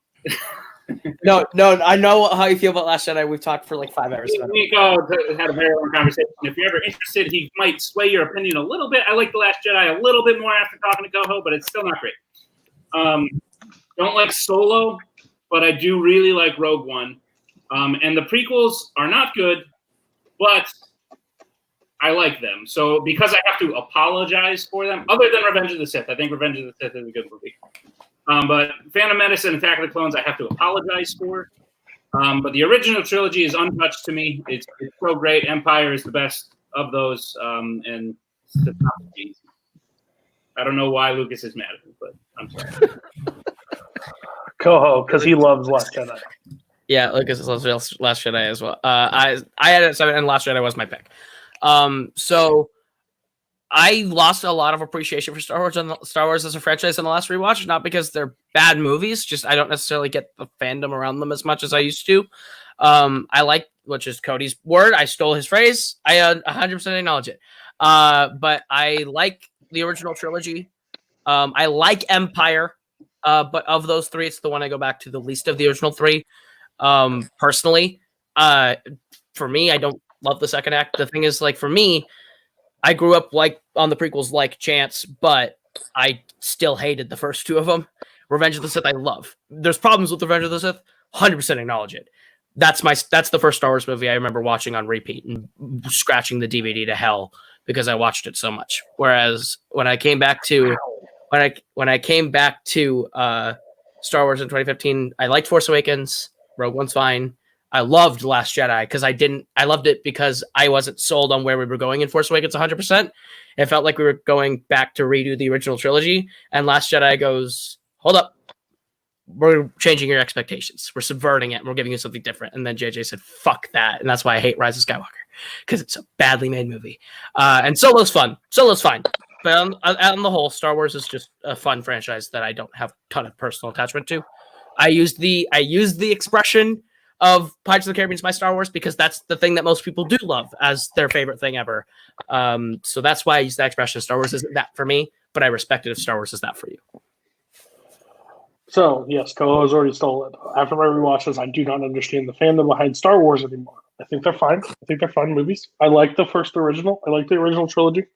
No, I know how you feel about Last Jedi. We've talked for like 5 hours. Nico had a very long conversation. If you're ever interested, he might sway your opinion a little bit. I like The Last Jedi a little bit more after talking to Koho, but it's still not great. Don't like Solo, but I do really like Rogue One. And the prequels are not good, but I like them. So because I have to apologize for them, other than Revenge of the Sith, I think Revenge of the Sith is a good movie. But Phantom Menace and Attack of the Clones, I have to apologize for. But the original trilogy is untouched to me. It's so great. Empire is the best of those, and it's the top of these. I don't know why Lucas is mad at me, but I'm sorry. Koho, because he loves Last Jedi. Yeah, Lucas loves Last Jedi as well. I had it at 7, and Last Jedi was my pick. So I lost a lot of appreciation for Star Wars as a franchise in the last rewatch, not because they're bad movies, just I don't necessarily get the fandom around them as much as I used to. I like, which is Cody's word, I stole his phrase. I 100% acknowledge it. But I like the original trilogy. I like Empire, but of those three, it's the one I go back to the least of the original three. Personally, for me, I don't love the second act. The thing is, like, for me, I grew up like on the prequels like Chance, but I still hated the first two of them. Revenge of the Sith I love. There's problems with Revenge of the Sith, 100% acknowledge it. That's the first Star Wars movie I remember watching on repeat and scratching the DVD to hell because I watched it so much. Whereas when I came back to Star Wars in 2015, I liked Force Awakens, Rogue One's fine. I loved Last Jedi because I loved it because I wasn't sold on where we were going in Force Awakens 100%. It felt like we were going back to redo the original trilogy, and Last Jedi goes, hold up, we're changing your expectations. We're subverting it, and we're giving you something different. And then JJ said, fuck that. And that's why I hate Rise of Skywalker, because it's a badly made movie. And Solo's fun. Solo's fine. But on the whole, Star Wars is just a fun franchise that I don't have a ton of personal attachment to. I use the expression of Pirates of the Caribbean is my Star Wars because that's the thing that most people do love as their favorite thing ever. So that's why I use that expression. Star Wars isn't that for me, but I respect it if Star Wars is that for you. So, yes, Koho has already stolen it. After my rewatches, I do not understand the fandom behind Star Wars anymore. I think they're fine. I think they're fun movies. I like the original. I like the original trilogy.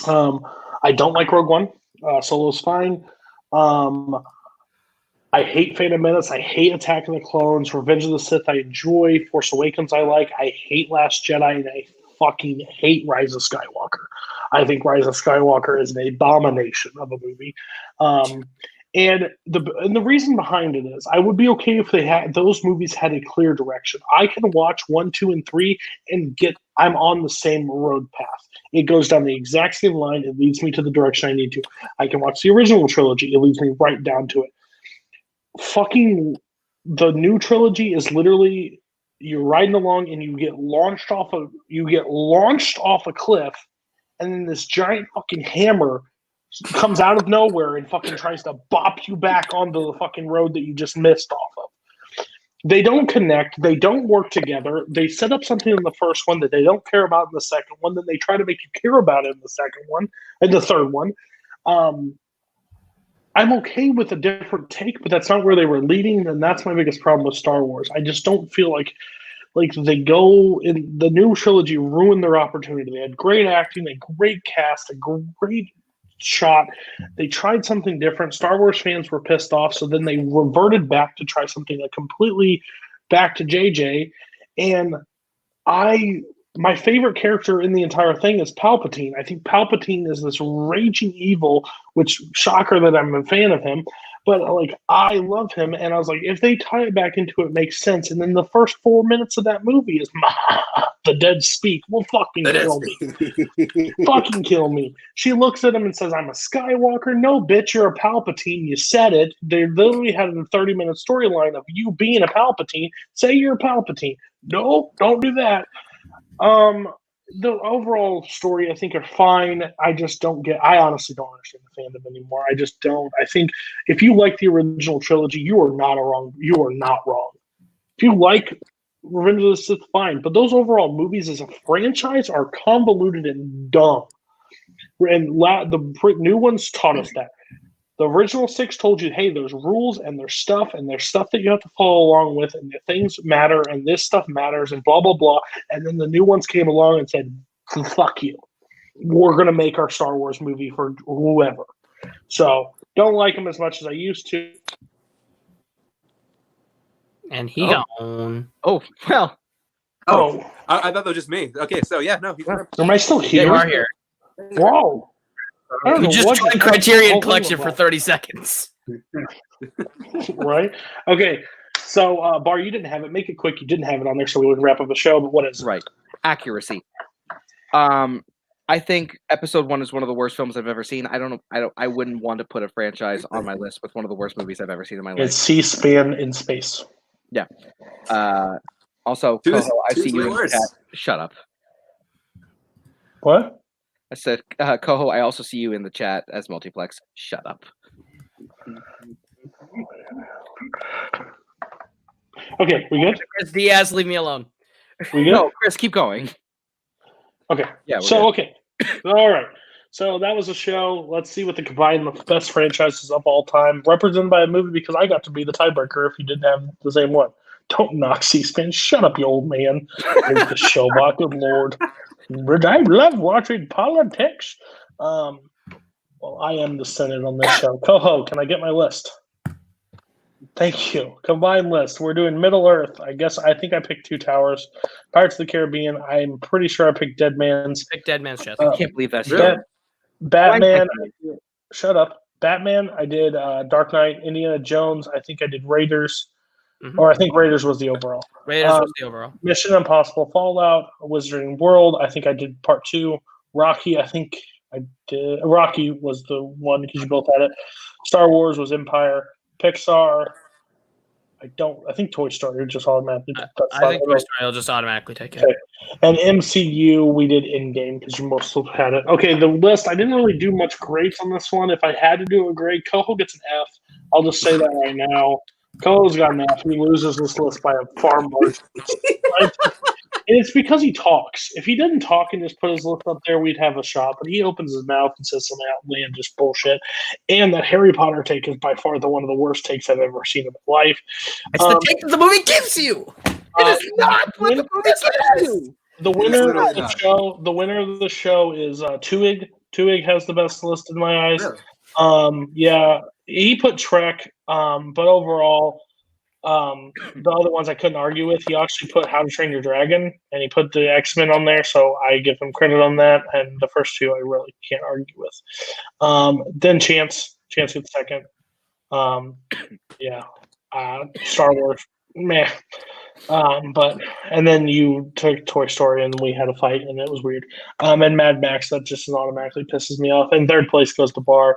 I don't like Rogue One. Solo's fine. I hate Phantom Menace. I hate Attack of the Clones. Revenge of the Sith I enjoy. Force Awakens I like. I hate Last Jedi, and I fucking hate Rise of Skywalker. I think Rise of Skywalker is an abomination of a movie. And the reason behind it is I would be okay if those movies had a clear direction. I can watch 1, 2, and 3 and I'm on the same road path. It goes down the exact same line. It leads me to the direction I need to. I can watch the original trilogy. It leads me right down to it. Fucking the new trilogy is literally you're riding along and you get launched off a cliff, and then this giant fucking hammer comes out of nowhere and fucking tries to bop you back onto the fucking road that you just missed off of. They don't connect. They don't work together. They set up something in the first one that they don't care about in the second one. Then they try to make you care about it in the second one and the third one. I'm okay with a different take, but that's not where they were leading, and that's my biggest problem with Star Wars. I just don't feel like they go in the new trilogy ruined their opportunity. They had great acting, a great cast, a great shot. They tried something different. Star Wars fans were pissed off, so then they reverted back to try something completely back to JJ. And my favorite character in the entire thing is Palpatine. I think Palpatine is this raging evil, which shocker that I'm a fan of him, but I love him. And I was like, if they tie it back into it, makes sense. And then the first 4 minutes of that movie is the dead speak. Well, fucking kill me. Fucking kill me. She looks at him and says, I'm a Skywalker. No, bitch, you're a Palpatine. You said it. They literally had a 30-minute storyline of you being a Palpatine. Say you're a Palpatine. No, don't do that. The overall story I think are fine. I honestly don't understand the fandom anymore. I just don't. I think if you like the original trilogy, you are not wrong. If you like Revenge of the Sith, fine. But those overall movies as a franchise are convoluted and dumb. And the new ones taught us that. The original 6 told you, hey, there's rules and there's stuff that you have to follow along with, and the things matter, and this stuff matters, and blah, blah, blah. And then the new ones came along and said, fuck you. We're going to make our Star Wars movie for whoever. So, don't like them as much as I used to. And he gone. Oh, well. Oh. I thought that was just me. Okay, so yeah, no. Am I still here? You are here. Whoa. You just joined Criterion Collection for 30 seconds. Right? Okay. So, Barr, you didn't have it. Make it quick. You didn't have it on there, so we would wrap up the show. But what is it? Right. Accuracy. I think episode 1 is one of the worst films I've ever seen. I wouldn't want to put a franchise on my list with one of the worst movies I've ever seen in my life. It's C-SPAN in space. Yeah. Also, Koho, I see you in the chat. Shut up. What? I said, Koho, I also see you in the chat as Multiplex. Shut up. Okay, we good? Chris Diaz, leave me alone. We good? No, Chris, keep going. Okay. Yeah. So, okay. All right. So that was a show. Let's see what the combined best franchises of all time, represented by a movie, because I got to be the tiebreaker if you didn't have the same one. Don't knock C-SPAN. Shut up, you old man. Here's the show, good Lord. I love watching politics. Well, I am the Senate on this show. Koho, can I get my list? Thank you. Combined list. We're doing Middle Earth. I think I picked Two Towers. Pirates of the Caribbean. I'm pretty sure I picked Dead Man's. Pick Dead Man's Chest. I can't believe that's true. Batman. Shut up. Batman. I did Dark Knight. Indiana Jones. I think I did Raiders. Mm-hmm. Or I think Raiders was the overall. Raiders was the overall. Mission Impossible Fallout. Wizarding World. I think I did part 2. Rocky. I think I did. Rocky was the one because you both had it. Star Wars was Empire. Pixar. I think Toy Story just automatically. I think Toy Story will just automatically take it. Okay. And MCU, we did Endgame because you most have had it. Okay, the list, I didn't really do much grades on this one. If I had to do a grade, Koho gets an F. I'll just say that right now. Koho's got an F. He loses this list by a far margin. And it's because he talks. If he didn't talk and just put his list up there, we'd have a shot. But he opens his mouth and says some outlandish bullshit. And that Harry Potter take is by far one of the worst takes I've ever seen in my life. It's the take that the movie gives you. It is not what the movie gives you. The winner of the show is Twohig. Twohig has the best list in my eyes. Really? Yeah, he put Trek, but overall, the other ones I couldn't argue with. He actually put How to Train Your Dragon, and he put the X-Men on there, so I give him credit on that. And the first two I really can't argue with. Then Chance gets second. Star Wars, meh. And then you took Toy Story, and we had a fight, and it was weird. And Mad Max, that just automatically pisses me off. And third place goes to Barr.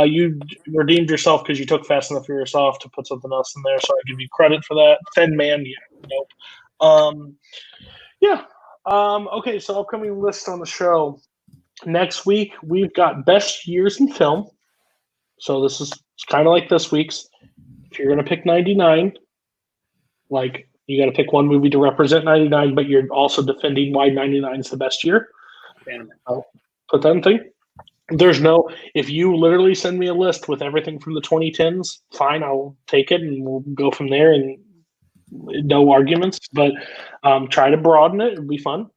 You redeemed yourself because you took Fast and the Furious off to put something else in there, so I give you credit for that. Thin Man, nope. Okay, so upcoming list on the show. Next week, we've got Best Years in Film. So this is kind of like this week's. If you're going to pick 99, you got to pick one movie to represent 99, but you're also defending why 99 is the best year. I'll put that in thing. If you literally send me a list with everything from the 2010s, fine, I'll take it and we'll go from there and no arguments, but try to broaden it. It'll be fun.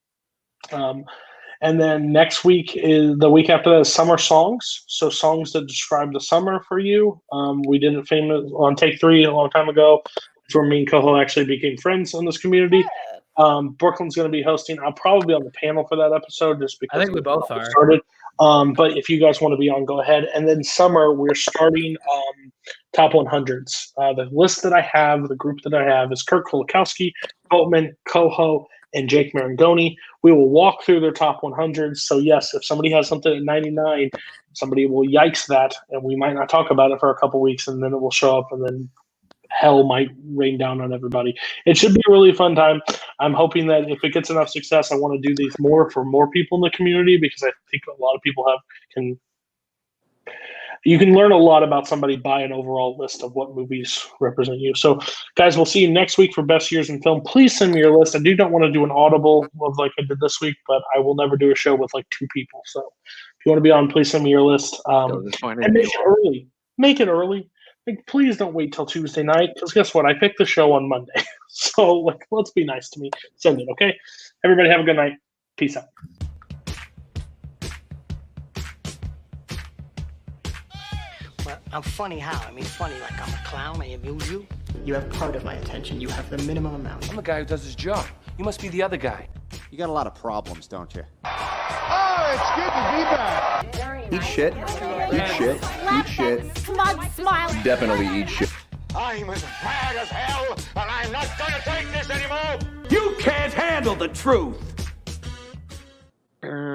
And then next week the week after that is summer songs. So songs that describe the summer for you. We did it famous on Take 3 a long time ago. It's where me and Koho actually became friends in this community. Brooklyn's going to be hosting. I'll probably be on the panel for that episode just because I think we both are. Started. But if you guys want to be on, go ahead. And then summer, we're starting top 100s. The list that I have, the group that I have is Kirk Kowalkowski, Boatman, Koho, and Jake Marangoni. We will walk through their top 100s. So yes, if somebody has something at 99, somebody will yikes that, and we might not talk about it for a couple weeks, and then it will show up, and then hell might rain down on everybody. It should be a really fun time. I'm hoping that if it gets enough success, I want to do these more for more people in the community, because I think a lot of people you can learn a lot about somebody by an overall list of what movies represent you. So guys, we'll see you next week for Best Years in Film. Please send me your list. I do not want to do an audible of like I did this week, but I will never do a show with like 2 people. So if you want to be on, please send me your list. And make it early. Make it early. Please don't wait till Tuesday night, because guess what? I picked the show on Monday. So let's be nice to me. Send it, okay? Everybody have a good night. Peace out. Well, I'm funny how? I mean, funny like I'm a clown. I amuse you. You have part of my attention. You have the minimum amount. I'm the guy who does his job. You must be the other guy. You got a lot of problems, don't you? Oh, it's good to be back. Eat shit. Eat shit. Eat shit. Smug smile. Definitely eat shit. I'm as mad as hell, and I'm not gonna take this anymore! You can't handle the truth.